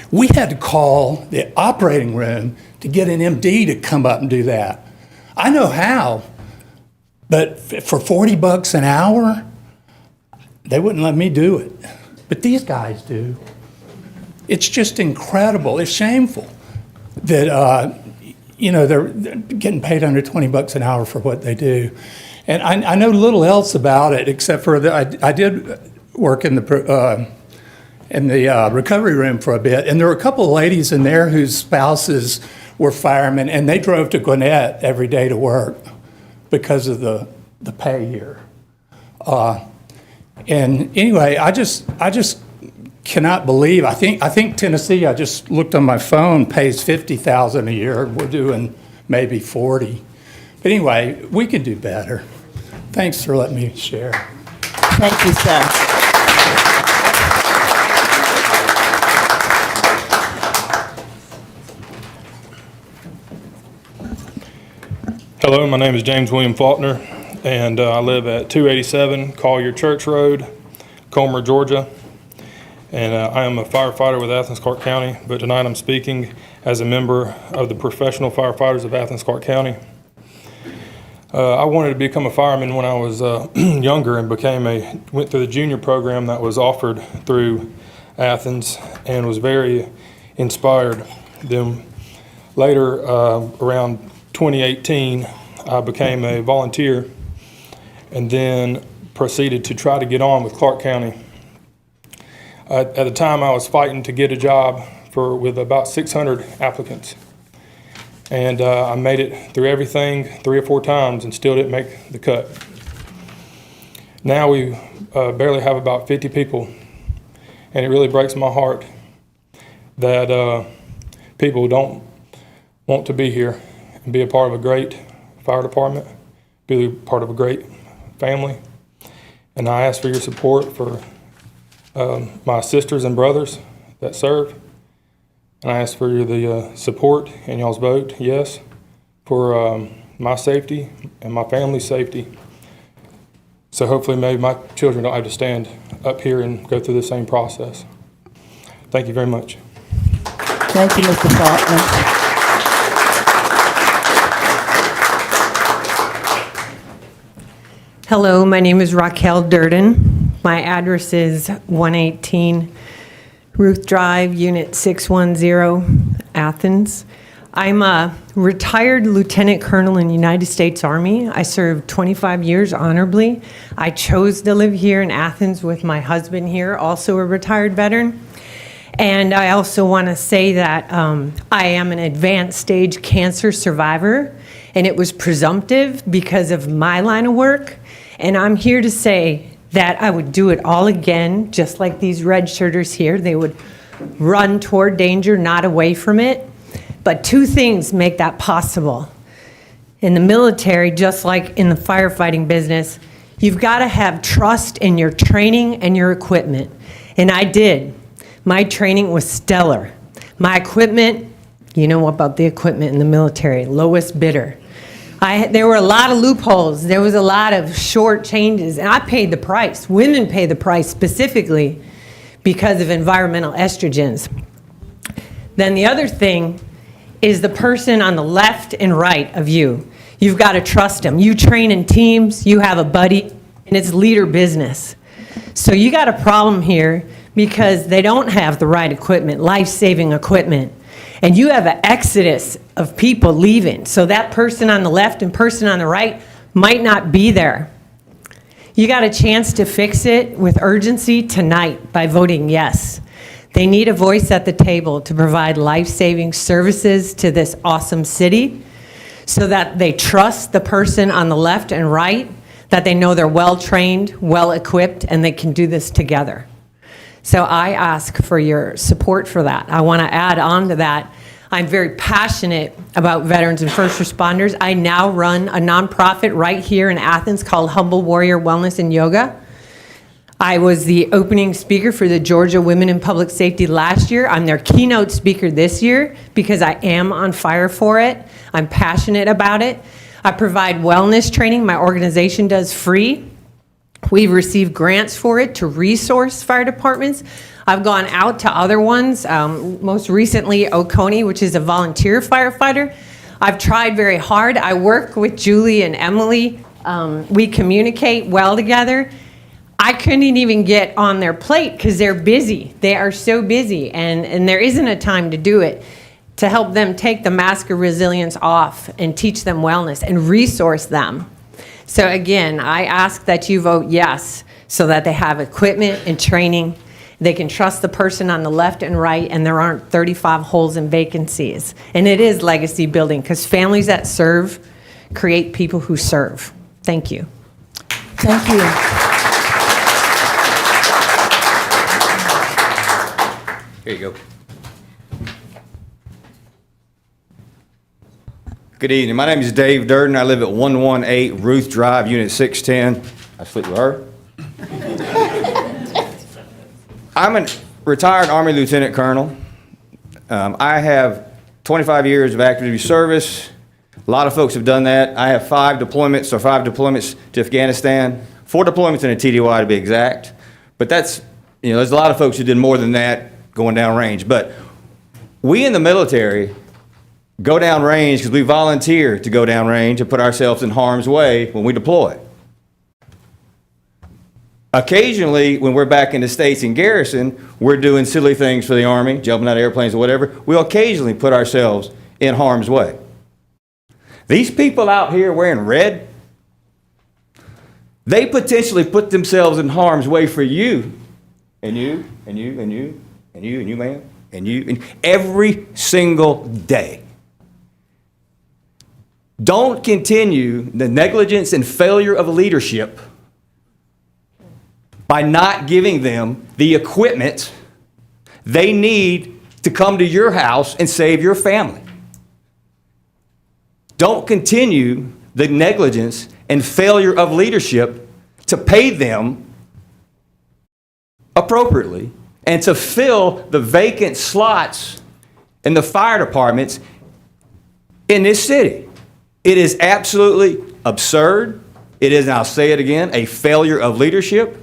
We had to call the operating room to get an MD to come up and do that. I know how, but for $40 an hour, they wouldn't let me do it. But these guys do. It's just incredible. It's shameful that, you know, they're getting paid under $20 an hour for what they do. And I know little else about it, except for that I did work in the recovery room for a bit, and there were a couple of ladies in there whose spouses were firemen, and they drove to Gwinnett every day to work because of the pay here. And anyway, I just cannot believe, I think Tennessee, I just looked on my phone, pays $50,000 a year. We're doing maybe 40. But anyway, we could do better. Thanks for letting me share. Thank you, sir. Hello, my name is James William Faulkner, and I live at 287 Collier Church Road, Comer, Georgia. And I am a firefighter with Athens-Clarke County, but tonight I'm speaking as a member of the professional firefighters of Athens-Clarke County. I wanted to become a fireman when I was younger and went through the junior program that was offered through Athens and was very inspired. Then later, around 2018, I became a volunteer and then proceeded to try to get on with Clarke County. At the time, I was fighting to get a job with about 600 applicants. And I made it through everything 3 or 4 times and still didn't make the cut. Now we barely have about 50 people. And it really breaks my heart that people don't want to be here and be a part of a great fire department, be a part of a great family. And I ask for your support for my sisters and brothers that serve. And I ask for the support and y'all's vote, yes, for my safety and my family's safety. So hopefully maybe my children don't have to stand up here and go through the same process. Thank you very much. Thank you, Mr. Faulkner. Hello, my name is Raquel Durden. My address is 118 Ruth Drive, Unit 610, Athens. I'm a retired lieutenant colonel in the United States Army. I served 25 years honorably. I chose to live here in Athens with my husband here, also a retired veteran. And I also want to say that I am an advanced stage cancer survivor, and it was presumptive because of my line of work. And I'm here to say that I would do it all again, just like these red shirters here. They would run toward danger, not away from it. But 2 things make that possible. In the military, just like in the firefighting business, you've got to have trust in your training and your equipment. And I did. My training was stellar. My equipment, you know about the equipment in the military, lowest bidder. There were a lot of loopholes. There was a lot of short changes, and I paid the price. Women pay the price specifically because of environmental estrogens. Then the other thing is the person on the left and right of you. You've got to trust them. You train in teams, you have a buddy, and it's leader business. So you got a problem here because they don't have the right equipment, life-saving equipment. And you have an exodus of people leaving. So that person on the left and person on the right might not be there. You got a chance to fix it with urgency tonight by voting yes. They need a voice at the table to provide life-saving services to this awesome city so that they trust the person on the left and right, that they know they're well-trained, well-equipped, and they can do this together. So I ask for your support for that. I want to add on to that. I'm very passionate about veterans and first responders. I now run a nonprofit right here in Athens called Humble Warrior Wellness and Yoga. I was the opening speaker for the Georgia Women in Public Safety last year. I'm their keynote speaker this year because I am on fire for it. I'm passionate about it. I provide wellness training. My organization does free. We've received grants for it to resource fire departments. I've gone out to other ones, most recently Oconee, which is a volunteer firefighter. I've tried very hard. I work with Julie and Emily. We communicate well together. I couldn't even get on their plate because they're busy. They are so busy, and there isn't a time to do it, to help them take the mask of resilience off and teach them wellness and resource them. So again, I ask that you vote yes so that they have equipment and training. They can trust the person on the left and right, and there aren't 35 holes and vacancies. And it is legacy building because families that serve create people who serve. Thank you. Thank you. Here you go. Good evening. My name is Dave Durden. I live at 118 Ruth Drive, Unit 610. I sleep with her. I'm a retired Army Lieutenant Colonel. I have 25 years of active duty service. A lot of folks have done that. I have 5 deployments to Afghanistan, 4 deployments in a TDY to be exact. But that's, there's a lot of folks who did more than that going down range. But we in the military go down range because we volunteer to go down range and put ourselves in harm's way when we deploy. Occasionally, when we're back in the States in garrison, we're doing silly things for the Army, jumping out of airplanes or whatever. We'll occasionally put ourselves in harm's way. These people out here wearing red, they potentially put themselves in harm's way for you, and you, and you, and you, and you, and you, ma'am, and you, and every single day. Don't continue the negligence and failure of leadership by not giving them the equipment they need to come to your house and save your family. Don't continue the negligence and failure of leadership to pay them appropriately and to fill the vacant slots in the fire departments in this city. It is absolutely absurd. It is, and I'll say it again, a failure of leadership.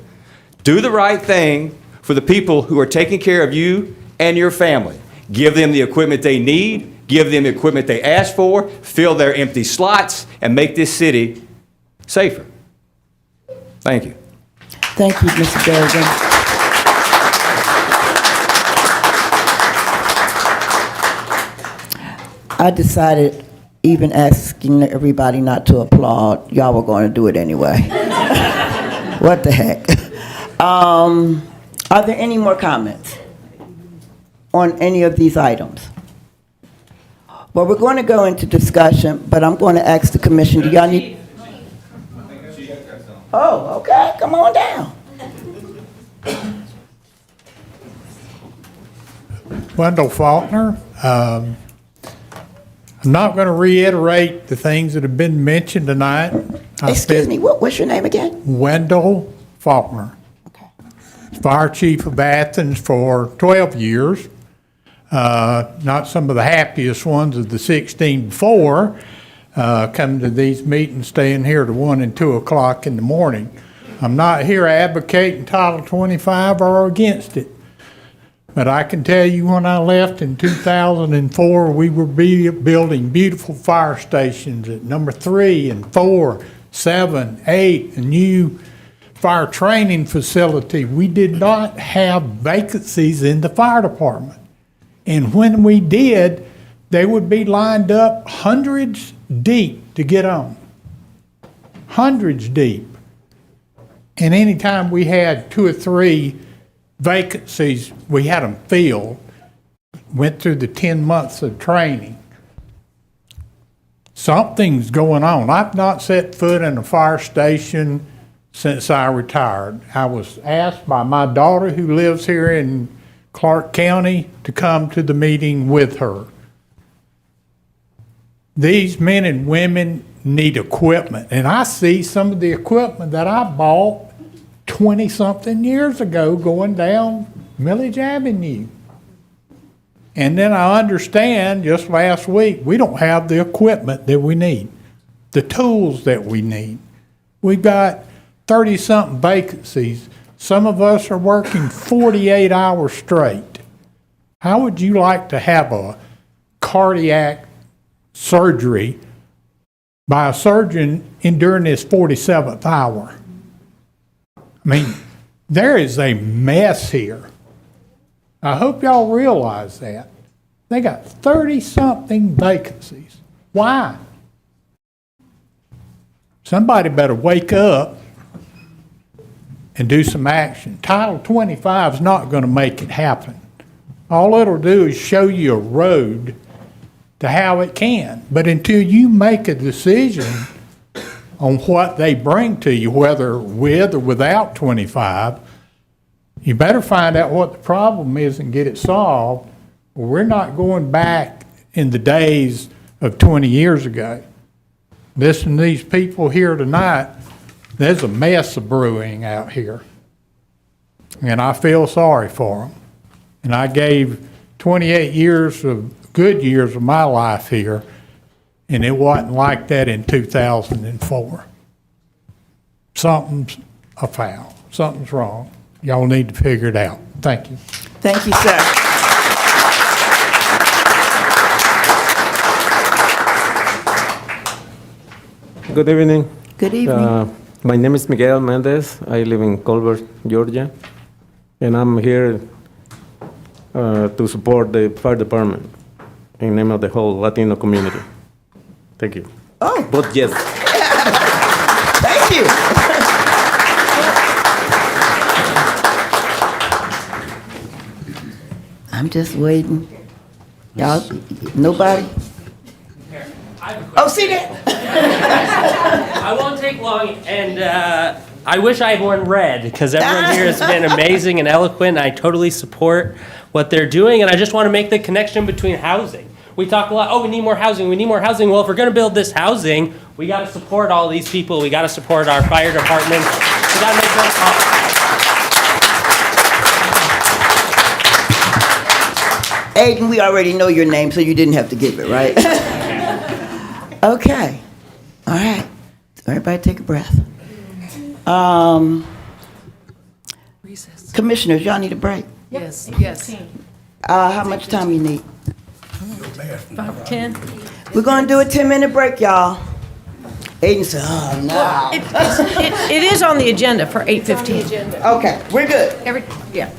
Do the right thing for the people who are taking care of you and your family. Give them the equipment they need, give them the equipment they ask for, fill their empty slots, and make this city safer. Thank you. Thank you, Mr. Durden. I decided, even asking everybody not to applaud, y'all were going to do it anyway. What the heck? Are there any more comments on any of these items? Well, we're going to go into discussion, but I'm going to ask the commission, do y'all need? Oh, okay, come on down. Wendell Faulkner. I'm not going to reiterate the things that have been mentioned tonight. Excuse me, what's your name again? Wendell Faulkner. Fire chief of Athens for 12 years. Not some of the happiest ones of the 16 before, coming to these meetings, staying here to 1 and 2 o'clock in the morning. I'm not here advocating Title 25 or against it. But I can tell you when I left in 2004, we were building beautiful fire stations at number 3 and 4, 7, 8, a new fire training facility. We did not have vacancies in the fire department. And when we did, they would be lined up hundreds deep to get on. Hundreds deep. And anytime we had 2 or 3 vacancies, we had them filled. Went through the 10 months of training. Something's going on. I've not set foot in a fire station since I retired. I was asked by my daughter, who lives here in Clarke County, to come to the meeting with her. These men and women need equipment, and I see some of the equipment that I bought 20-something years ago going down Millage Avenue. And then I understand, just last week, we don't have the equipment that we need, the tools that we need. We've got 30-something vacancies. Some of us are working 48 hours straight. How would you like to have a cardiac surgery by a surgeon during this 47th hour? I mean, there is a mess here. I hope y'all realize that. They got 30-something vacancies. Why? Somebody better wake up and do some action. Title 25 is not going to make it happen. All it'll do is show you a road to how it can. But until you make a decision on what they bring to you, whether with or without 25, You better find out what the problem is and get it solved. We're not going back in the days of 20 years ago. Listen to these people here tonight, there's a mess of brewing out here. And I feel sorry for them. And I gave 28 years of good years of my life here, and it wasn't like that in 2004. Something's afoul. Something's wrong. Y'all need to figure it out. Thank you. Thank you, sir. Good evening. Good evening. My name is Miguel Mendez. I live in Culver, Georgia, and I'm here to support the fire department in name of the whole Latino community. Thank you. Oh. Vote yes. Thank you. I'm just waiting. Y'all, nobody? Oh, see that? I won't take long, and I wish I had worn red, because everyone here has been amazing and eloquent. I totally support what they're doing, and I just want to make the connection between housing. We talk a lot, oh, we need more housing, we need more housing. Well, if we're going to build this housing, we got to support all these people. We got to support our fire departments. We got to make them Aiden, we already know your name, so you didn't have to give it, right? Okay. All right. Everybody take a breath. Commissioners, y'all need a break. Yes, yes. How much time you need? 5 or 10? We're going to do a 10-minute break, y'all. Aiden said, oh, no. It is on the agenda for 8:15. Okay, we're good. Yeah.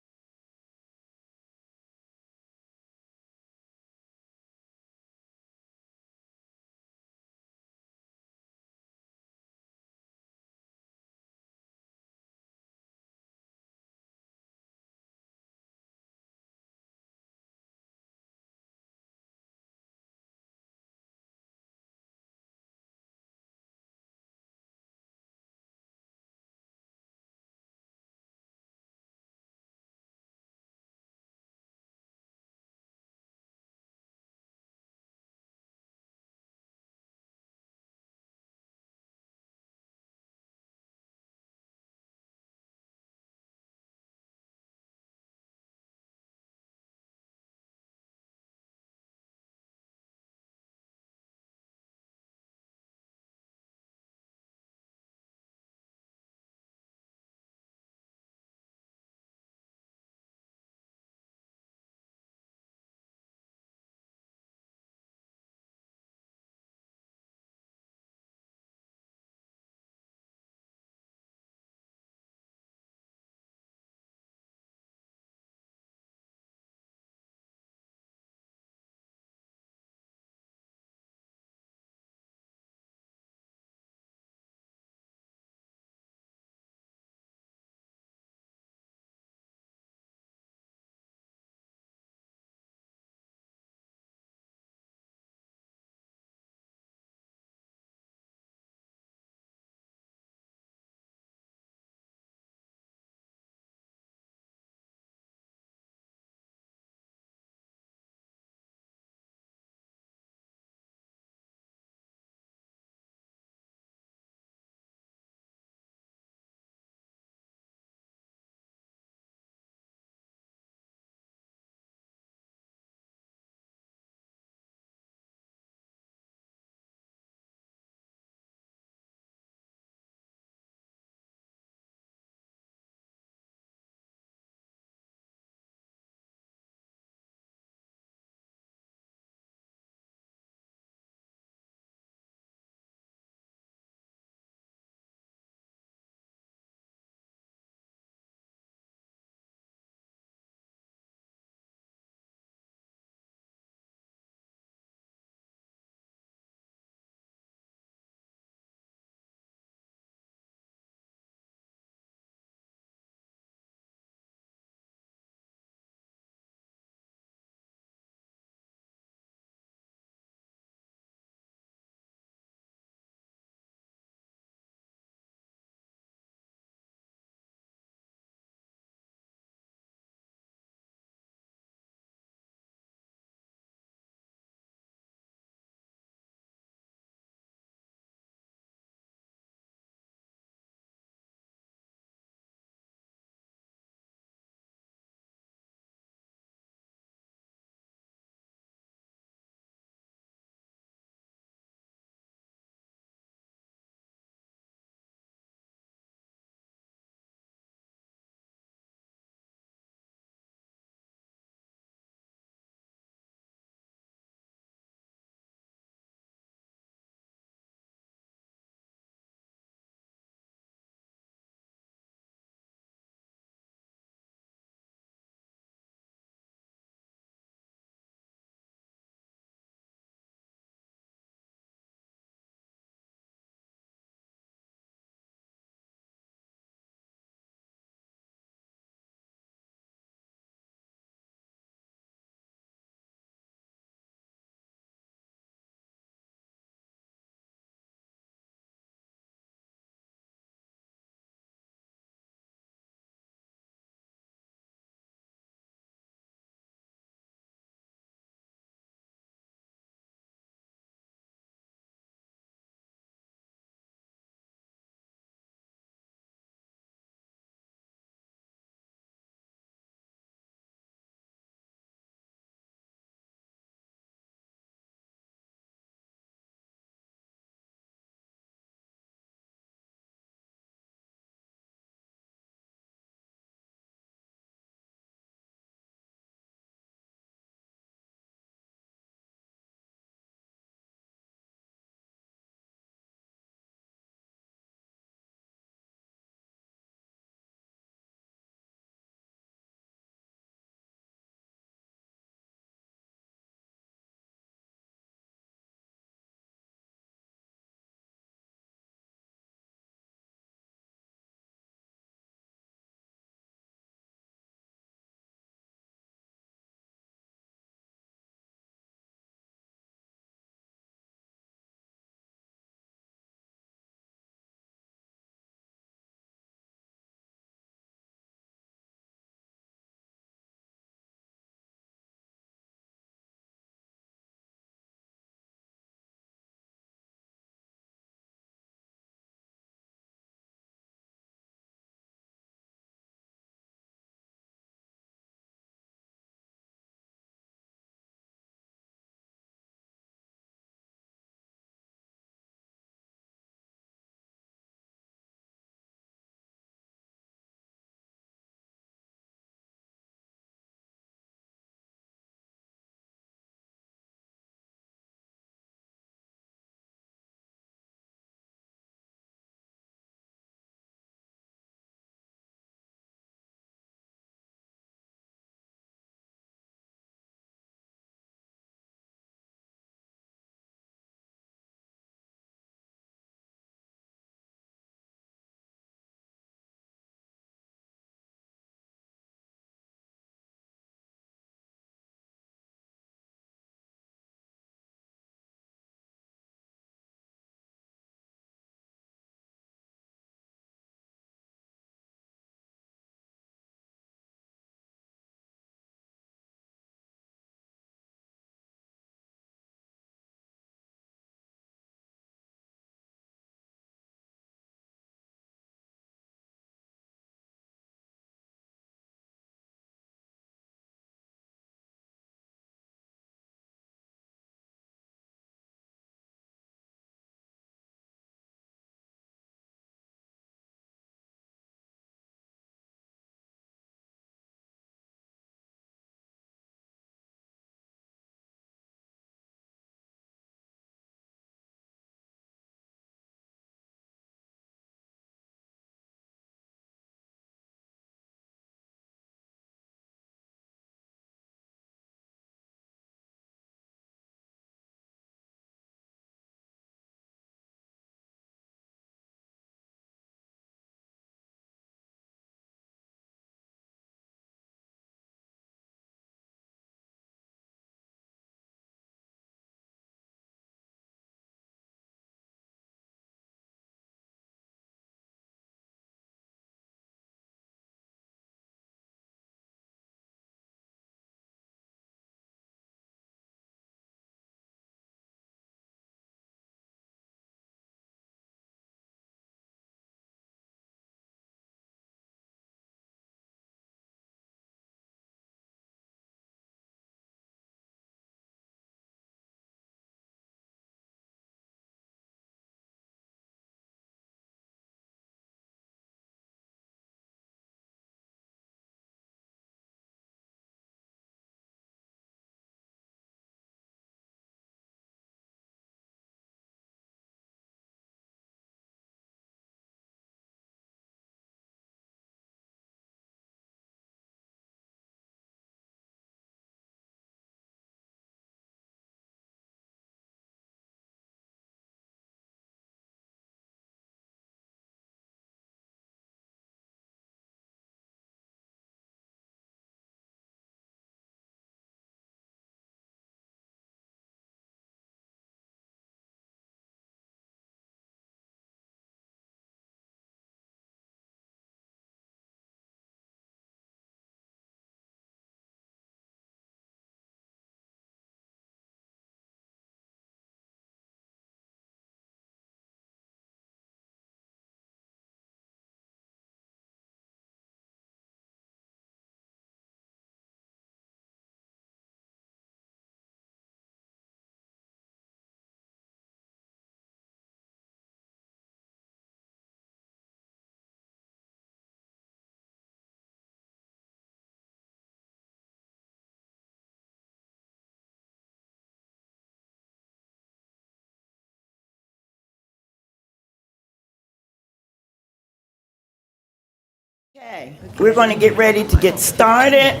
Okay, we're going to get ready to get started.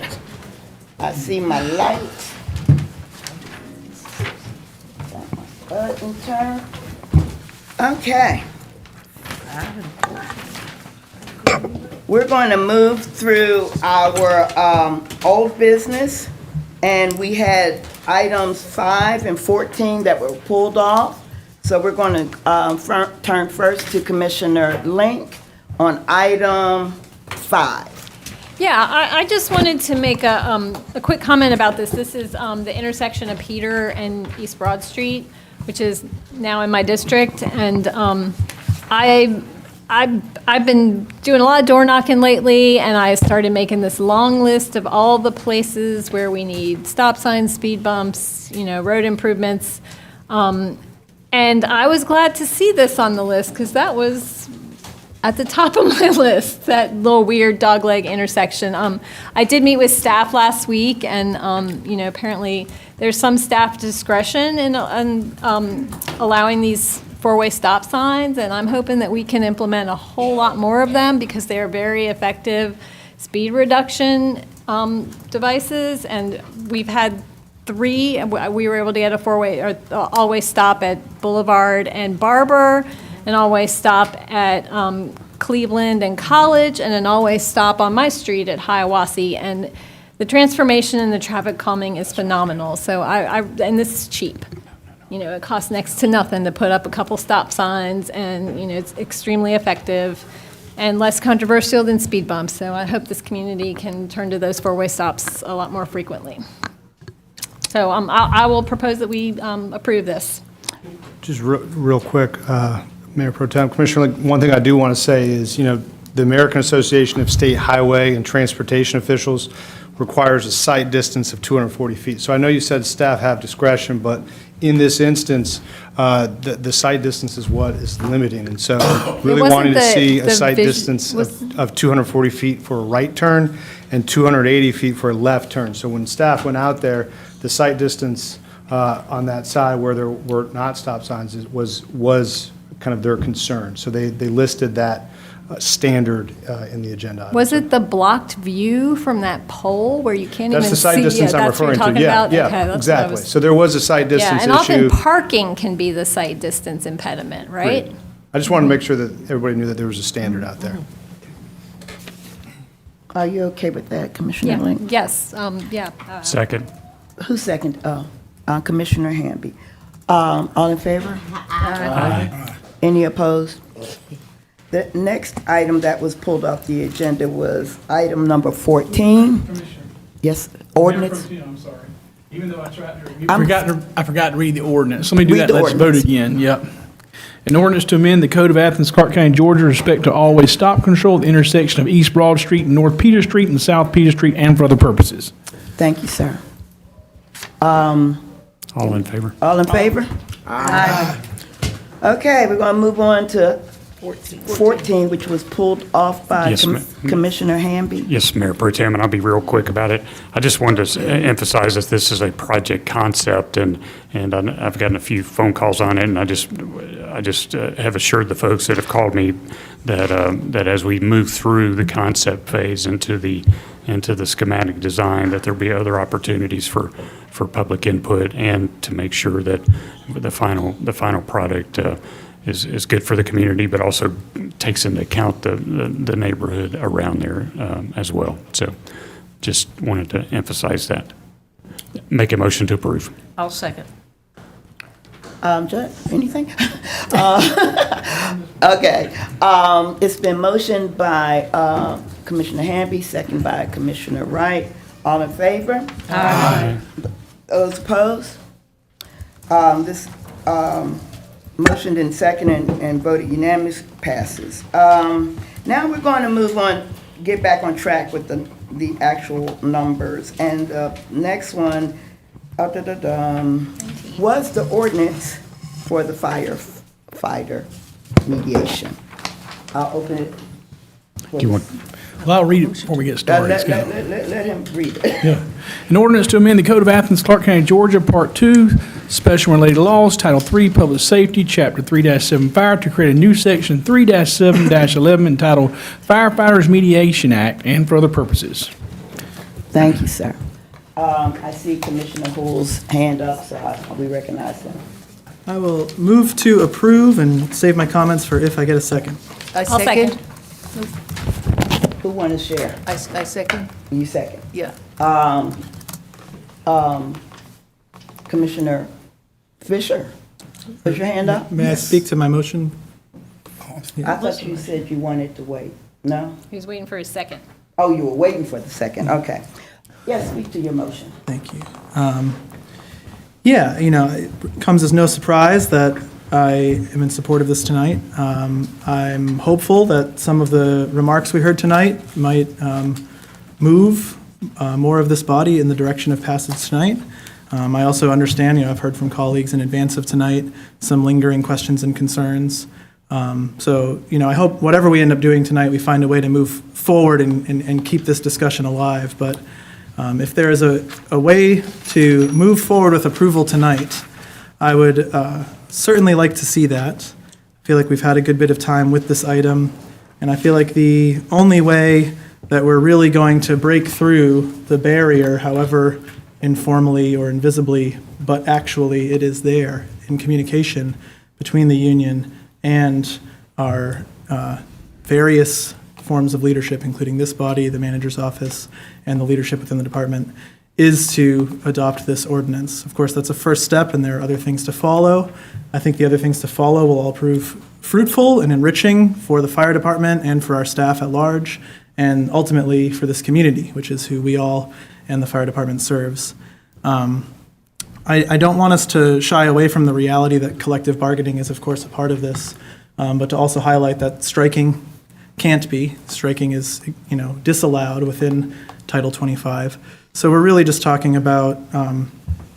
I see my lights. Got my button turned. Okay. We're going to move through our old business, and we had items 5 and 14 that were pulled off. So we're going to turn first to Commissioner Link on item 5. Yeah, I just wanted to make a quick comment about this. This is the intersection of Peter and East Broad Street, which is now in my district. And I've been doing a lot of door knocking lately, and I started making this long list of all the places where we need stop signs, speed bumps, road improvements. And I was glad to see this on the list because that was at the top of my list, that little weird dogleg intersection. I did meet with staff last week, and apparently there's some staff discretion in allowing these four-way stop signs, and I'm hoping that we can implement a whole lot more of them because they are very effective speed reduction devices. And we've had 3. We were able to get a four-way or always stop at Boulevard and Barber, an always stop at Cleveland and College, and an always stop on my street at Hiawassee. And the transformation in the traffic calming is phenomenal. So and this is cheap. It costs next to nothing to put up a couple stop signs, and it's extremely effective and less controversial than speed bumps. So I hope this community can turn to those four-way stops a lot more frequently. So I will propose that we approve this. Just real quick, Mayor Pro Tem, Commissioner, one thing I do want to say is, the American Association of State Highway and Transportation Officials requires a sight distance of 240 feet. So I know you said staff have discretion, but in this instance, the sight distance is what is limiting. And so really wanting to see a sight distance of 240 feet for a right turn and 280 feet for a left turn. So when staff went out there, the sight distance on that side where there were not stop signs was kind of their concern. So they listed that standard in the agenda. Was it the blocked view from that pole where you can't even see? That's the sight distance I'm referring to. Yeah, Okay, exactly. So there was a sight distance issue. Yeah, and often parking can be the sight distance impediment, right? Great. I just wanted to make sure that everybody knew that there was a standard out there. Are you okay with that, Commissioner Link? Yes, yeah. Second. Who seconded? Commissioner Hamby. All in favor? Aye. Any opposed? The next item that was pulled off the agenda was item number 14. Yes, ordinance. I'm sorry. Even though I tried to review, I forgot to read the ordinance. Let me do Read that. the Let's vote ordinance. again. Yep. An ordinance to amend the Code of Athens-Clarke County, Georgia, with respect to always stop control at the intersection of East Broad Street and North Peter Street and South Peter Street, and for other purposes. Thank you, sir. All in favor? All in favor? Aye. Okay, we're going to move on to 14, which was pulled off by Yes, ma'am. Commissioner Hamby. Yes, Mayor Pro Tem, and I'll be real quick about it. I just wanted to emphasize that this is a project concept, and I've gotten a few phone calls on it, and I just have assured the folks that have called me that as we move through the concept phase into the schematic design, that there'll be other opportunities for public input and to make sure that the final product is good for the community, but also takes into account the neighborhood around there as well. So just wanted to emphasize that. Make a motion to approve. I'll second. Judge, anything? Okay. It's been motioned by Commissioner Hamby, second by Commissioner Wright. All in favor? Aye. Those opposed? This motioned and seconded and voted unanimous, passes. Now we're going to move on, get back on track with the actual numbers. And the next one was the ordinance for the firefighter mediation. I'll open it. Well, I'll read it before we get started. Let him read it. Yeah. An ordinance to amend the Code of Athens-Clarke County, Georgia, Part 2, Special and Related Laws, Title 3, Public Safety, Chapter 3-7 Fire, to create a new Section 3-7-11 entitled Firefighters Mediation Act and for other purposes. Thank you, sir. I see Commissioner Hull's hand up, so we recognize him. I will move to approve and save my comments for if I get a second. I'll second. Who want to share? I second. You second. Yeah. Commissioner Fisher, put your hand up. May I speak to my motion? I thought you said you wanted to wait. No? He was waiting for his second. Oh, you were waiting for the second. Okay. Yes, speak to your motion. Thank you. Yeah, it comes as no surprise that I am in support of this tonight. I'm hopeful that some of the remarks we heard tonight might move more of this body in the direction of passage tonight. I also understand, I've heard from colleagues in advance of tonight, some lingering questions and concerns. So, I hope whatever we end up doing tonight, we find a way to move forward and keep this discussion alive. But if there is a way to move forward with approval tonight, I would certainly like to see that. I feel like we've had a good bit of time with this item, and I feel like the only way that we're really going to break through the barrier, however informally or invisibly, but actually it is there in communication between the union and our various forms of leadership, including this body, the manager's office, and the leadership within the department, is to adopt this ordinance. Of course, that's a first step, and there are other things to follow. I think the other things to follow will all prove fruitful and enriching for the fire department and for our staff at large, and ultimately for this community, which is who we all and the fire department serves. I don't want us to shy away from the reality that collective bargaining is, of course, a part of this, but to also highlight that striking can't be. Striking is, disallowed within Title 25. So we're really just talking about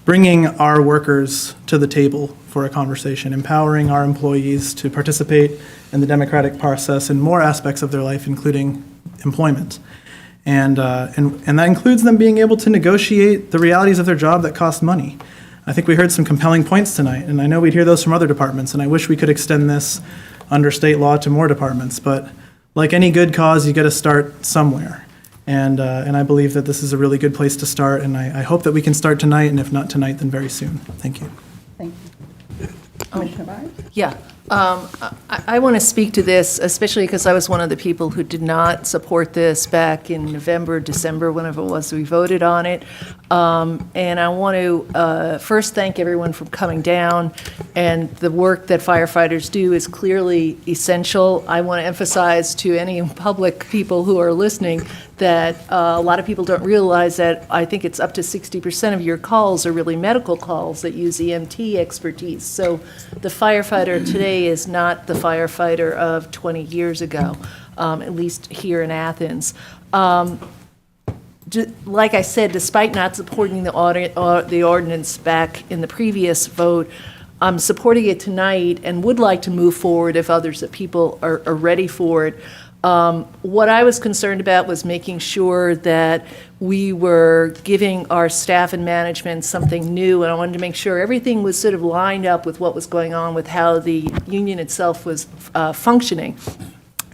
bringing our workers to the table for a conversation, empowering our employees to participate in the democratic process in more aspects of their life, including employment. And that includes them being able to negotiate the realities of their job that cost money. I think we heard some compelling points tonight, and I know we'd hear those from other departments, and I wish we could extend this under state law to more departments, but like any good cause, you got to start somewhere. And I believe that this is a really good place to start, and I hope that we can start tonight, and if not tonight, then very soon. Thank you. Thank you. Commissioner Byers? Yeah. I want to speak to this, especially because I was one of the people who did not support this back in November, December, whenever it was we voted on it. And I want to first thank everyone for coming down, and the work that firefighters do is clearly essential. I want to emphasize to any public people who are listening that a lot of people don't realize that I think it's up to 60% of your calls are really medical calls that use EMT expertise. So the firefighter today is not the firefighter of 20 years ago, at least here in Athens. Like I said, despite not supporting the ordinance back in the previous vote, I'm supporting it tonight and would like to move forward if people are ready for it. What I was concerned about was making sure that we were giving our staff and management something new, and I wanted to make sure everything was sort of lined up with what was going on with how the union itself was functioning.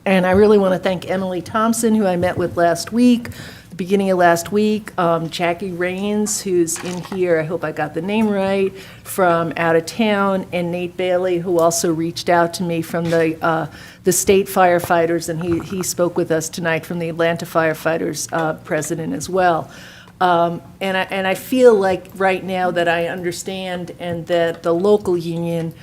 And I really want to thank Emily Thompson, who I met with last week, the beginning of last week, Jackie Rains, who's in here, I hope I got the name right, from out of town, and Nate Bailey, who also reached out to me from the state firefighters, and he spoke with us tonight from the Atlanta firefighters president as well. And I feel like right now that I understand, and that the local union,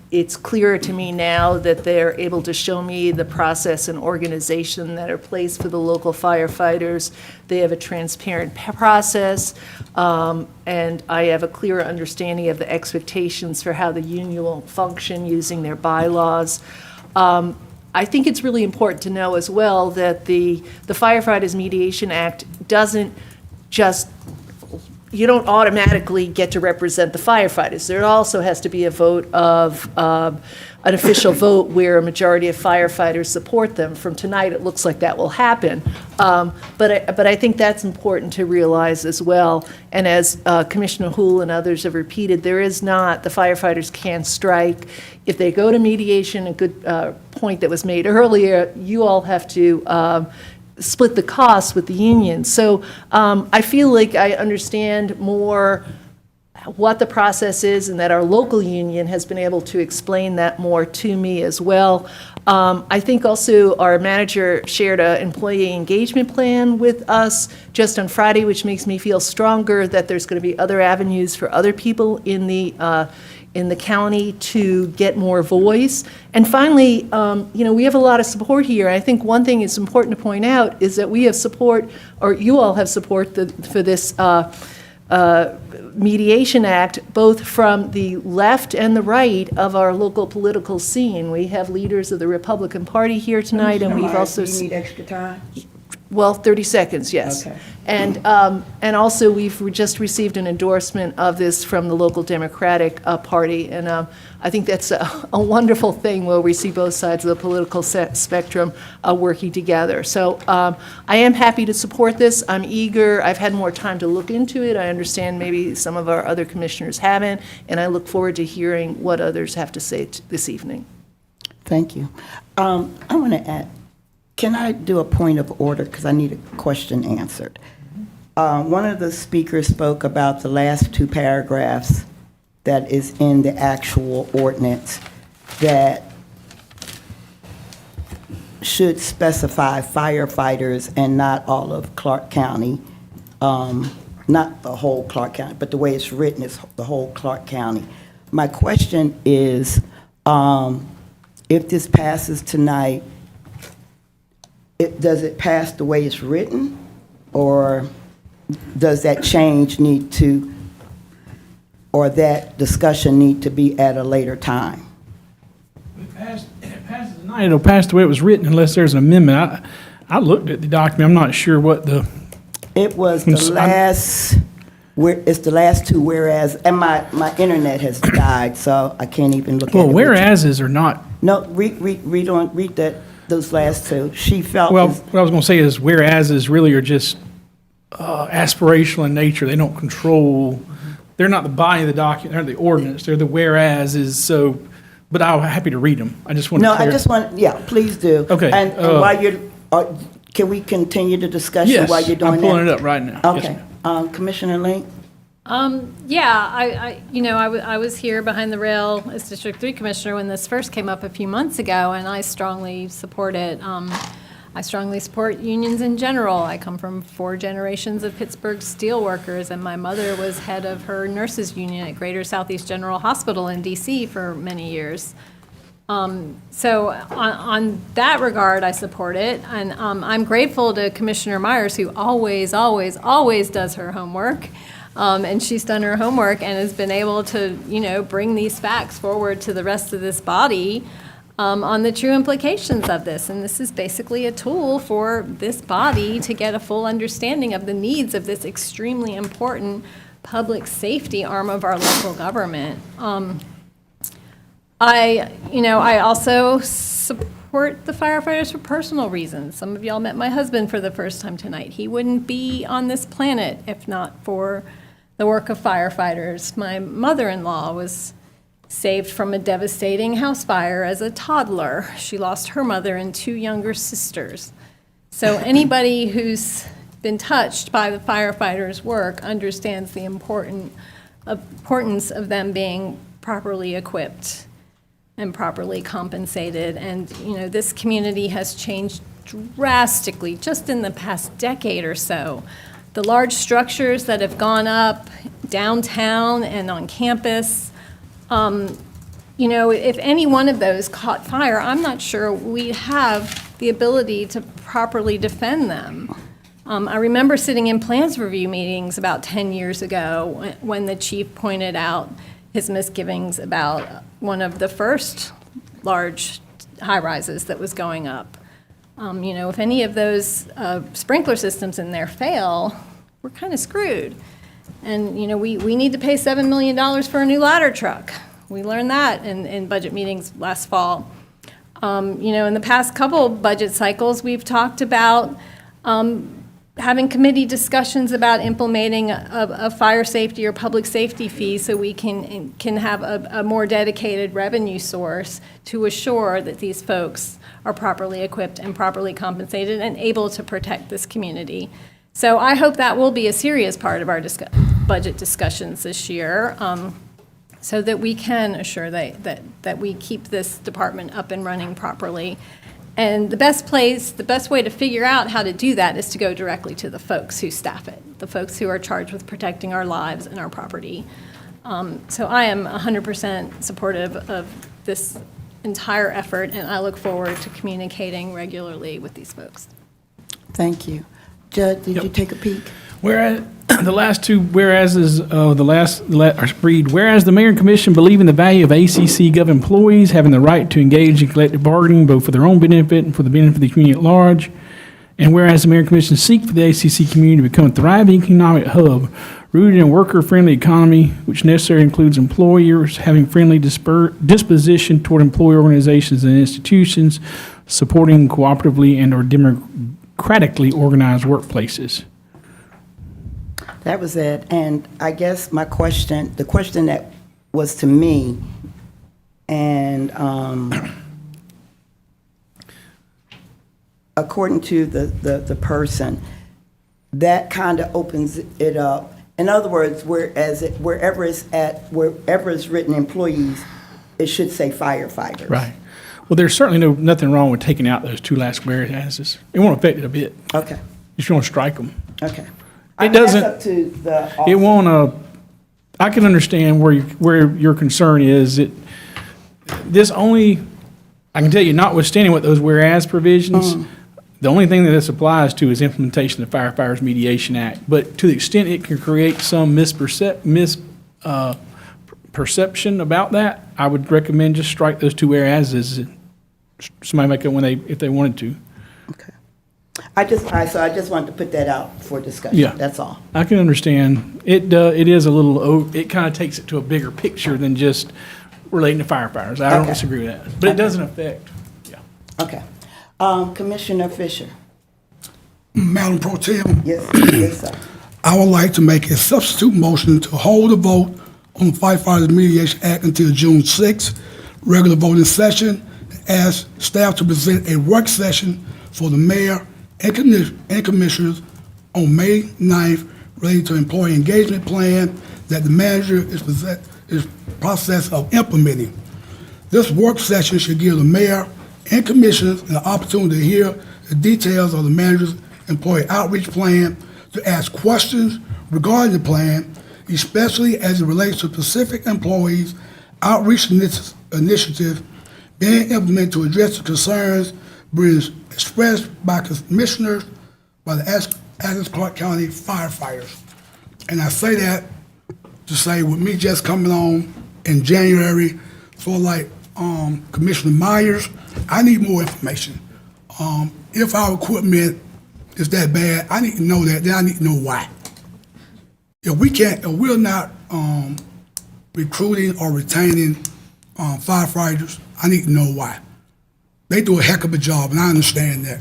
it's clearer to me now that they're able to show me the process and organization that are placed for the local firefighters. They have a transparent process, and I have a clearer understanding of the expectations for how the union will function using their bylaws. I think it's really important to know as well that the Firefighters Mediation Act doesn't just you don't automatically get to represent the firefighters. There also has to be a vote of, an official vote where a majority of firefighters support them. From tonight, it looks like that will happen. But I think that's important to realize as well. And as Commissioner Hool and others have repeated, the firefighters can strike. If they go to mediation, a good point that was made earlier, you all have to split the costs with the union. So I feel like I understand more what the process is, and that our local union has been able to explain that more to me as well. I think also our manager shared an employee engagement plan with us just on Friday, which makes me feel stronger that there's going to be other avenues for other people in the county to get more voice. And finally, we have a lot of support here. I think one thing it's important to point out is that we have support, or you all have support for this Mediation Act, both from the left and the right of our local political scene. We have leaders of the Republican Party here tonight, and we've also... Do you need extra time? Well, 30 seconds, yes. Okay. And also, we've just received an endorsement of this from the local Democratic Party, and I think that's a wonderful thing where we see both sides of the political spectrum working together. So I am happy to support this. I'm eager. I've had more time to look into it. I understand maybe some of our other commissioners haven't, and I look forward to hearing what others have to say this evening. Thank you. I want to add, can I do a point of order, because I need a question answered? One of the speakers spoke about the last two paragraphs that is in the actual ordinance that should specify firefighters and not all of Clarke County, not the whole Clarke County, but the way it's written is the whole Clarke County. My question is, if this passes tonight, does it pass the way it's written, or does that change need to, or that discussion need to be at a later time? It passes tonight, it'll pass the way it was written unless there's an amendment. I looked at the document, I'm not sure what the... It was the last, it's the last two whereas, and my internet has died, so I can't even look at it. Well, whereases are not... No, read that. Those last two. She felt. Well, what I was going to say is whereases really are just aspirational in nature. They don't control, they're not the body of the document, they're the ordinance, they're the whereases, so, but I'm happy to read them. I just want to I just want, yeah, please do. Okay. And while you're, can we continue the discussion while you're doing that? Yes, I'm pulling it up right now. Okay. Yes, Commissioner Link? I was here behind the rail as District 3 Commissioner when this first came up a few months ago, and I strongly support it. I strongly support unions in general. I come from 4 generations of Pittsburgh steelworkers, and my mother was head of her nurses union at Greater Southeast General Hospital in D.C. for many years. So on that regard, I support it, and I'm grateful to Commissioner Myers, who always does her homework. And she's done her homework and has been able to, bring these facts forward to the rest of this body on the true implications of this. And this is basically a tool for this body to get a full understanding of the needs of this extremely important public safety arm of our local government. I also support the firefighters for personal reasons. Some of y'all met my husband for the first time tonight. He wouldn't be on this planet if not for the work of firefighters. My mother-in-law was saved from a devastating house fire as a toddler. She lost her mother and 2 younger sisters. So anybody who's been touched by the firefighters' work understands the importance of them being properly equipped and properly compensated. And, this community has changed drastically just in the past decade or so. The large structures that have gone up downtown and on campus, if any one of those caught fire, I'm not sure we have the ability to properly defend them. I remember sitting in plans review meetings about 10 years ago when the chief pointed out his misgivings about one of the first large high-rises that was going up. If any of those sprinkler systems in there fail, we're kind of screwed. And, we need to pay $7 million for a new ladder truck. We learned that in budget meetings last fall. In the past couple budget cycles, we've talked about having committee discussions about implementing a fire safety or public safety fee so we can have a more dedicated revenue source to assure that these folks are properly equipped and properly compensated and able to protect this community. So I hope that will be a serious part of our budget discussions this year, so that we can assure that we keep this department up and running properly. And the best way to figure out how to do that is to go directly to the folks who staff it, the folks who are charged with protecting our lives and our property. So I am 100% supportive of this entire effort, and I look forward to communicating regularly with these folks. Thank you. Judge, did you take a peek? Whereas, the last two whereases, read, whereas the mayor and commission believe in the value of ACC Gov employees having the right to engage in collective bargaining, both for their own benefit and for the benefit of the community at large. And whereas the mayor and commission seek for the ACC community to become a thriving economic hub rooted in a worker-friendly economy, which necessarily includes employers having friendly disposition toward employee organizations and institutions, supporting cooperatively and or democratically organized workplaces. That was it. And I guess the question that was to me, and according to the person, that kind of opens it up. In other words, wherever it's written employees, it should say firefighters. Right. Well, there's certainly nothing wrong with taking out those two last whereases. It won't affect it a bit. Okay. You just want to strike them. Okay. It doesn't. That's up to the It won't. I can understand where your concern is. This only. I can tell you, notwithstanding what those whereas provisions, the only thing that this applies to is implementation of the Firefighters Mediation Act. But to the extent it can create some misperception about that, I would recommend just strike those two whereases. Somebody make it if they wanted to. I just wanted to put that out for discussion. Yeah. That's all. I can understand. It is a little, it kind of takes it to a bigger picture than just relating to firefighters. I don't disagree with that. But it doesn't affect, Okay. Commissioner Fisher. Madam Pro Tem. Yes, sir. I would like to make a substitute motion to hold a vote on the Firefighters Mediation Act until June 6th, regular voting session, ask staff to present a work session for the mayor and commissioners on May 9th related to employee engagement plan that the manager is process of implementing. This work session should give the mayor and commissioners an opportunity to hear the details of the manager's employee outreach plan, to ask questions regarding the plan, especially as it relates to specific employees' outreach initiative being implemented to address the concerns being expressed by commissioners by the Athens-Clarke County firefighters. And I say that to say, with me just coming on in January, sort of like Commissioner Myers, I need more information. If our equipment is that bad, I need to know that, then I need to know why. If we're not recruiting or retaining firefighters, I need to know why. They do a heck of a job, and I understand that.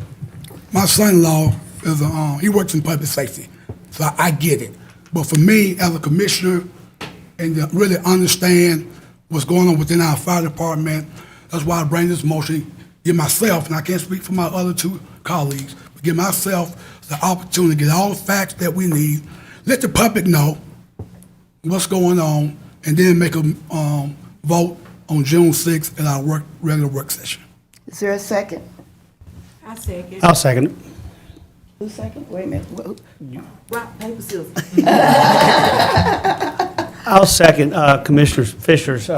My son-in-law he works in public safety, so I get it. But for me, as a commissioner, and to really understand what's going on within our fire department, that's why I bring this motion, give myself, and I can't speak for my other two colleagues, but give myself the opportunity to get all the facts that we need, let the public know what's going on, and then make a vote on June 6th at our regular work session. Is there a second? I second. I'll second it. Who's second? Wait a minute. Rock, paper, scissors. I'll second Commissioner Fisher's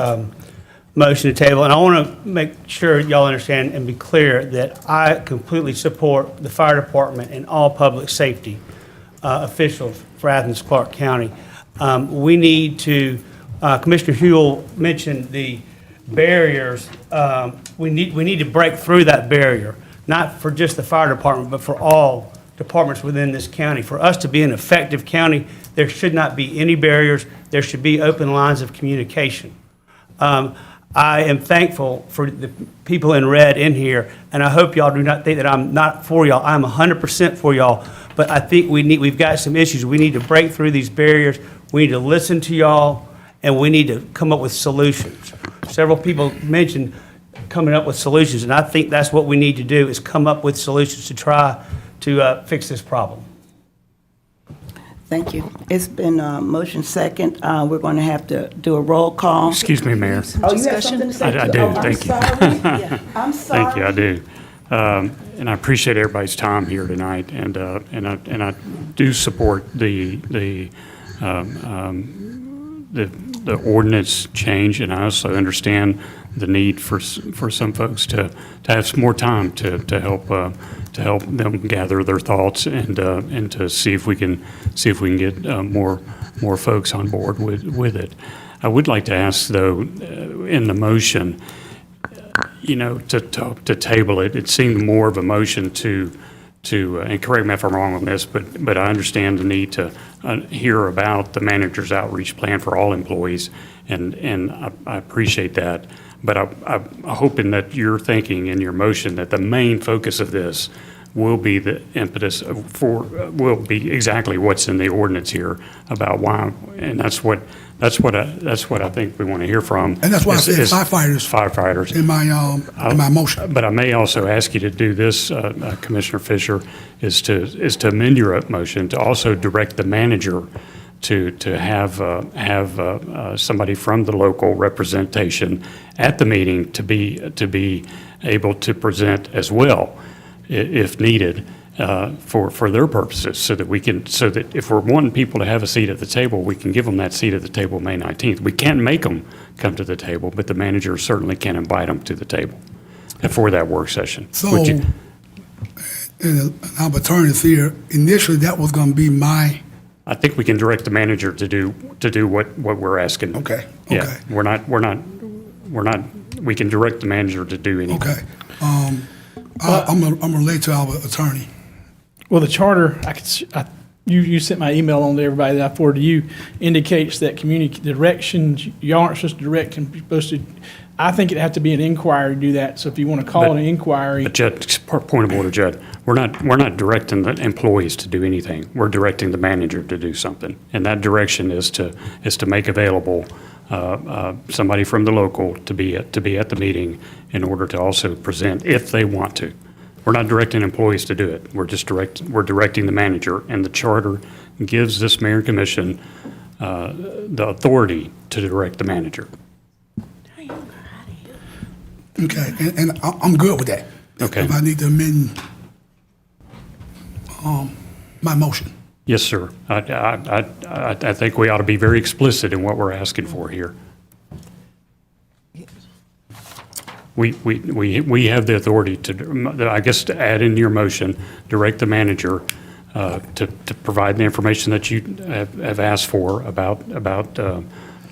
motion to table, and I want to make sure y'all understand and be clear that I completely support the fire department and all public safety officials for Athens-Clarke County. We need to, Commissioner Huell mentioned the barriers. We need to break through that barrier, not for just the fire department, but for all departments within this county. For us to be an effective county, there should not be any barriers. There should be open lines of communication. I am thankful for the people in red in here, and I hope y'all do not think that I'm not for y'all. I'm 100% for y'all, but I think we've got some issues. We need to break through these barriers. We need to listen to y'all, and we need to come up with solutions. Several people mentioned coming up with solutions, and I think that's what we need to do, is come up with solutions to try to fix this problem. Thank you. It's been motion second. We're going to have to do a roll call. Excuse me, Mayor. Oh, you have something to say? I do, thank you. I'm sorry. Thank you, I do. And I appreciate everybody's time here tonight, and I do support the ordinance change, and I also understand the need for some folks to have some more time to help them gather their thoughts and to see if we can get more folks on board with it. I would like to ask, though, in the motion, to table it. It seemed more of a motion to and correct me if I'm wrong on this, but I understand the need to hear about the manager's outreach plan for all employees, and I appreciate that. But I'm hoping that you're thinking in your motion that the main focus of this will be the impetus will be exactly what's in the ordinance here about why, and that's what I think we want to hear from. And that's why I said firefighters in my motion. But I may also ask you to do this, Commissioner Fisher, is to amend your motion to also direct the manager to have somebody from the local representation at the meeting to be able to present as well, if needed, for their purposes, so that if we're wanting people to have a seat at the table, we can give them that seat at the table May 19th. We can't make them come to the table, but the manager certainly can invite them to the table for that work session. So, and our attorneys here, initially that was going to be my. I think we can direct the manager to do what we're asking. Okay. Yeah, we're not. We can direct the manager to do anything. Okay. I'm gonna relate to our attorney. Well, the charter, you sent my email on to everybody that I forwarded to you, indicates that community directions, you aren't supposed to direct, and you're supposed to, I think it'd have to be an inquiry to do that. So if you want to call it an inquiry. But Judge, point of order, Judge, we're not directing the employees to do anything. We're directing the manager to do something. And that direction is to make available somebody from the local to be at the meeting in order to also present if they want to. We're not directing employees to do it. We're directing the manager, and the charter gives this mayor and commission the authority to direct the manager. Okay, and I'm good with that. Okay. If I need to amend my motion. Yes, sir. I think we ought to be very explicit in what we're asking for here. We have the authority to, I guess, to add in your motion, direct the manager to provide the information that you have asked for about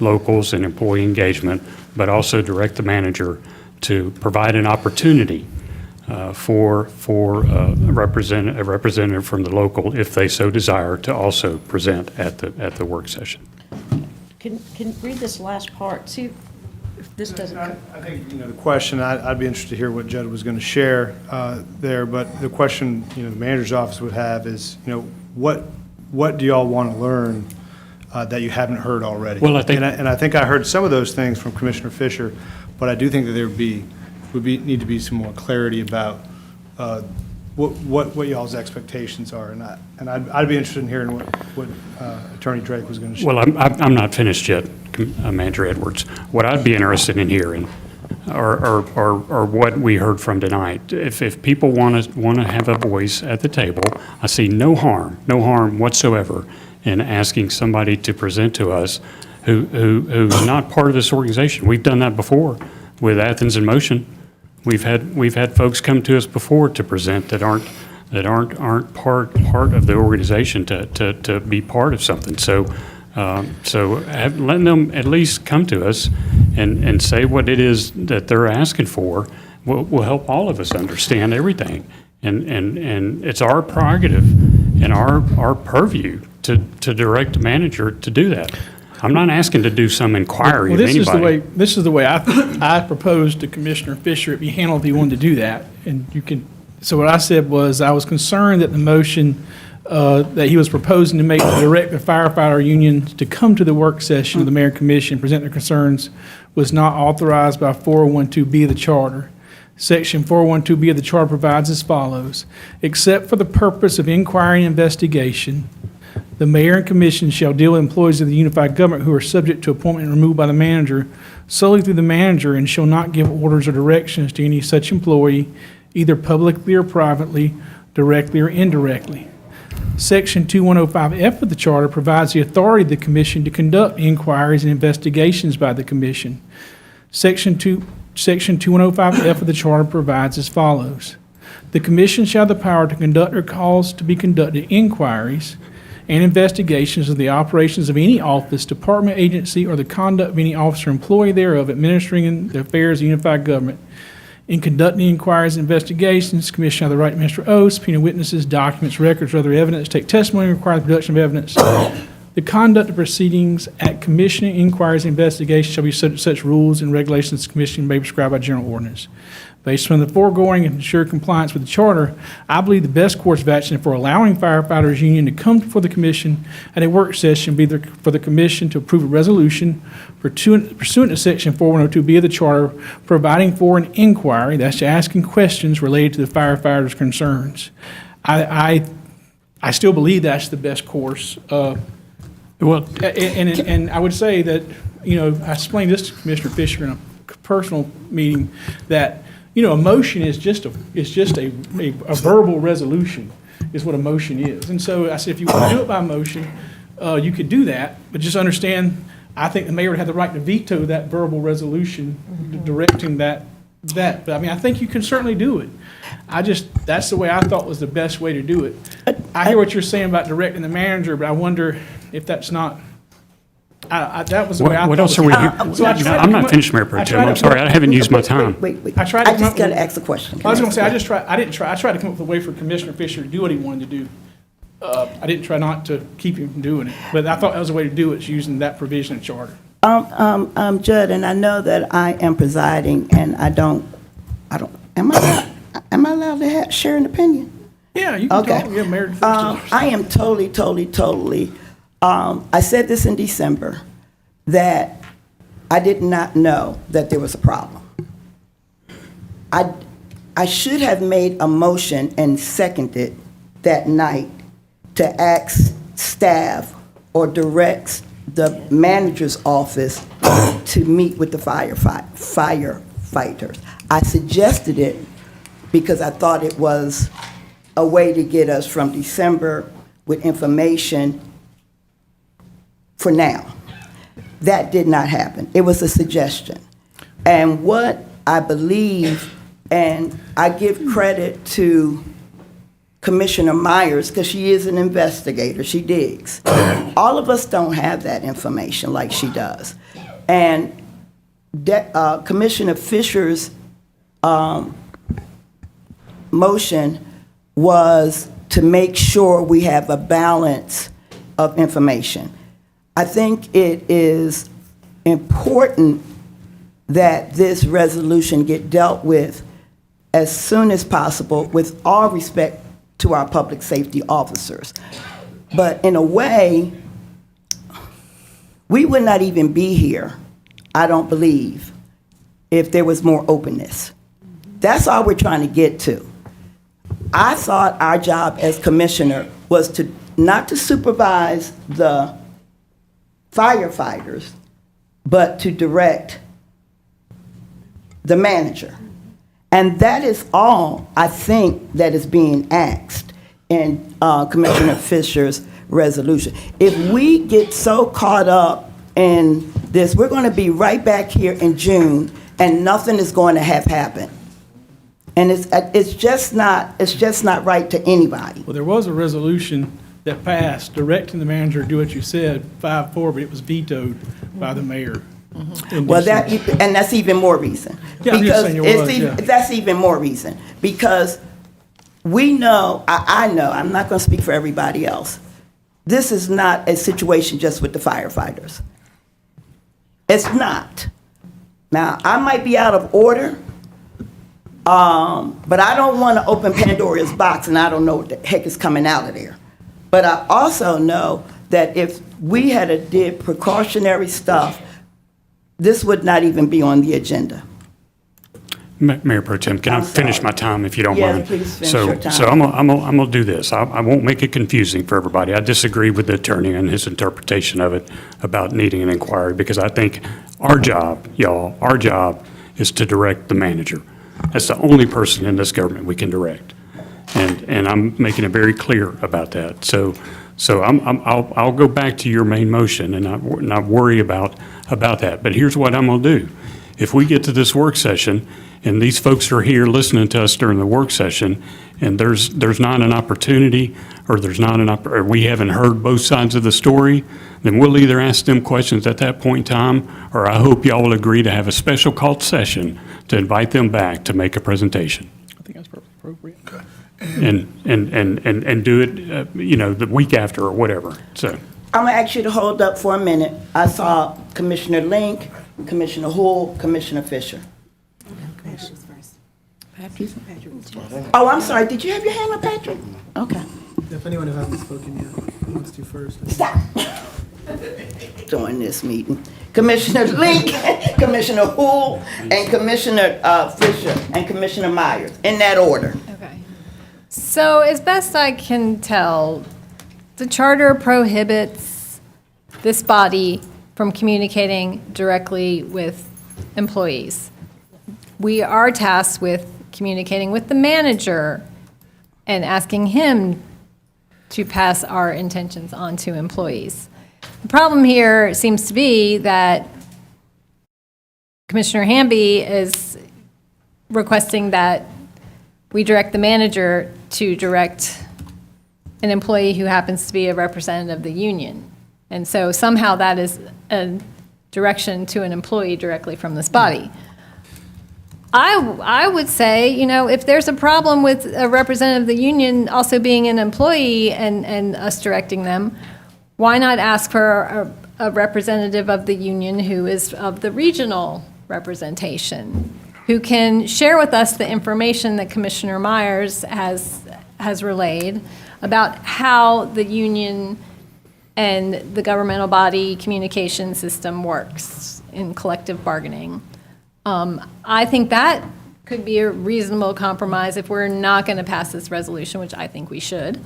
locals and employee engagement, but also direct the manager to provide an opportunity for a representative from the local, if they so desire, to also present at the work session. Can read this last part, see if this doesn't. I think, the question, I'd be interested to hear what Judd was going to share there, but the question, the manager's office would have is, what do y'all want to learn that you haven't heard already? Well, I think, and I think I heard some of those things from Commissioner Fisher, but I do think that there would need to be some more clarity about what y'all's expectations are, and I'd be interested in hearing what Attorney Drake was going to share. well, I'm not finished yet, Manager Edwards. What I'd be interested in hearing are what we heard from tonight. If people want to have a voice at the table, I see no harm whatsoever in asking somebody to present to us who's not part of this organization. We've done that before with Athens in Motion. We've had folks come to us before to present that aren't part of the organization to be part of something. So letting them at least come to us and say what it is that they're asking for will help all of us understand everything. And it's our prerogative and our purview to direct the manager to do that. I'm not asking to do some inquiry Well, of anybody. this is the way I proposed to Commissioner Fisher it be handled if he wanted to do that. And you can, so what I said was, I was concerned that the motion that he was proposing to make to direct the firefighter unions to come to the work session of the mayor and commission, present their concerns, was not authorized by 412B of the charter. Section 412B of the charter provides as follows: except for the purpose of inquiry and investigation, the mayor and commission shall deal with employees of the unified government who are subject to appointment and removed by the manager solely through the manager, and shall not give orders or directions to any such employee, either publicly or privately, directly or indirectly. Section 2105F of the charter provides the authority of the commission to conduct inquiries and investigations by the commission. Section 2105F of the charter provides as follows: the commission shall have the power to conduct or cause to be conducted inquiries and investigations of the operations of any office, department, agency, or the conduct of any officer or employee thereof administering the affairs of the unified government. In conducting inquiries and investigations, the commission shall have the right to administer oaths, subpoena witnesses, documents, records, or other evidence, take testimony, and require the production of evidence. The conduct of proceedings at commissioning inquiries and investigations shall be subject to such rules and regulations as the commission may prescribe by general ordinance. Based on the foregoing and ensure compliance with the charter, I believe the best course of action for allowing firefighters union to come before the commission at a work session be for the commission to approve a resolution pursuant to section 4102B of the charter, providing for an inquiry, that's asking questions related to the firefighters' concerns. I still believe that's the best course. And I would say that, I explained this to Commissioner Fisher in a personal meeting, that, a motion is just a verbal resolution is what a motion is. And so I said, if you want to do it by motion, you could do that, but just understand, I think the mayor would have the right to veto that verbal resolution directing that. But I mean, I think you can certainly do it. That's the way I thought was the best way to do it. I hear what you're saying about directing the manager, but I wonder if that's not, that was the way I thought. What else are we here? I'm not finished, Mayor Pro Tem. I'm sorry, I haven't used my time. Wait. I just got to ask a question. I was going to say, I tried to come up with a way for Commissioner Fisher to do what he wanted to do. I didn't try not to keep him from doing it, but I thought that was a way to do it, using that provision in charter. Judd, and I know that I am presiding, and am I allowed to share an opinion? Yeah, you can Okay. talk. Yeah, Mayor. I am totally, I said this in December, that I did not know that there was a problem. I should have made a motion and seconded that night to ask staff or direct the manager's office to meet with the firefighters. I suggested it because I thought it was a way to get us from December with information for now. That did not happen. It was a suggestion. And what I believe, and I give credit to Commissioner Myers, because she is an investigator, she digs. All of us don't have that information like she does. And Commissioner Fisher's motion was to make sure we have a balance of information. I think it is important that this resolution get dealt with as soon as possible, with all respect to our public safety officers. But in a way, we would not even be here, I don't believe, if there was more openness. That's all we're trying to get to. I thought our job as commissioner was to not to supervise the firefighters, but to direct the manager. And that is all I think that is being asked in Commissioner Fisher's resolution. If we get so caught up in this, we're going to be right back here in June, and nothing is going to have happened. And it's just not right to anybody. Well, there was a resolution that passed directing the manager to do what you said, 5-4, but it was vetoed by the mayor. Well, that's even more reason. Yeah, I'm just saying it was, That's even more reason. Because we know, I know, I'm not going to speak for everybody else. This is not a situation just with the firefighters. It's not. Now, I might be out of order, but I don't want to open Pandora's box and I don't know what the heck is coming out of there. But I also know that if we had did precautionary stuff, this would not even be on the agenda. Mayor Pro Tem, can I finish my time if you don't mind? Yes, please finish your time. So I'm gonna do this. I won't make it confusing for everybody. I disagree with the attorney and his interpretation of it about needing an inquiry, because I think our job, y'all, our job is to direct the manager. That's the only person in this government we can direct. And I'm making it very clear about that. So I'll go back to your main motion and not worry about that. But here's what I'm gonna do. If we get to this work session and these folks are here listening to us during the work session and there's not an opportunity or or we haven't heard both sides of the story, then we'll either ask them questions at that point in time, or I hope y'all will agree to have a special called session to invite them back to make a presentation. I think that's perfectly appropriate. And do it, the week after or whatever, so. I'm going to ask you to hold up for a minute. I saw Commissioner Link, Commissioner Hull, Commissioner Fisher. Oh, I'm sorry. Did you have your hand up, Patrick? Okay. If anyone who hasn't spoken yet wants to first. Stop. Join this meeting. Commissioner Link, Commissioner Hull, and Commissioner Fisher, and Commissioner Myers, in that order. Okay. So as best I can tell, the charter prohibits this body from communicating directly with employees. We are tasked with communicating with the manager and asking him to pass our intentions on to employees. The problem here seems to be that Commissioner Hamby is requesting that we direct the manager to direct an employee who happens to be a representative of the union. And so somehow that is a direction to an employee directly from this body. I would say, if there's a problem with a representative of the union also being an employee and us directing them, why not ask for a representative of the union who is of the regional representation, who can share with us the information that Commissioner Myers has relayed about how the union and the governmental body communication system works in collective bargaining. I think that could be a reasonable compromise if we're not going to pass this resolution, which I think we should.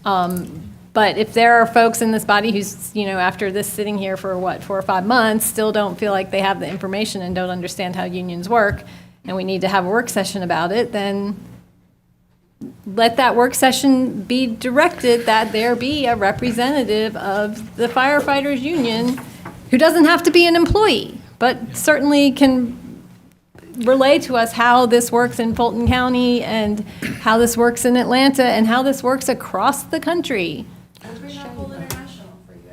But if there are folks in this body who's, after this sitting here for 4 or 5 months, still don't feel like they have the information and don't understand how unions work, and we need to have a work session about it, then let that work session be directed that there be a representative of the firefighters union who doesn't have to be an employee, but certainly can relay to us how this works in Fulton County and how this works in Atlanta and how this works across the country.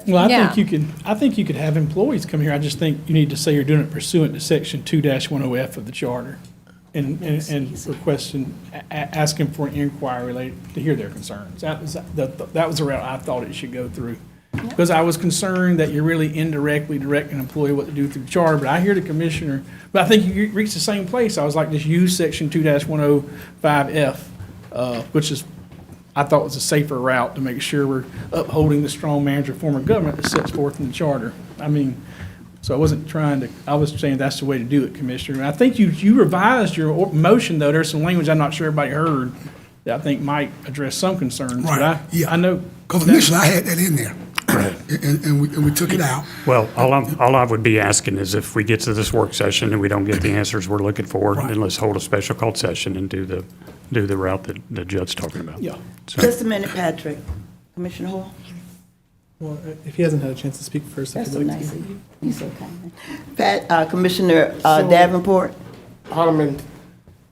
Well, Yeah. I think you could have employees come here. I just think you need to say you're doing it pursuant to section 2-10F of the charter and requesting, asking for an inquiry related to hear their concerns. That was the route I thought it should go through. Because I was concerned that you're really indirectly directing an employee what to do through the charter, but I hear the commissioner, but I think you reached the same place. I was like, just use section 2-105F, which is, I thought was a safer route to make sure we're upholding the strong manager form of government that sets forth in the charter. So I wasn't I was saying that's the way to do it, Commissioner. And I think you revised your motion, though. There's some language I'm not sure everybody heard that I think might address some concerns. Right, But I know. Because initially I had that in there, and we took it out. Well, all I would be asking is if we get to this work session and we don't get the answers we're looking for, then let's hold a special called session and do the route that the judge's talking about. Yeah. So- Just a minute, Patrick. Commissioner Hall? Well, if he hasn't had a chance to speak first, That's I'd so like nice to. of you. You're so kind. Commissioner Davenport?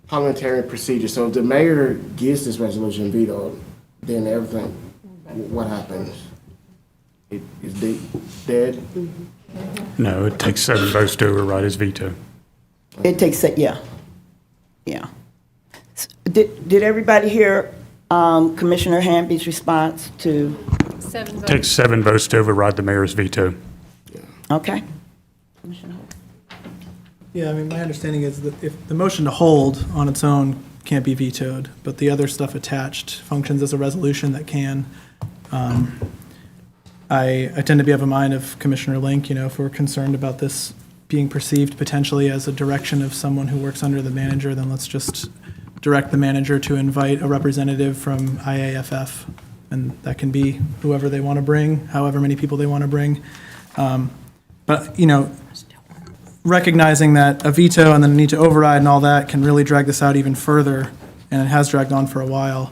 Parliamentary procedure. So if the mayor gets this resolution vetoed, then everything, what happens? Is dead? No, it takes 7 votes to override his veto. It takes, yeah. Did everybody hear Commissioner Hamby's response to, 7 votes. Takes 7 votes to override the mayor's veto. okay? Yeah, I mean, my understanding is that if the motion to hold on its own can't be vetoed, but the other stuff attached functions as a resolution that can. I tend to be of a mind of Commissioner Link, if we're concerned about this being perceived potentially as a direction of someone who works under the manager, then let's just direct the manager to invite a representative from IAFF. And that can be whoever they want to bring, however many people they want to bring. But, recognizing that a veto and then a need to override and all that can really drag this out even further, and it has dragged on for a while.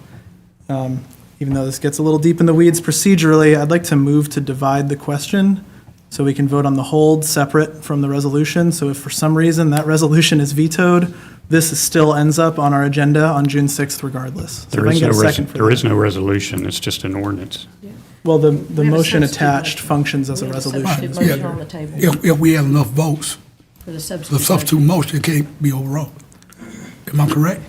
Even though this gets a little deep in the weeds procedurally, I'd like to move to divide the question so we can vote on the hold separate from the resolution. So if for some reason that resolution is vetoed, this still ends up on our agenda on June 6th regardless. So if I can get a second for There that. is no resolution, it's just an ordinance. Well, the We have a motion substitute attached motion. functions as a We have a resolution. substitute motion on the table If we have enough votes, for the the substitute. substitute motion can't be overruled. Am I correct?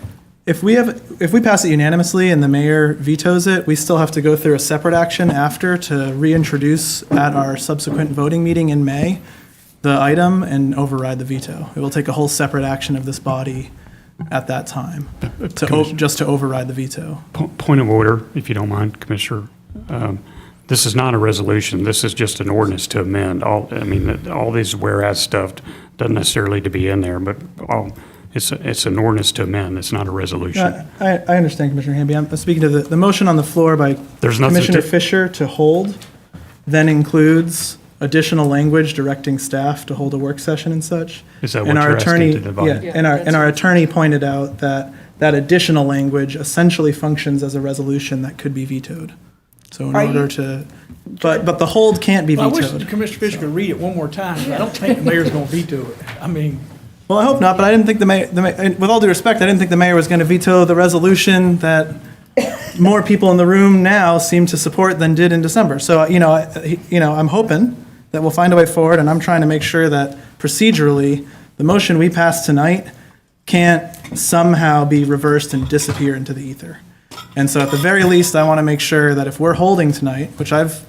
If we pass it unanimously and the mayor vetoes it, we still have to go through a separate action after to reintroduce at our subsequent voting meeting in May the item and override the veto. It will take a whole separate action of this body at that time just to override the veto. Point of order, if you don't mind, Commissioner. This is not a resolution, this is just an ordinance to amend. All these whereas stuff doesn't necessarily need to be in there, but it's an ordinance to amend, it's not a resolution. I understand, Commissioner Hamby. I'm speaking to the motion on the floor by There's nothing Commissioner to- Fisher to hold, then includes additional language directing staff to hold a work session and such. Is that And what our you're asking attorney- to divide? Yeah, and our attorney pointed out that additional language essentially functions as a resolution that could be vetoed. So in Are order you- to, but the hold can't be Well, I wish vetoed. Commissioner Fisher could read it one more time. I don't think the mayor's going to veto it. I mean, Well, I hope not, but I didn't think the mayor, with all due respect, I didn't think the mayor was going to veto the resolution that more people in the room now seem to support than did in December. So, I'm hoping that we'll find a way forward, and I'm trying to make sure that procedurally, the motion we pass tonight can't somehow be reversed and disappear into the ether. And so at the very least, I want to make sure that if we're holding tonight, which I've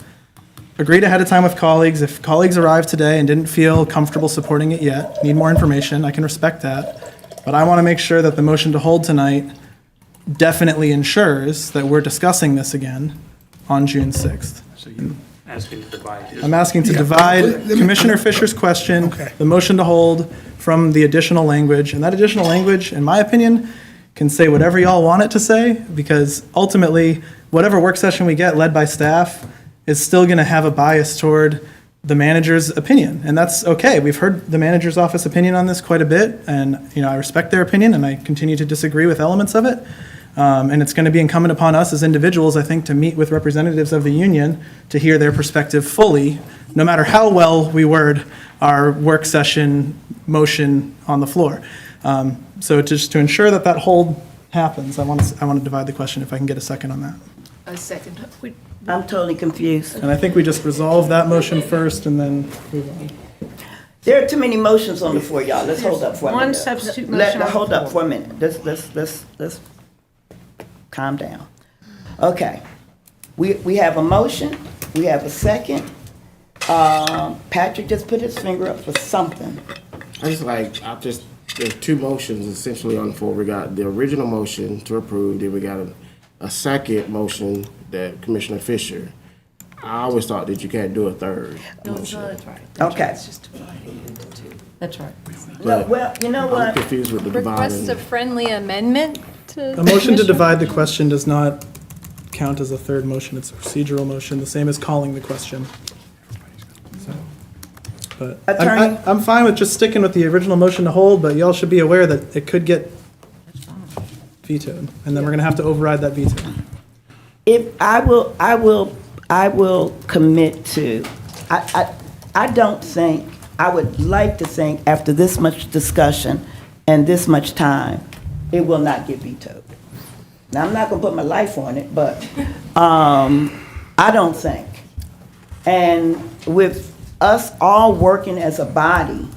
agreed ahead of time with colleagues, if colleagues arrived today and didn't feel comfortable supporting it yet, need more information, I can respect that. But I want to make sure that the motion to hold tonight definitely ensures that we're discussing this again on June 6th. So you're asking to divide this. I'm asking to Yeah, divide let me- Commissioner Fisher's question, Okay. the motion to hold, from the additional language. And that additional language, in my opinion, can say whatever y'all want it to say, because ultimately, whatever work session we get led by staff is still going to have a bias toward the manager's opinion. And that's okay. We've heard the manager's office opinion on this quite a bit, and I respect their opinion, and I continue to disagree with elements of it. And it's going to be incumbent upon us as individuals, I think, to meet with representatives of the union to hear their perspective fully, no matter how well we word our work session motion on the floor. So just to ensure that that hold happens, I want to divide the question if I can get a second on that. A second. I'm totally confused. And I think we just resolve that motion first and then move on. There are too many motions on the floor, y'all. Let's hold up for a minute. One substitute motion on the Hold up floor. for a minute. Let's calm down. Okay. We have a motion. We have a second. Patrick just put his finger up for something. There's two motions essentially on the floor. We got the original motion to approve, then we got a second motion that Commissioner Fisher. I always thought that you can't do a third motion. That's right. Okay. It's just divided into two. That's right. No, well, you know I'm what? confused with the Request dividing. a friendly amendment to. A motion to Commissioner? divide the question does not count as a third motion. It's a procedural motion, the same as calling the question. So, but Attorney? I'm fine with just sticking with the original motion to hold, but y'all should be aware that it could get vetoed, and then we're gonna have to override that veto. If I will commit to, I don't think, I would like to think after this much discussion and this much time, it will not get vetoed. Now, I'm not gonna put my life on it, but, I don't think. And with us all working as a body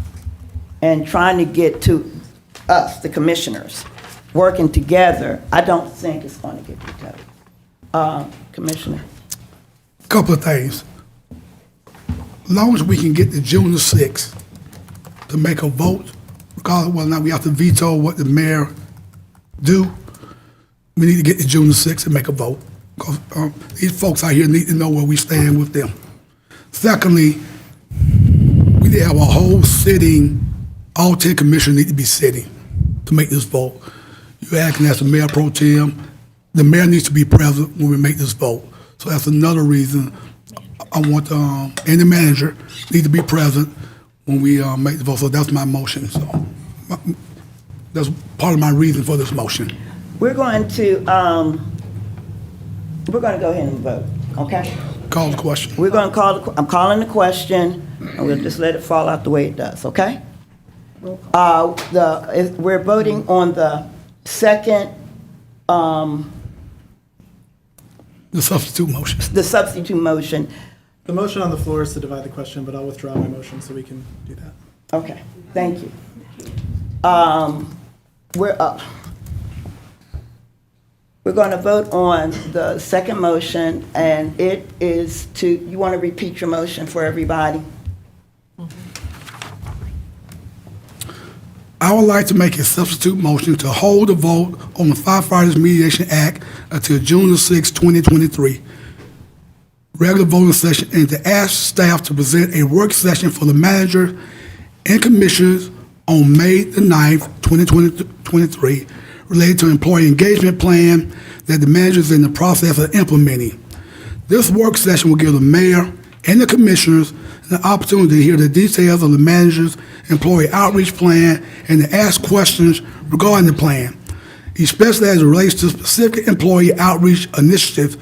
and trying to get to us, the commissioners, working together, I don't think it's going to get vetoed. Commissioner? Couple of things. As long as we can get to June the 6th to make a vote, regardless of whether or not we have to veto what the mayor do, we need to get to June the 6th and make a vote. Because these folks out here need to know where we stand with them. Secondly, we need to have a whole sitting, all 10 commissioners need to be sitting to make this vote. You're acting as the mayor pro tem. The mayor needs to be present when we make this vote. So that's another reason I want, and the manager need to be present when we make the vote. So that's my motion. So that's part of my reason for this motion. We're going to go ahead and vote, okay? Call the question. We're going to I'm calling the question, and we'll just let it fall out the way it does, okay? We're voting on the second, the substitute motion. The substitute motion. The motion on the floor is to divide the question, but I'll withdraw my motion so we can do that. Okay, thank you. We're going to vote on the second motion, and it is to, you want to repeat your motion for everybody? I would like to make a substitute motion to hold a vote on the Firefighters Mediation Act until June the 6th, 2023. Regular voting session, and to ask staff to present a work session for the manager and commissioners on May the 9th, 2023, related to employee engagement plan that the manager is in the process of implementing. This work session will give the mayor and the commissioners an opportunity to hear the details of the manager's employee outreach plan and to ask questions regarding the plan, especially as it relates to specific employee outreach initiatives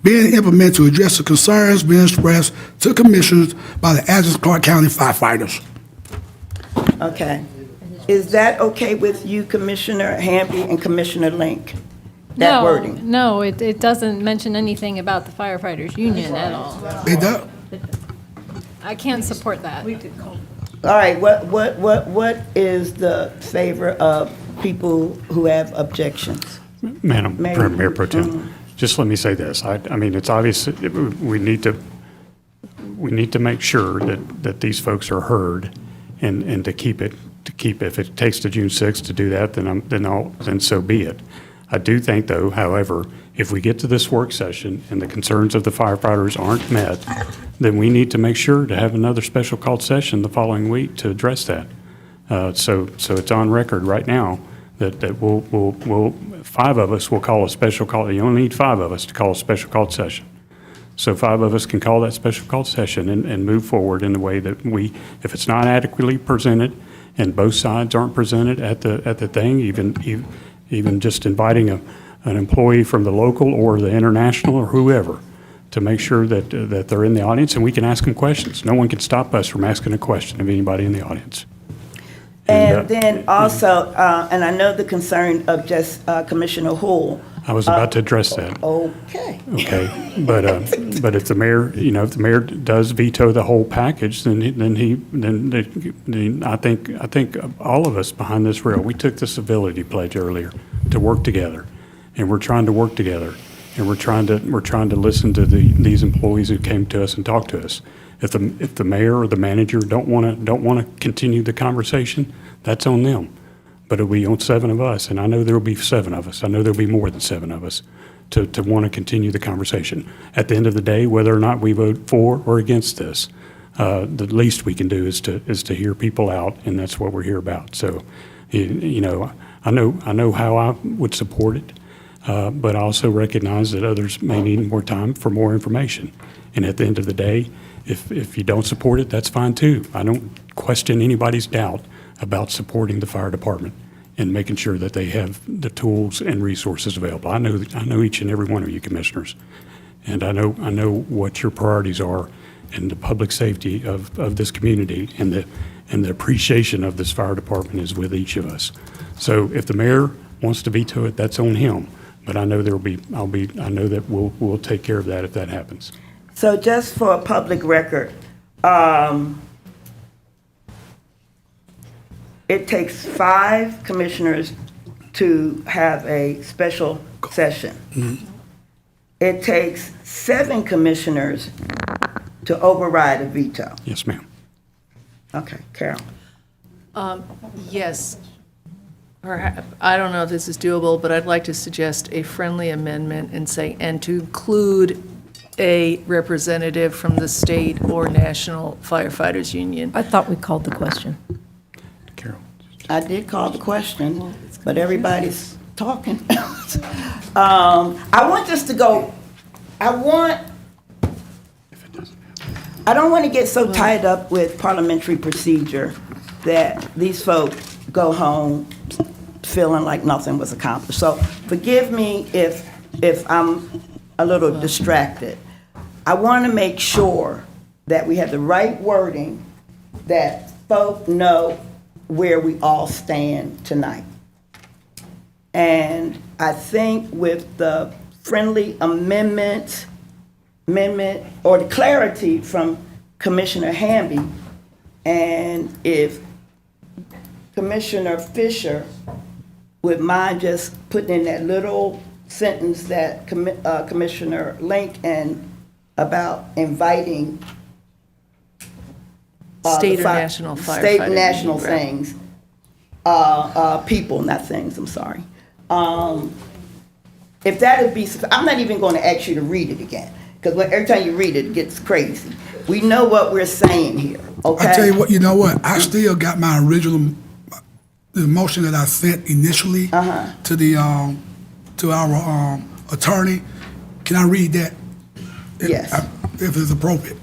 being implemented to address the concerns being expressed to commissioners by the Athens-Clarke County firefighters. Okay. Is that okay with you, Commissioner Hamby and Commissioner Link? That wording? No, it doesn't mention anything about the firefighters union at all. It does. I can't support that. All right, what is the favor of people who have objections? Madam Mayor. Mayor Pro Tem, just let me say this. I mean, it's obvious that we need to make sure that these folks are heard and to keep it, if it takes to June 6th to do that, then so be it. I do think, though, however, if we get to this work session and the concerns of the firefighters aren't met, then we need to make sure to have another special called session the following week to address that. So it's on record right now that we'll 5 of us will call a special call. You only need 5 of us to call a special called session. So 5 of us can call that special called session and move forward in the way that if it's not adequately presented and both sides aren't presented at the thing, even just inviting an employee from the local or the international or whoever to make sure that they're in the audience and we can ask them questions. No one can stop us from asking a question of anybody in the audience. And then also, and I know the concern of just Commissioner Hull. I was about to address that. Okay. Okay, but if the mayor, if the mayor does veto the whole package, then I think all of us behind this rail, we took the civility pledge earlier to work together, and we're trying to work together, and we're trying to listen to these employees who came to us and talked to us. If the mayor or the manager don't want to continue the conversation, that's on them. But it'll be on 7 of us, and I know there'll be 7 of us. I know there'll be more than 7 of us to want to continue the conversation. At the end of the day, whether or not we vote for or against this, the least we can do is to hear people out, and that's what we're here about. So, I know how I would support it, but I also recognize that others may need more time for more information. And at the end of the day, if you don't support it, that's fine too. I don't question anybody's doubt about supporting the fire department and making sure that they have the tools and resources available. I know each and every one of you commissioners, and I know what your priorities are and the public safety of this community and the appreciation of this fire department is with each of us. So if the mayor wants to veto it, that's on him. But I know I know that we'll take care of that if that happens. So just for a public record, it takes 5 commissioners to have a special session. It takes 7 commissioners to override a veto. Yes, ma'am. Okay, Carol. Yes. I don't know if this is doable, but I'd like to suggest a friendly amendment and say, and to include a representative from the state or national firefighters union. I thought we called the question. I did call the question, but everybody's talking. I want this to go, I don't want to get so tied up with parliamentary procedure that these folks go home feeling like nothing was accomplished. So forgive me if I'm a little distracted. I want to make sure that we have the right wording, that folk know where we all stand tonight. And I think with the friendly amendment or the clarity from Commissioner Hamby, and if Commissioner Fisher would mind just putting in that little sentence that Commissioner Link and about inviting State or national firefighter. State and national union, things, people, not things, I'm sorry. If that would be, I'm not even going to ask you to read it again, because every time you read it, it gets crazy. We know what we're saying here, okay? I tell you what, you know what? I still got my original, the motion that I sent initially to the to our attorney. Can I read that? Yes. If it's appropriate.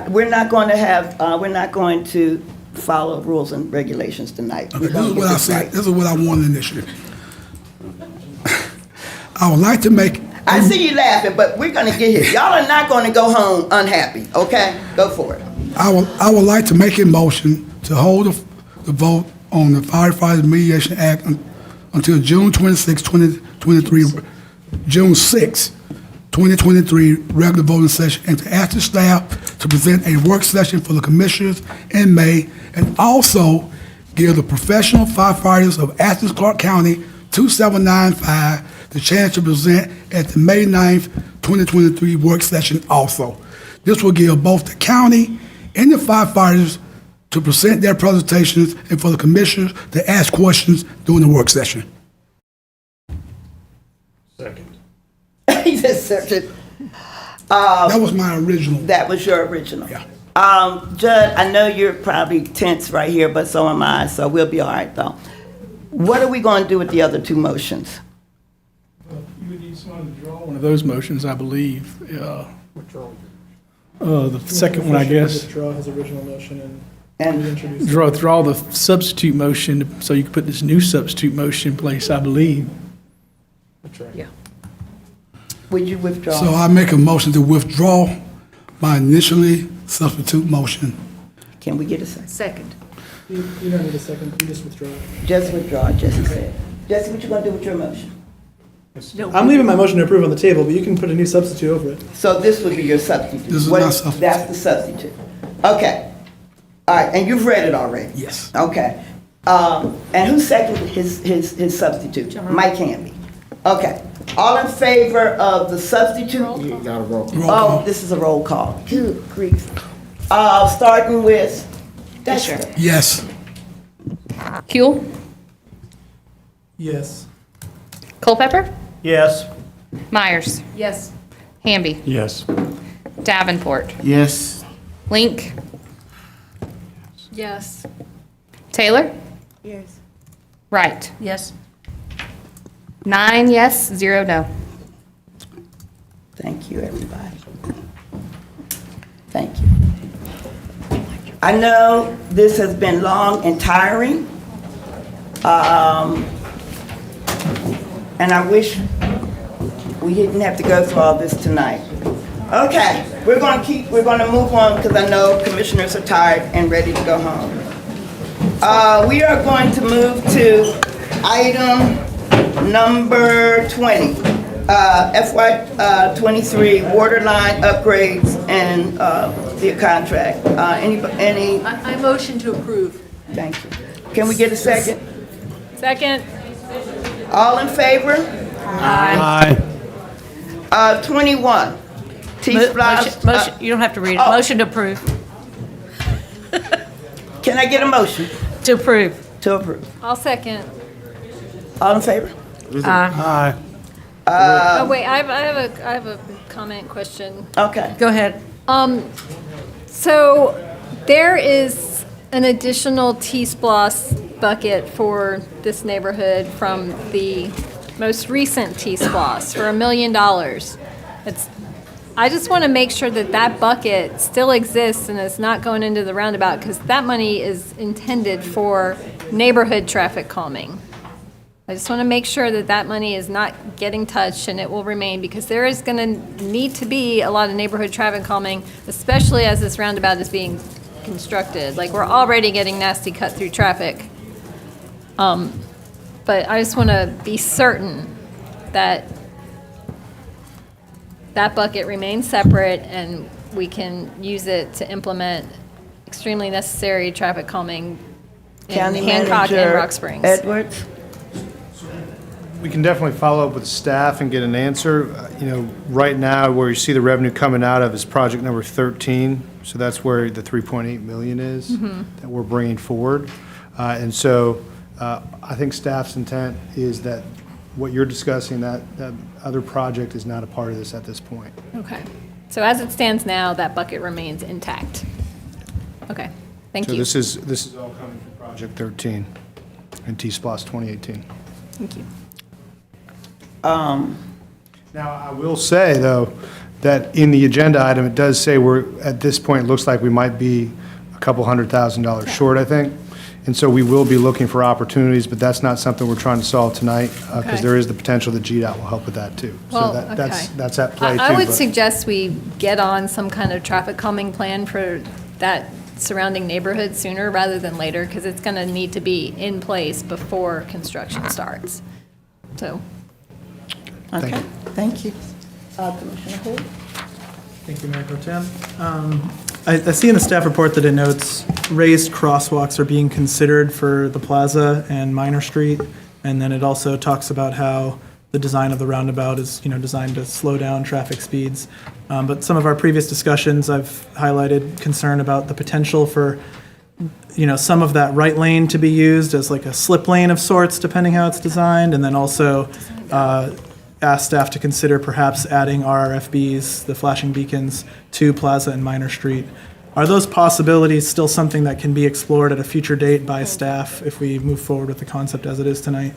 We're not going to have, we're not going to follow rules and regulations tonight. Okay, this is what I said. This is what I wanted initially. I would like to make. I see you laughing, but we're going to get here. Y'all are not going to go home unhappy, okay? Go for it. I would like to make a motion to hold the vote on the Firefighters Mediation Act until June 26, 2023, June 6, 2023 regular voting session, and to ask the staff to present a work session for the commissioners in May, and also give the professional firefighters of Athens-Clarke County 2795 the chance to present at the May 9th, 2023 work session also. This will give both the county and the firefighters to present their presentations and for the commissioners to ask questions during the work session. Second. He just said it. That was my original. That was your original. Yeah. Judd, I know you're probably tense right here, but so am I, so we'll be all right, though. What are we going to do with the other 2 motions? You would need someone to draw one of those motions, I believe. The second one, I guess. Withdraw his original motion And reintroduce. Draw the substitute motion, so you can put this new substitute motion in place, I believe. Yeah. Would you withdraw? So I make a motion to withdraw my initially substitute motion. Can we get a second? Second. You don't need a second, you just withdraw. Just withdraw, Jesse said. Jesse, what you going to do with your motion? No, I'm leaving my motion to approve on the table, but you can put a new substitute over it. So this would be your substitute? This is What my substitute. That's the substitute. Okay. All right, and you've read it already? Yes. Okay. And who seconded his substitute? Mike Hamby. Okay. All in favor of the substitute? You got a roll. Oh, this is a roll call. Good grief. Starting with Fisher. Yes. Huel, Yes. Culpepper, Yes. Myers, Yes. Hamby, Yes. Davenport, Yes. Link, Yes. Taylor, Yes. Wright. Yes. 9 yes, 0 no. Thank you, everybody. Thank you. I know this has been long and tiring, and I wish we didn't have to go through all this tonight. Okay, we're going to move on because I know commissioners are tired and ready to go home. We are going to move to item number 20, FY 23 water line upgrades and the contract. Any? I motion to approve. Thank you. Can we get a second? Second. All in favor? Aye. 21. T-Splosh. Motion, you don't have to read it. oh. Motion to approve. Can I get a motion To approve. to approve? I'll second. All in favor? Aye. Oh, wait, I have a comment question. Okay. Go ahead. So there is an additional T-Splosh bucket for this neighborhood from the most recent T-Splosh for $1 million. I just want to make sure that that bucket still exists and it's not going into the roundabout, because that money is intended for neighborhood traffic calming. I just want to make sure that that money is not getting touched and it will remain, because there is going to need to be a lot of neighborhood traffic calming, especially as this roundabout is being constructed. Like, we're already getting nasty cut-through traffic. But I just want to be certain that that bucket remains separate and we can use it to implement extremely necessary traffic calming in County Hancock and Manager Rock Springs. Edwards? We can definitely follow up with staff and get an answer. Right now, where you see the revenue coming out of is project number 13, so that's where the 3.8 million is that we're bringing forward. And so I think staff's intent is that what you're discussing, that other project is not a part of this at this point. Okay. So as it stands now, that bucket remains intact. Okay, thank So you. this is all coming from project 13 and T-Splosh 2018. Thank you. Now, I will say, though, that in the agenda item, it does say at this point, it looks like we might be a couple $100,000 short, I think. And so we will be looking for opportunities, but that's not something we're trying to solve tonight, because Okay. there is the potential that GDOT will help with that, too. Well, So okay. that's at play, too. I would but- suggest we get on some kind of traffic calming plan for that surrounding neighborhood sooner rather than later, because it's going to need to be in place before construction starts. So, Okay, thank you. Commissioner Holt? Thank you, Mayor Pro Tem. I see in the staff report that it notes raised crosswalks are being considered for the plaza and Minor Street. And then it also talks about how the design of the roundabout is, designed to slow down traffic speeds. But some of our previous discussions, I've highlighted concern about the potential for, some of that right lane to be used as like a slip lane of sorts, depending how it's designed. And then also ask staff to consider perhaps adding RRFBs, the flashing beacons, to Plaza and Minor Street. Are those possibilities still something that can be explored at a future date by staff if we move forward with the concept as it is tonight?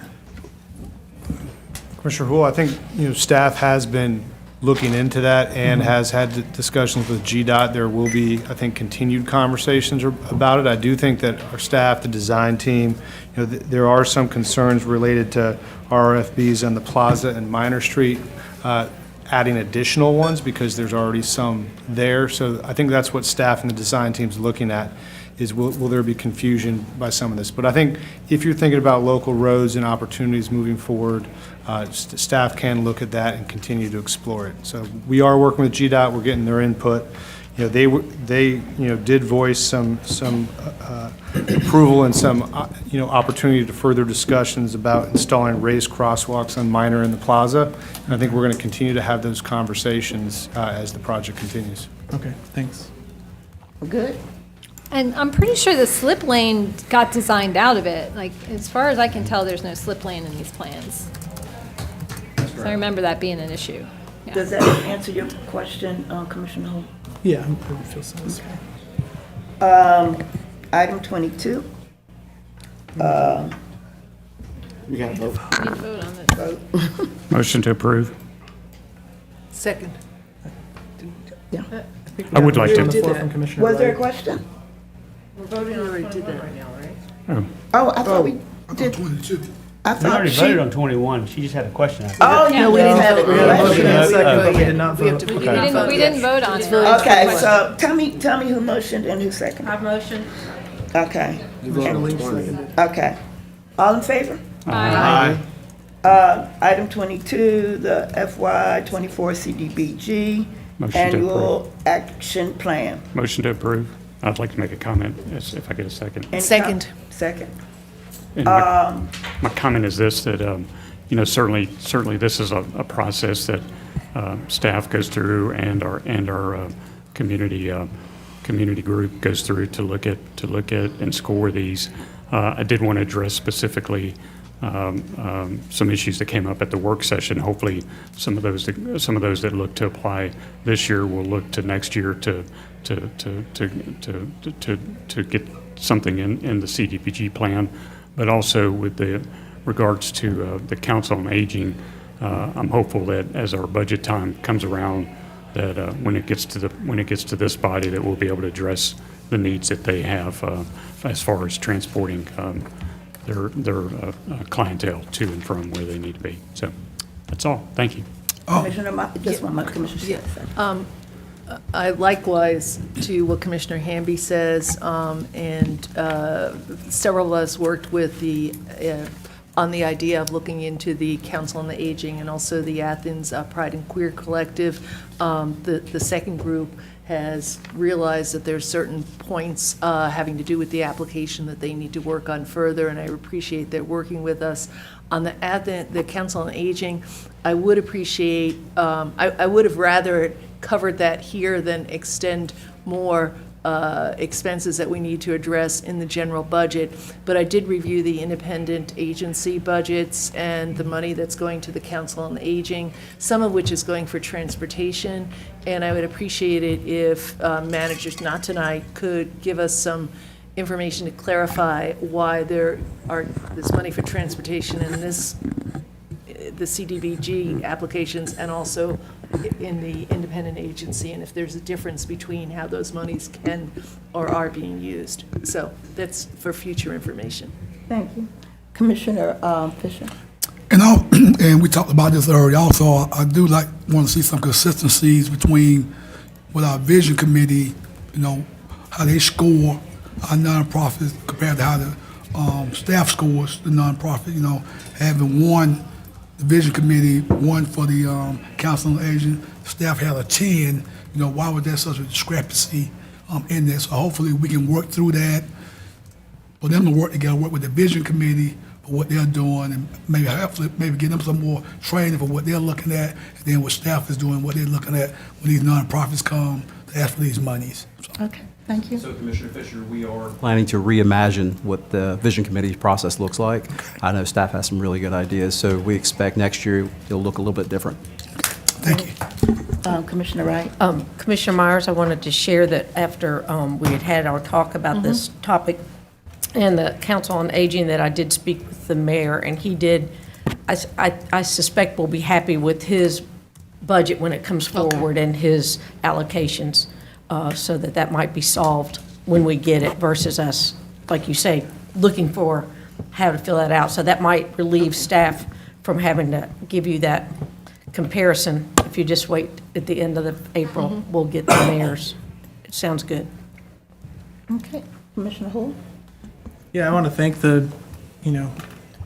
Commissioner Houle, I think, staff has been looking into that and has had discussions with GDOT. There will be, I think, continued conversations about it. I do think that our staff, the design team, there are some concerns related to RFBs on the Plaza and Minor Street, adding additional ones because there's already some there. So I think that's what staff and the design team's looking at, is will there be confusion by some of this? But I think if you're thinking about local roads and opportunities moving forward, staff can look at that and continue to explore it. So we are working with GDOT, we're getting their input. They did voice some approval and some, opportunity to further discussions about installing raised crosswalks on Minor and the Plaza. And I think we're going to continue to have those conversations as the project continues. Okay, thanks. Good. and I'm pretty sure the slip lane got designed out of it. Like, as far as I can tell, there's no slip lane in these plans. So I remember that being an issue. Yeah. Does that answer your question, Commissioner Holt? Yeah, I feel so. Item 22. We got to vote. We need to vote on this. Motion to approve. Second. Yeah. I would like On the to. floor from Commissioner Was there a Wright. question? We're voting on already did that right now, right? Oh, I thought we did. 22. I We thought already she. voted on 21. She just had a question. Oh, Yeah. we didn't have a We had a motion and a question. second, but we did not We have vote. to- We didn't vote on it. Okay, so tell me who motioned and who seconded. I've motioned. Okay. You voted on 20. Okay. All in favor? Aye. Item 22, the FY '24 CDBG Motion to Annual Action Plan. Motion to approve. I'd like to make a comment, if I get a second. Any Second. Second. And my comment is this, that, certainly this is a process that staff goes through and our community group goes through to look at and score these. I did want to address specifically some issues that came up at the work session. Hopefully, some of those that look to apply this year will look to next year to get something in the CDBG plan, but also with the regards to the Council on Aging. I'm hopeful that as our budget time comes around, that when it gets to this body, that we'll be able to address the needs that they have as far as transporting their clientele to and from where they need to be. So that's all. Thank you. Just one moment, Commissioner. I likewise to what Commissioner Hamby says, and several of us worked with on the idea of looking into the Council on the Aging and also the Athens Pride and Queer Collective. The second group has realized that there's certain points having to do with the application that they need to work on further, and I appreciate their working with us. On the Council on Aging, I would appreciate, I would have rather covered that here than extend more expenses that we need to address in the general budget. But I did review the independent agency budgets and the money that's going to the Council on Aging, some of which is going for transportation. And I would appreciate it if managers, not tonight, could give us some information to clarify why there are this money for transportation and the CDBG applications, and also in the independent agency, and if there's a difference between how those monies can or are being used. So that's for future information. Thank you. Commissioner Fisher. And we talked about this earlier also, I do want to see some consistencies between what our vision committee, how they score our nonprofits compared to how the staff scores the nonprofit, having one the vision committee, one for the Council on Aging, staff had a 10, why was there such a discrepancy in there? So hopefully we can work through that, for them to work together, work with the vision committee for what they're doing, and maybe give them some more training for what they're looking at, and then what staff is doing, what they're looking at when these nonprofits come to ask for these monies. So. Okay, thank you. So Commissioner Fisher, we are planning to reimagine what the vision committee process looks like. I know staff has some really good ideas, so we expect next year it'll look a little bit different. Thank you. Commissioner Wright. Commissioner Myers, I wanted to share that after we had our talk about this topic and the Council on Aging, that I did speak with the mayor, and he did, I suspect will be happy with his budget when it comes forward and his allocations, so that might be solved when we get it versus us, like you say, looking for how to fill that out. So that might relieve staff from having to give you that comparison. If you just wait at the end of April, we'll get the mayor's. It sounds good. Okay, Commissioner Hull. Yeah, I want to thank the,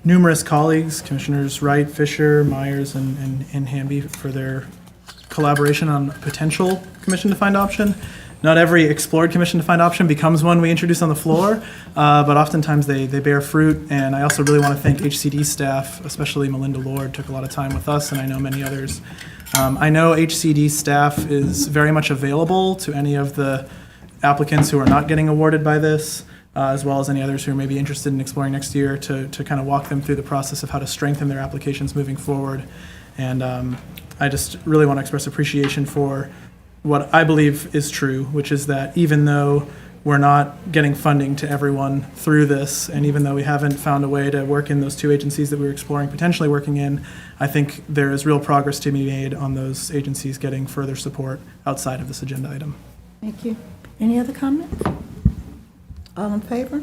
numerous colleagues, Commissioners Wright, Fisher, Myers, and Hamby, for their collaboration on potential commission-defined option. Not every explored commission-defined option becomes one we introduce on the floor, but oftentimes they bear fruit. And I also really want to thank HCD staff, especially Melinda Lord, took a lot of time with us, and I know many others. I know HCD staff is very much available to any of the applicants who are not getting awarded by this, as well as any others who may be interested in exploring next year, to kind of walk them through the process of how to strengthen their applications moving forward. And I just really want to express appreciation for what I believe is true, which is that even though we're not getting funding to everyone through this, and even though we haven't found a way to work in those two agencies that we were exploring potentially working in, I think there is real progress to be made on those agencies getting further support outside of this agenda item. Thank you. Any other comments? All in favor?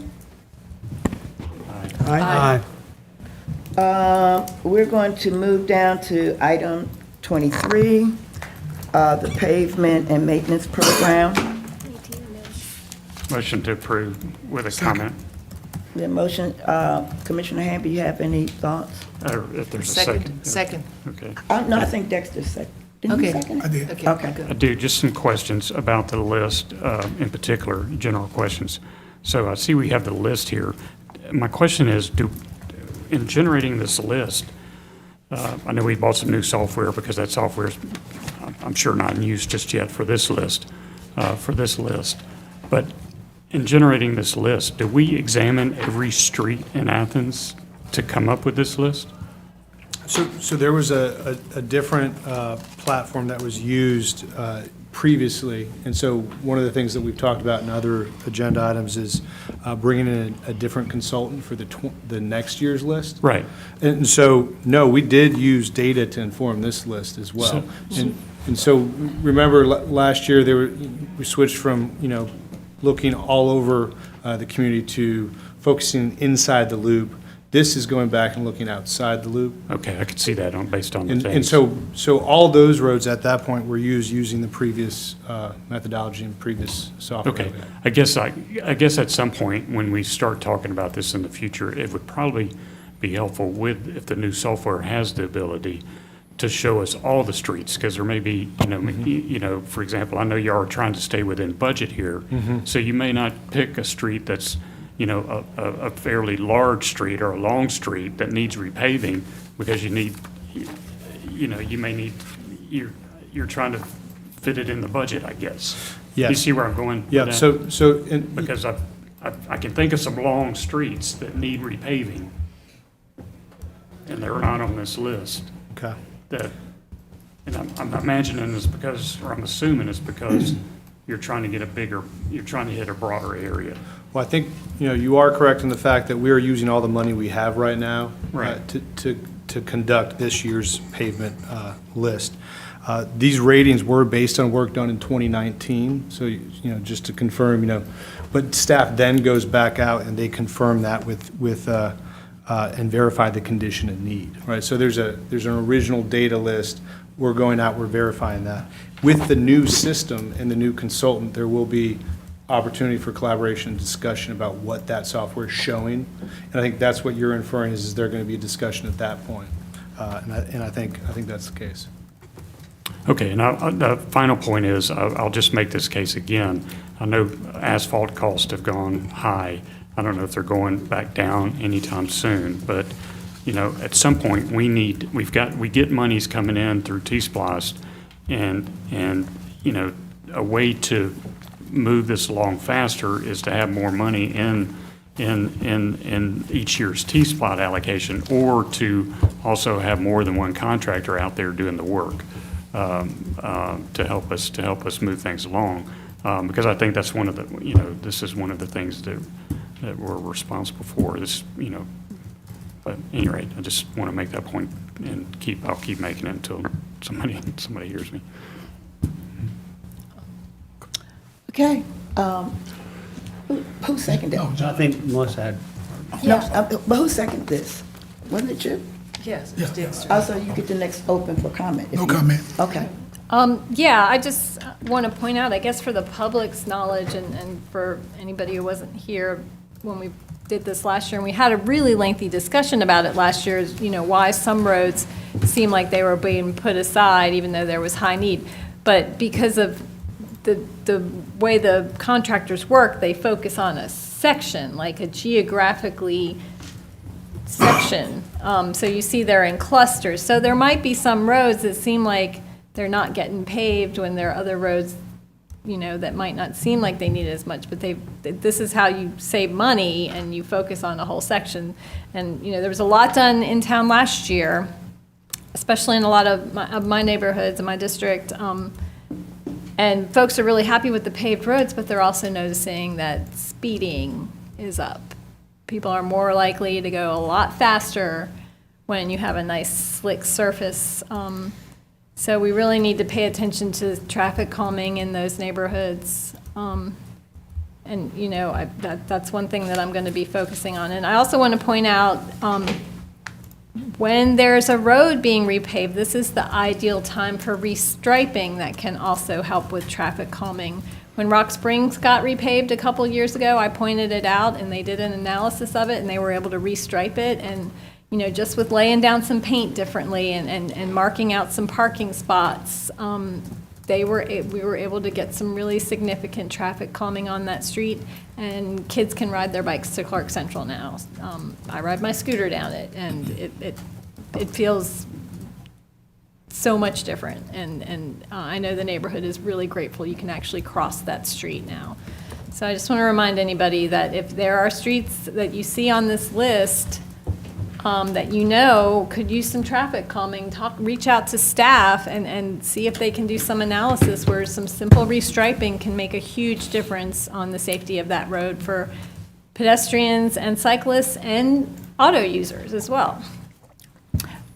Aye. We're going to move down to item 23, the pavement and maintenance program. Motion to approve with a comment. The motion, Commissioner Hamby, you have any thoughts? If there's a second. Second. Okay. No, I think Dexter second. Didn't you Okay. second it? I did. Okay. I do, just some questions about the list, in particular, general questions. So I see we have the list here. My question is, in generating this list, I know we bought some new software because that software is, I'm sure, not in use just yet for this list. But in generating this list, do we examine every street in Athens to come up with this list? So there was a different platform that was used previously, and so one of the things that we've talked about in other agenda items is bringing in a different consultant for the next year's list. Right. And so, no, we did use data to inform this list as well. And so, remember, last year, we switched from, looking all over the community to focusing inside the loop. This is going back and looking outside the loop. Okay, I could see that based on the And things. so all those roads at that point were using the previous methodology and previous software. Okay, I guess at some point, when we start talking about this in the future, it would probably be helpful if the new software has the ability to show us all the streets, because there may be, for example, I know you are trying to stay within budget here, Mhm. so you may not pick a street that's, a fairly large street or a long street that needs repaving, because you're trying to fit it in the budget, I guess. Yes. You see where I'm going with Yeah, that? Because I can think of some long streets that need repaving, and they're not on this list. Okay. And I'm imagining it's because, or I'm assuming it's because you're trying to hit a broader area. Well, I think, you are correct in the fact that we are using all the money we have right now Right. to conduct this year's pavement list. These ratings were based on work done in 2019, so, just to confirm, but staff then goes back out and they confirm that with and verify the condition and need, right? So there's an original data list. We're going out, we're verifying that. With the new system and the new consultant, there will be opportunity for collaboration and discussion about what that software is showing. And I think that's what you're inferring is there going to be a discussion at that point. And I think that's the case. Okay, and the final point is, I'll just make this case again. I know asphalt costs have gone high. I don't know if they're going back down anytime soon, but, at some point, we get monies coming in through T-Splost, and, a way to move this along faster is to have more money in each year's T-Splost allocation, or to also have more than one contractor out there doing the work, to help us move things along. Because I think that's one of the, this is one of the things that we're responsible for, but at any rate, I just want to make that point, and I'll keep making it until somebody hears me. Okay. Who seconded it? I think Melissa had. No, but who seconded this? Wasn't it you? Yes, Yeah. Ms. Dexter. Also, you get the next open for comment. No comment. Okay. Yeah, I just want to point out, I guess for the public's knowledge and for anybody who wasn't here when we did this last year, and we had a really lengthy discussion about it last year, is, why some roads seemed like they were being put aside even though there was high need. But because of the way the contractors work, they focus on a section, like a geographically section. So you see they're in clusters. So there might be some roads that seem like they're not getting paved when there are other roads, that might not seem like they need as much, but this is how you save money and you focus on a whole section. And, there was a lot done in town last year, especially in a lot of my neighborhoods in my district. And folks are really happy with the paved roads, but they're also noticing that speeding is up. People are more likely to go a lot faster when you have a nice slick surface. So we really need to pay attention to traffic calming in those neighborhoods. And, that's one thing that I'm going to be focusing on. And I also want to point out, when there's a road being repaved, this is the ideal time for restriping that can also help with traffic calming. When Rock Springs got repaved a couple years ago, I pointed it out, and they did an analysis of it, and they were able to restripe it. And, just with laying down some paint differently and marking out some parking spots, we were able to get some really significant traffic calming on that street, and kids can ride their bikes to Clark Central now. I ride my scooter down it, and it feels so much different. And I know the neighborhood is really grateful you can actually cross that street now. So I just want to remind anybody that if there are streets that you see on this list that you know could use some traffic calming, reach out to staff and see if they can do some analysis where some simple restriping can make a huge difference on the safety of that road for pedestrians and cyclists and auto users as well.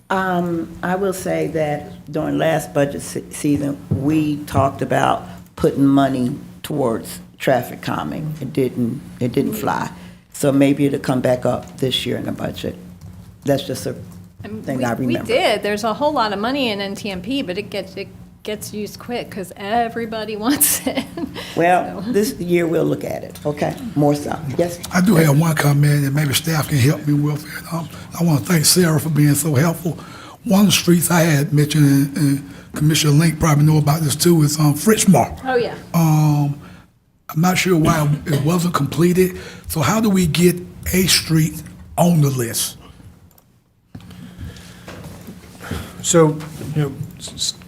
I will say that during last budget season, we talked about putting money towards traffic calming. It didn't fly. So maybe it'll come back up this year in the budget. That's just a thing I remember. We did. There's a whole lot of money in NTMP, but it gets used quick because everybody wants it. Well, this year we'll look at it. Okay, more so. Yes. I do have one comment that maybe staff can help me with. I want to thank Sarah for being so helpful. One of the streets I had mentioned, and Commissioner Link probably know about this too, is Fritzmar. Oh, yeah. I'm not sure why it wasn't completed. So how do we get a street on the list? So,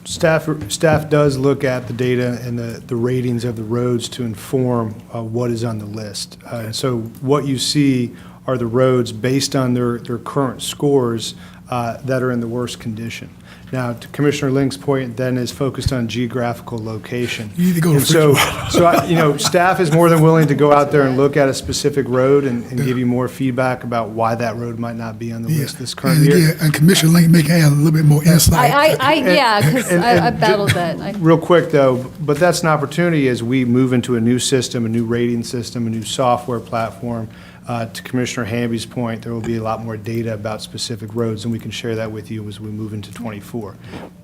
staff does look at the data and the ratings of the roads to inform what is on the list. So what you see are the roads based on their current scores that are in the worst condition. Now, to Commissioner Link's point, then is focused on geographical location. You need to go and so staff is more than willing to go out there and look at a specific road and give you more feedback about why that road might not be on the list this current year. Yeah, and Commissioner Link may have a little bit more insight. Because I battled that. Real quick, though, but that's an opportunity as we move into a new system, a new rating system, a new software platform. To Commissioner Hamby's point, there will be a lot more data about specific roads, and we can share that with you as we move into '24.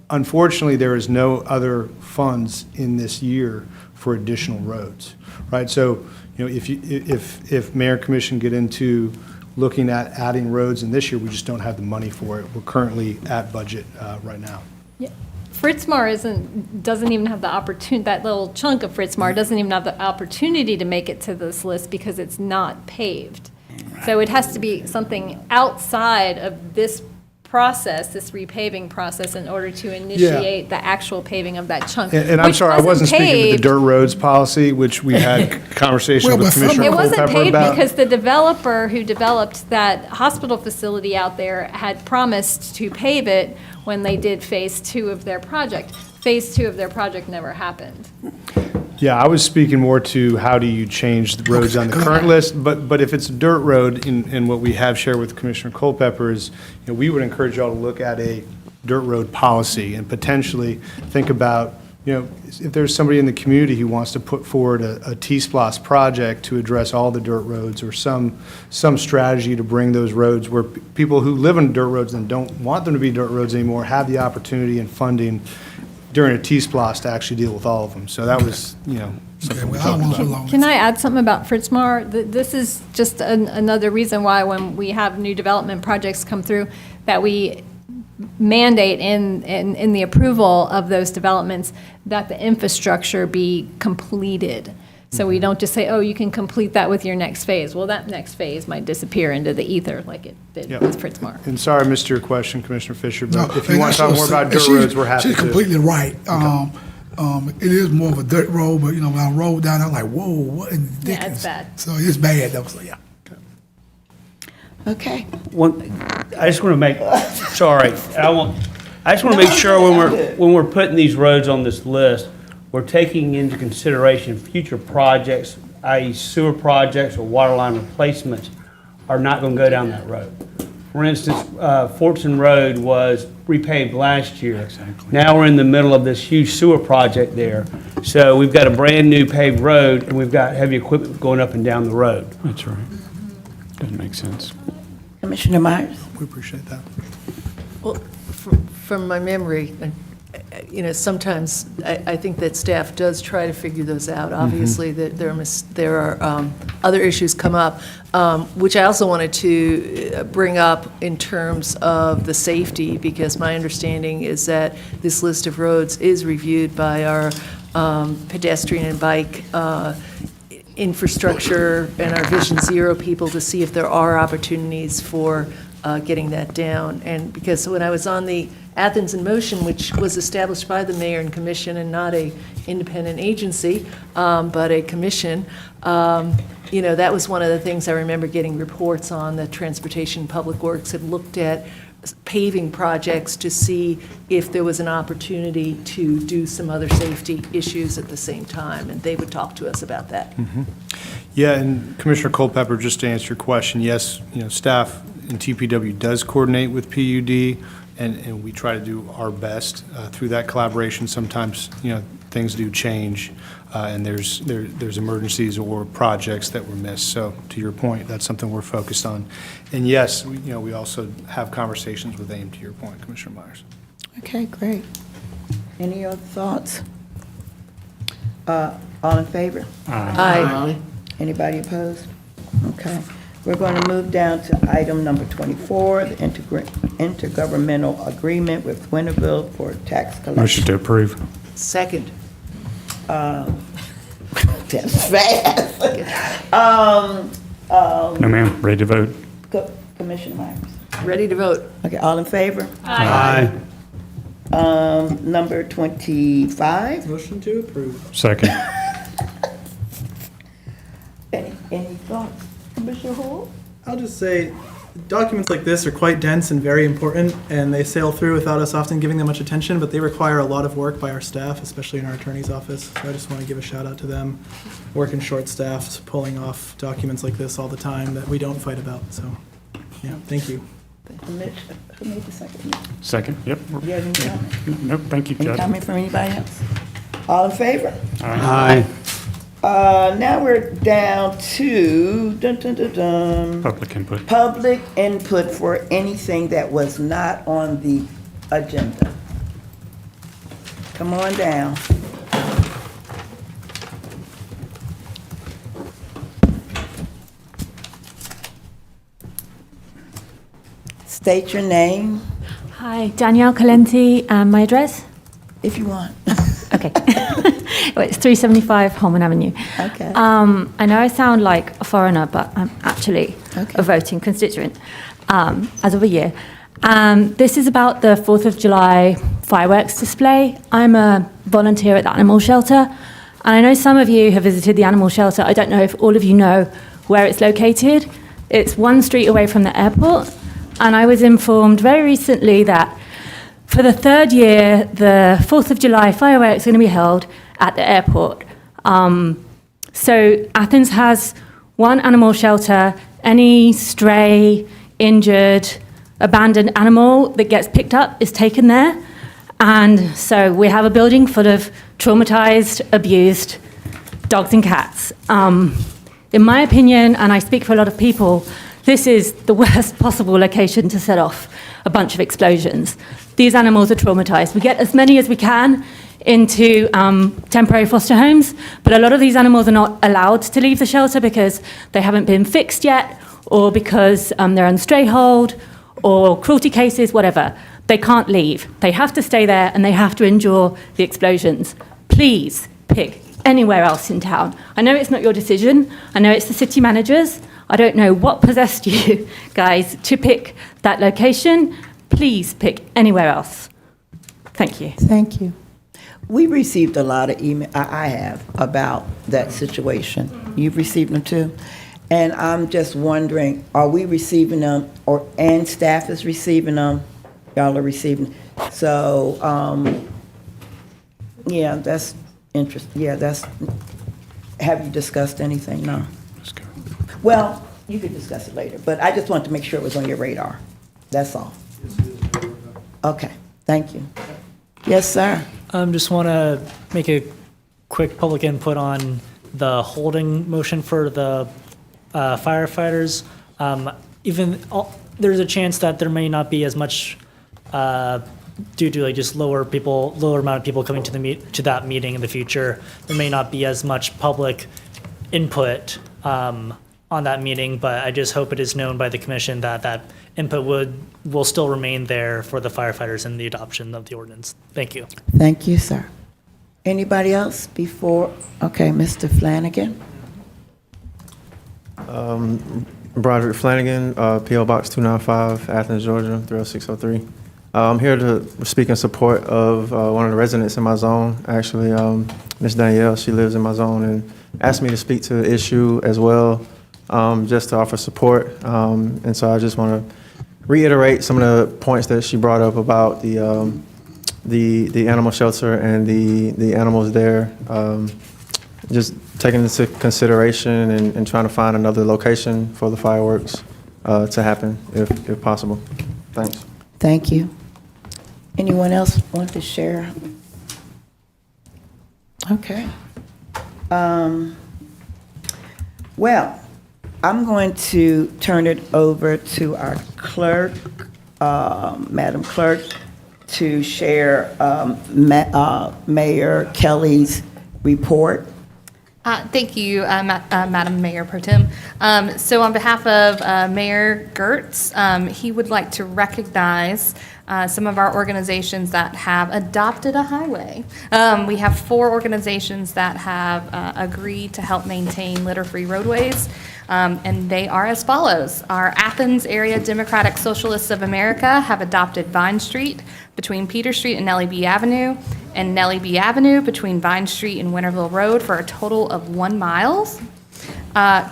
Unfortunately, there is no other funds in this year for additional roads, right? So, if Mayor and Commission get into looking at adding roads in this year, we just don't have the money for it. We're currently at budget right now. Yeah. Fritzmar doesn't even have the opportunity, that little chunk of Fritzmar doesn't even have the opportunity to make it to this list because it's not paved. So it has to be something outside of this process, this repaving process, in order to initiate the actual paving of that chunk. And I'm sorry, I wasn't speaking to the dirt roads policy, which we had conversations with Commissioner It wasn't Culpepper paved about. because the developer who developed that hospital facility out there had promised to pave it when they did phase 2 of their project. Phase 2 of their project never happened. Yeah, I was speaking more to how do you change the roads on the current list, but if it's a dirt road, and what we have shared with Commissioner Culpepper is, we would encourage y'all to look at a dirt road policy and potentially think about, if there's somebody in the community who wants to put forward a T-Splosh project to address all the dirt roads or some strategy to bring those roads where people who live on dirt roads and don't want them to be dirt roads anymore have the opportunity and funding during a T-Splosh to actually deal with all of them. So that was, something we talked about. Can I add something about Fritzmar? This is just another reason why when we have new development projects come through, that we mandate in the approval of those developments that the infrastructure be completed. So we don't just say, oh, you can complete that with your next phase. Well, that next phase might disappear into the ether like it did with Fritzmar. And sorry I missed your question, Commissioner Fisher, but if you want to talk more about dirt roads, we're happy to. She's completely right. It is more of a dirt road, but when I rode down, I'm like, whoa, what in the Yeah, it's bad. So it's bad though, so yeah. Okay. I just want to make, sorry, I just want to make sure when we're putting these roads on this list, we're taking into consideration future projects, i.e. sewer projects or water line replacements are not going to go down that road. For instance, Fortson Road was repaved last year. Exactly. Now we're in the middle of this huge sewer project there. So we've got a brand-new paved road, and we've got heavy equipment going up and down the road. That's right. Doesn't make sense. Commissioner Myers? We appreciate that. Well, from my memory, sometimes I think that staff does try to figure those out. Obviously, that there are other issues come up, which I also wanted to bring up in terms of the safety, because my understanding is that this list of roads is reviewed by our pedestrian and bike infrastructure and our Vision Zero people to see if there are opportunities for getting that down. And because when I was on the Athens in Motion, which was established by the mayor and commission and not a independent agency, but a commission. That was one of the things I remember getting reports on. The Transportation and Public Works had looked at paving projects to see if there was an opportunity to do some other safety issues at the same time, and they would talk to us about that. Yeah, and Commissioner Culpepper, just to answer your question, yes, staff in TPW does coordinate with PUD, and we try to do our best through that collaboration. Sometimes, things do change, and there's emergencies or projects that were missed. So to your point, that's something we're focused on. And yes, we also have conversations with AIM, to your point, Commissioner Myers. Okay, great. Any other thoughts? All in favor? Aye. Anybody opposed? Okay. We're going to move down to item number 24, the intergovernmental agreement with Winterville for tax collection. Motion to approve. Second. That's fast. No, ma'am. Ready to vote? Commissioner Myers. Ready to vote. Okay, all in favor? Aye. Number 25. Motion to approve. Second. Any thoughts, Commissioner Hall? I'll just say, documents like this are quite dense and very important, and they sail through without us often giving them much attention, but they require a lot of work by our staff, especially in our attorney's office. So I just want to give a shout out to them, working short-staffed, pulling off documents like this all the time that we don't fight about. So, yeah, thank you. Who made the second? Second, yep. You have any comment? Nope, thank you, Any Judge. comment from anybody else? All in favor? Aye. Now we're down to Public input. public input for anything that was not on the agenda. Come on down. State your name, Hi, Danielle Calenti, my address? if you want. Okay. Well, it's 375 Holman Avenue. Okay. I know I sound like a foreigner, but I'm actually a voting constituent as of a year. This is about the 4th of July fireworks display. I'm a volunteer at the animal shelter, and I know some of you have visited the animal shelter. I don't know if all of you know where it's located. It's one street away from the airport, and I was informed very recently that for the third year, the 4th of July fireworks are going to be held at the airport. So Athens has one animal shelter. Any stray, injured, abandoned animal that gets picked up is taken there. And so we have a building full of traumatized, abused dogs and cats. In my opinion, and I speak for a lot of people, this is the worst possible location to set off a bunch of explosions. These animals are traumatized. We get as many as we can into temporary foster homes, but a lot of these animals are not allowed to leave the shelter because they haven't been fixed yet, or because they're on stray hold, or cruelty cases, whatever. They can't leave. They have to stay there, and they have to endure the explosions. Please pick anywhere else in town. I know it's not your decision. I know it's the city manager's. I don't know what possessed you guys to pick that location. Please pick anywhere else. Thank you. Thank you. We received a lot of email, I have, about that situation. You've received them too? And I'm just wondering, are we receiving them, and staff is receiving them? Y'all are receiving. So, yeah, that's interesting. Yeah, have you discussed anything? No? Well, you could discuss it later, but I just wanted to make sure it was on your radar. That's all. Okay, thank you. Yes, sir. Just want to make a quick public input on the holding motion for the firefighters. There's a chance that there may not be as much due to just lower amount of people coming to that meeting in the future. There may not be as much public input on that meeting, but I just hope it is known by the commission that that input will still remain there for the firefighters in the adoption of the ordinance. Thank you. Thank you, sir. Anybody else before? Okay, Mr. Flanagan. Broderick Flanagan, P.O. Box 295, Athens, Georgia, 30603. I'm here to speak in support of one of the residents in my zone, actually, Ms. Danielle. She lives in my zone and asked me to speak to the issue as well, just to offer support. And so I just want to reiterate some of the points that she brought up about the animal shelter and the animals there. Just taking into consideration and trying to find another location for the fireworks to happen if possible. Thanks. Thank you. Anyone else want to share? Okay. Well, I'm going to turn it over to our clerk, Madam Clerk, to share Mayor Kelly's report. Thank you, Madam Mayor Pro Tem. So on behalf of Mayor Gertz, he would like to recognize some of our organizations that have adopted a highway. We have 4 organizations that have agreed to help maintain litter-free roadways, and they are as follows. Our Athens Area Democratic Socialists of America have adopted Vine Street between Peter Street and Nellie B. Avenue, and Nellie B. Avenue between Vine Street and Winterville Road for a total of 1 mile.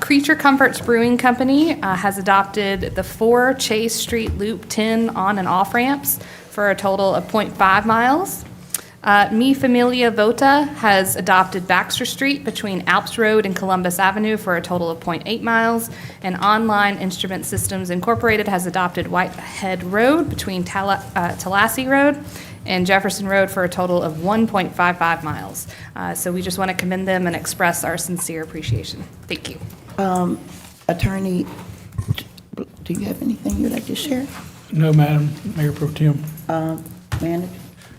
Creature Comforts Brewing Company has adopted the 4 Chase Street Loop 10 on and off ramps for a total of 0.5 miles. Mi Familia Vota has adopted Baxter Street between Alps Road and Columbus Avenue for a total of 0.8 miles. And Online Instrument Systems Incorporated has adopted Whitehead Road between Tallahassee Road and Jefferson Road for a total of 1.55 miles. So we just want to commend them and express our sincere appreciation. Thank you. Attorney, do you have anything you'd like to share? No, Madam Mayor Pro Tem. Manager?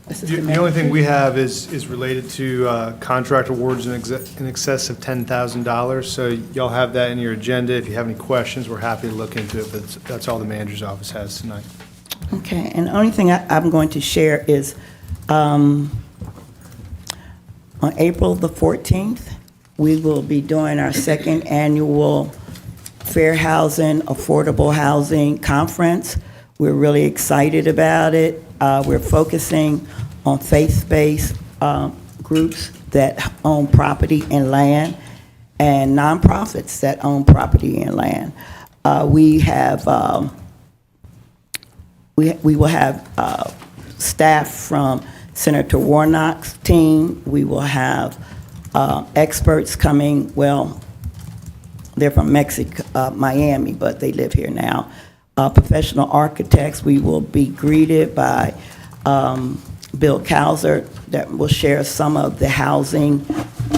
The only thing we have is related to contract awards in excess of $10,000. So y'all have that in your agenda. If you have any questions, we're happy to look into it, but that's all the manager's office has tonight. Okay, and the only thing I'm going to share is on April the 14th, we will be doing our 2nd annual Fair Housing, Affordable Housing Conference. We're really excited about it. We're focusing on faith-based groups that own property and land and nonprofits that own property and land. We will have staff from Senator Warnock's team. We will have experts coming. Well, they're from Mexico, Miami, but they live here now. Professional architects. We will be greeted by Bill Cowser that will share some of the housing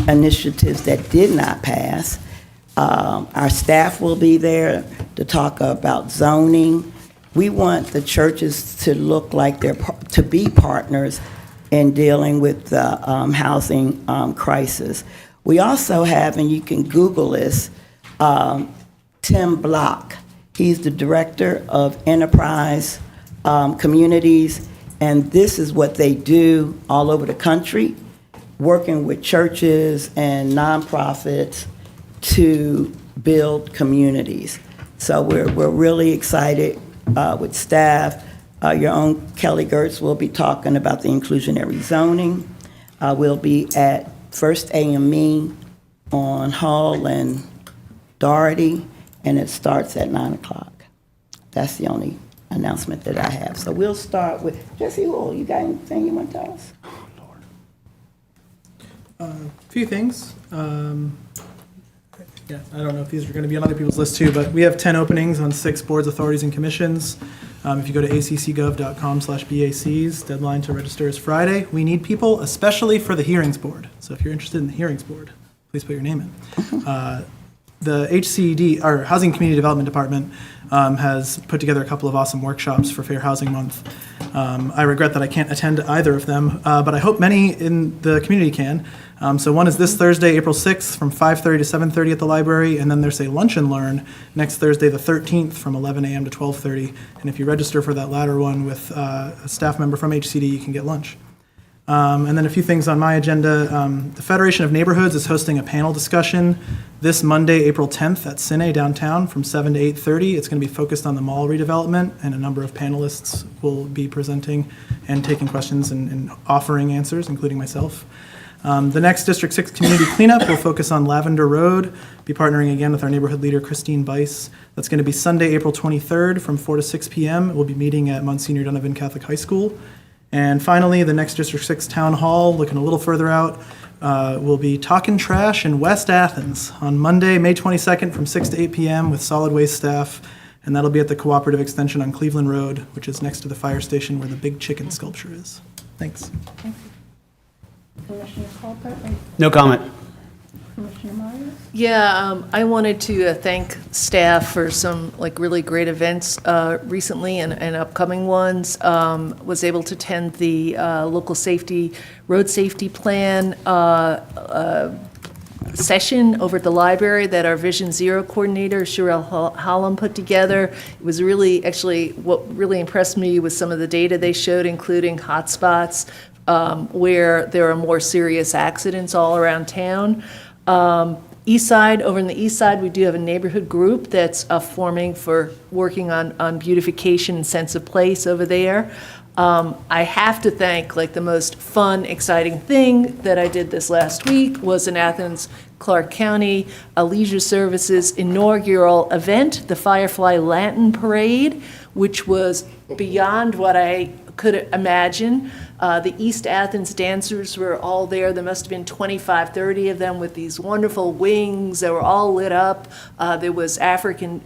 initiatives that did not pass. Our staff will be there to talk about zoning. We want the churches to look like to be partners in dealing with the housing crisis. We also have, and you can Google this, Tim Block. He's the director of Enterprise Communities, and this is what they do all over the country, working with churches and nonprofits to build communities. So we're really excited with staff. Your own Kelly Gertz will be talking about the inclusionary zoning. We'll be at First AME on Hall and Doherty, and it starts at 9 o'clock. That's the only announcement that I have. So we'll start with, Jesse Wool, you got anything you want to tell us? A few things. Yeah, I don't know if these are going to be on other people's list too, but we have 10 openings on 6 boards, authorities, and commissions. If you go to accgov.com/BACs, deadline to register is Friday. We need people, especially for the hearings board. So if you're interested in the hearings board, please put your name in. The HCD, our Housing Community Development Department, has put together a couple of awesome workshops for Fair Housing Month. I regret that I can't attend either of them, but I hope many in the community can. So one is this Thursday, April 6th, from 5:30 to 7:30 at the library, and then there's a lunch and learn next Thursday, the 13th, from 11 a.m. to 12:30. And if you register for that latter one with a staff member from HCD, you can get lunch. And then a few things on my agenda. The Federation of Neighborhoods is hosting a panel discussion this Monday, April 10th at Cine downtown from 7 to 8:30. It's going to be focused on the mall redevelopment, and a number of panelists will be presenting and taking questions and offering answers, including myself. The next District 6 community cleanup will focus on Lavender Road, be partnering again with our neighborhood leader, Christine Bice. That's going to be Sunday, April 23rd from 4 to 6 p.m. We'll be meeting at Monsignor Donovan Catholic High School. And finally, the next District 6 Town Hall, looking a little further out, will be Talkin' Trash in West Athens on Monday, May 22nd from 6 to 8 p.m. with solid waste staff. And that'll be at the Cooperative Extension on Cleveland Road, which is next to the fire station where the big chicken sculpture is. Thanks. Commissioner Colbert? No comment. Commissioner Myers? Yeah, I wanted to thank staff for some really great events recently and upcoming ones. Was able to attend the local road safety plan session over at the library that our Vision Zero coordinator, Sherelle Holland, put together. It was what really impressed me was some of the data they showed, including hotspots where there are more serious accidents all around town. Over in the east side, we do have a neighborhood group that's forming for working on beautification and sense of place over there. I have to thank, the most fun, exciting thing that I did this last week was in Athens-Clarke County, a Leisure Services inaugural event, the Firefly Lantern Parade, which was beyond what I could imagine. The East Athens dancers were all there. There must have been 25, 30 of them with these wonderful wings. They were all lit up. There was African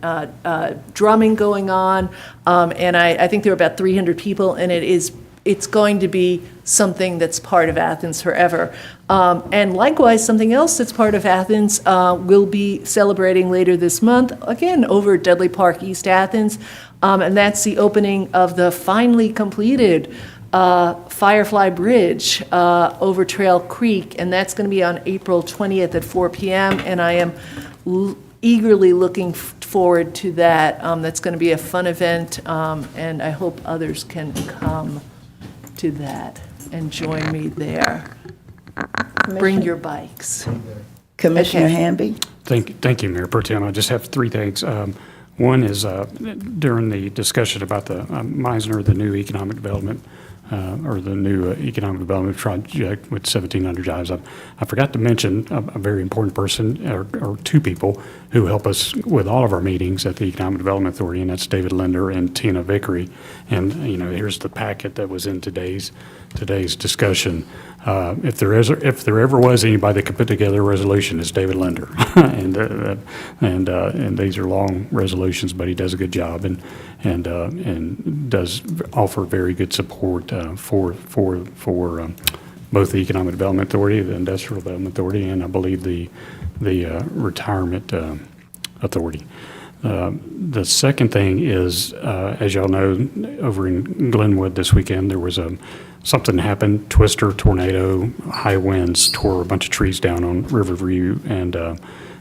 drumming going on. And I think there were about 300 people, and it's going to be something that's part of Athens forever. And likewise, something else that's part of Athens will be celebrating later this month, again, over at Dudley Park, East Athens. And that's the opening of the finally completed Firefly Bridge over Trail Creek, and that's going to be on April 20th at 4 p.m., and I am eagerly looking forward to that. That's going to be a fun event, and I hope others can come to that and join me there. Bring your bikes. Commissioner Hamby? Thank you, Mayor Pro Tem. I just have three things. One is during the discussion about the Meisner, the new economic development, or the new economic development project with 1,700 jobs. I forgot to mention a very important person, or two people, who help us with all of our meetings at the Economic Development Authority, and that's David Linder and Tina Vickery. And, here's the packet that was in today's discussion. If there ever was anybody that could put together a resolution, it's David Linder. and these are long resolutions, but he does a good job and does offer very good support for both the Economic Development Authority, the Industrial Development Authority, and I believe the Retirement Authority. The second thing is, as y'all know, over in Glenwood this weekend, there was something happened, twister, tornado, high winds tore a bunch of trees down on Riverview and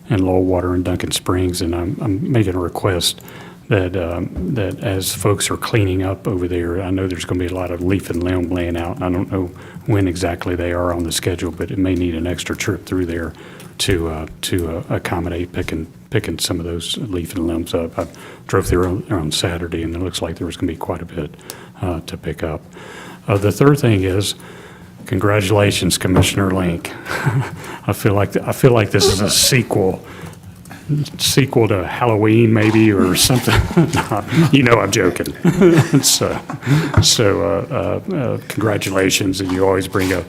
Lowwater and Duncan Springs, and I'm making a request that as folks are cleaning up over there, I know there's going to be a lot of leaf and limb laying out. I don't know when exactly they are on the schedule, but it may need an extra trip through there to accommodate picking some of those leaf and limbs up. I drove there on Saturday, and it looks like there was going to be quite a bit to pick up. The third thing is, congratulations, Commissioner Link. I feel like this is a sequel to Halloween, maybe, or something. I'm joking. So congratulations, and you always bring a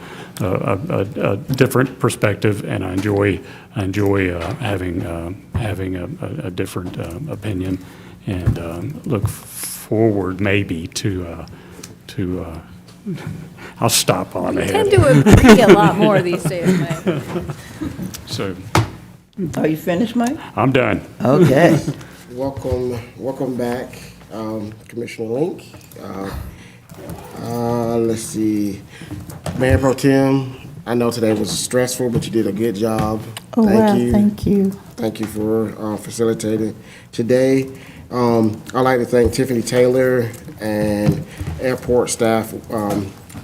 different perspective, and I enjoy having a different opinion, and look forward maybe to. I'll stop on You ahead. tend to agree a lot more these days, Mike. So, Are you finished, Mike? I'm done. Okay. Welcome back, Commissioner Link. Let's see, Mayor Pro Tem, I know today was stressful, but you did a good job. Oh, Thank you. Thank you. Thank you for facilitating today. I'd like to thank Tiffany Taylor and airport staff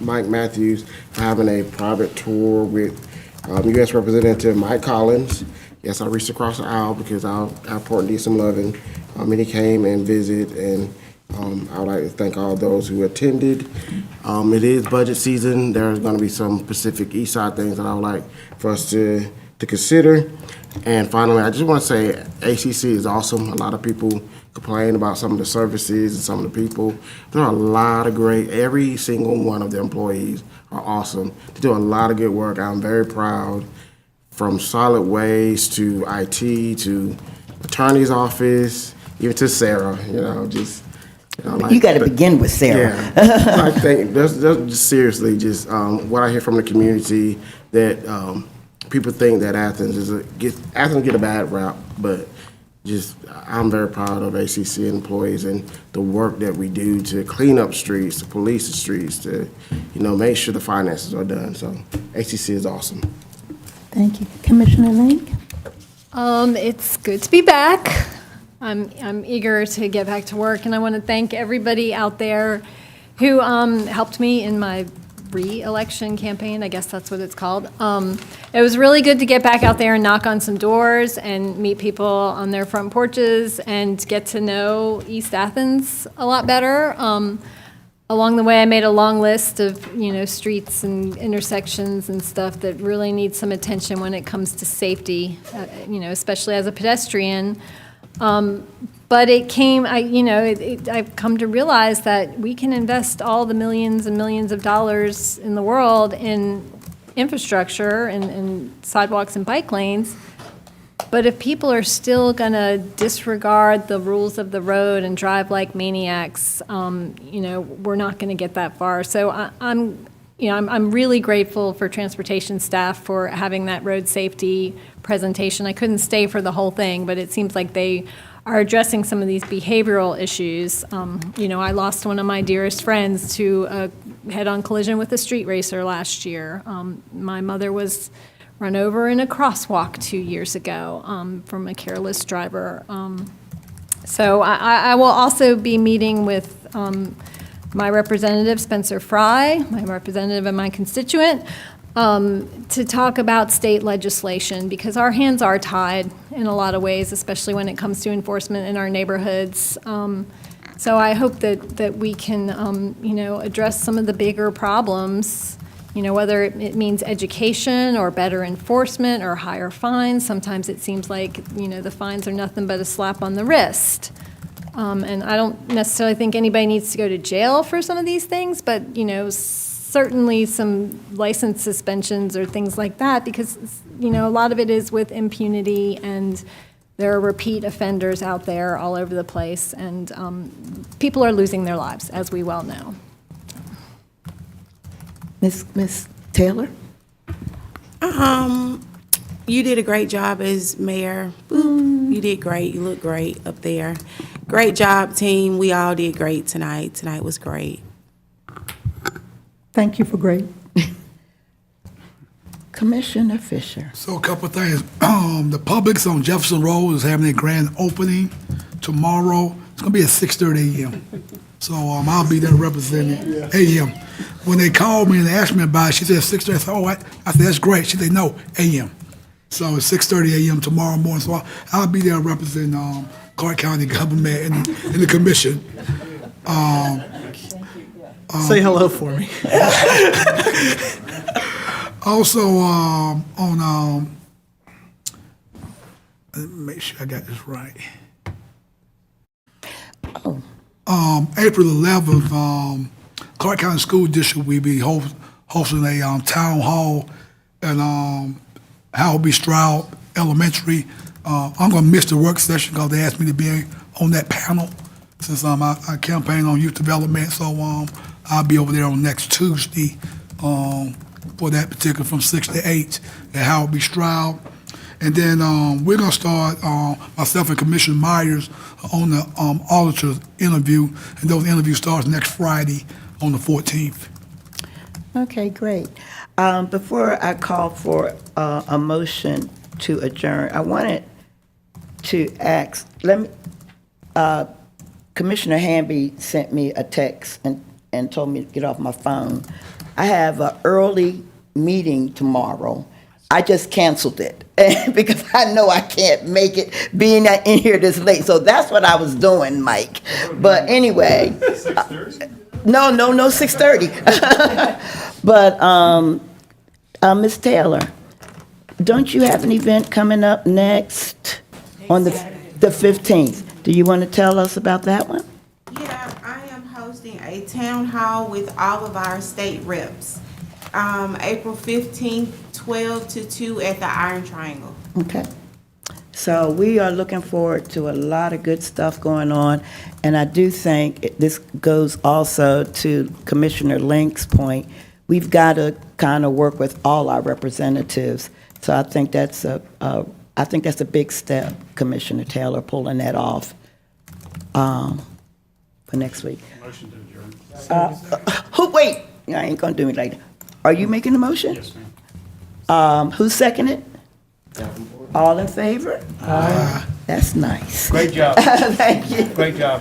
Mike Matthews for having a private tour with U.S. Representative Mike Collins. Yes, I reached across the aisle because our port needs some loving. And he came and visited, and I would like to thank all those who attended. It is budget season. There's going to be some Pacific East Side things that I would like for us to consider. And finally, I just want to say ACC is awesome. A lot of people complain about some of the services and some of the people. There are a lot of great, every single one of the employees are awesome. They do a lot of good work. I'm very proud, from solid waste to IT to attorney's office, even to Sarah, You got to begin with Sarah. Yeah. I think that's just seriously just what I hear from the community, that people think that Athens get a bad rap, but just I'm very proud of ACC employees and the work that we do to clean up streets, to police the streets, to make sure the finances are done. So ACC is awesome. Thank you. Commissioner Link? It's good to be back. I'm eager to get back to work, and I want to thank everybody out there who helped me in my re-election campaign. I guess that's what it's called. It was really good to get back out there and knock on some doors and meet people on their front porches and get to know East Athens a lot better. Along the way, I made a long list of, streets and intersections and stuff that really need some attention when it comes to safety, especially as a pedestrian. But it came, I've come to realize that we can invest all the millions and millions of dollars in the world in infrastructure and sidewalks and bike lanes. But if people are still going to disregard the rules of the road and drive like maniacs, we're not going to get that far. So I'm really grateful for transportation staff for having that road safety presentation. I couldn't stay for the whole thing, but it seems like they are addressing some of these behavioral issues. I lost one of my dearest friends to a head-on collision with a street racer last year. My mother was run over in a crosswalk 2 years ago from a careless driver. So I will also be meeting with my representative, Spencer Fry, my representative and my constituent, to talk about state legislation, because our hands are tied in a lot of ways, especially when it comes to enforcement in our neighborhoods. So I hope that we can, address some of the bigger problems, whether it means education or better enforcement or higher fines. Sometimes it seems like, the fines are nothing but a slap on the wrist. And I don't necessarily think anybody needs to go to jail for some of these things, but, certainly some license suspensions or things like that, because, a lot of it is with impunity, and there are repeat offenders out there all over the place, and people are losing their lives, as we well know. Miss Taylor? You did a great job as mayor. You did great. You look great up there. Great job, team. We all did great tonight. Tonight was great. Thank you for great. Commissioner Fisher. So a couple of things. The Publix on Jefferson Road is having a grand opening tomorrow. It's going to be at 6:30 a.m. So I'll be there representing a.m. When they called me and they asked me about it, she said 6:30. I said, I said, that's great. She said, no, a.m. So it's 6:30 a.m. tomorrow morning. So I'll be there representing Clarke County government and the commission. Say hello for me. Also, let me make sure I got this right. April 11th, Clarke County School District will be hosting a town hall at Howell B. Stroud Elementary. I'm going to miss the work session because they asked me to be on that panel since I campaign on youth development. So I'll be over there on next Tuesday for that particular from 6 to 8 at Howell B. Stroud. And then we're going to start, myself and Commissioner Myers, on the auditor's interview. And those interviews start next Friday on the 14th. Okay, great. Before I call for a motion to adjourn, I wanted to ask, Commissioner Hamby sent me a text and told me to get off my phone. I have an early meeting tomorrow. I just canceled it because I know I can't make it being in here this late. So that's what I was doing, Mike. But anyway. 6:30? No, 6:30. But, Ms. Taylor, don't you have an event coming up next on the 15th? Do you want to tell us about that one? Yeah, I am hosting a town hall with all of our state reps. April 15th, 12 to 2 at the Iron Triangle. Okay. So we are looking forward to a lot of good stuff going on. And I do think this goes also to Commissioner Link's point. We've got to kind of work with all our representatives. So I think that's a big step, Commissioner Taylor, pulling that off for next week. Motion to adjourn. Wait, I ain't gonna do it later. Are you making the motion? Yes, ma'am. Who seconded? All in favor? Aye. That's nice. Great job. Thank you. Great job.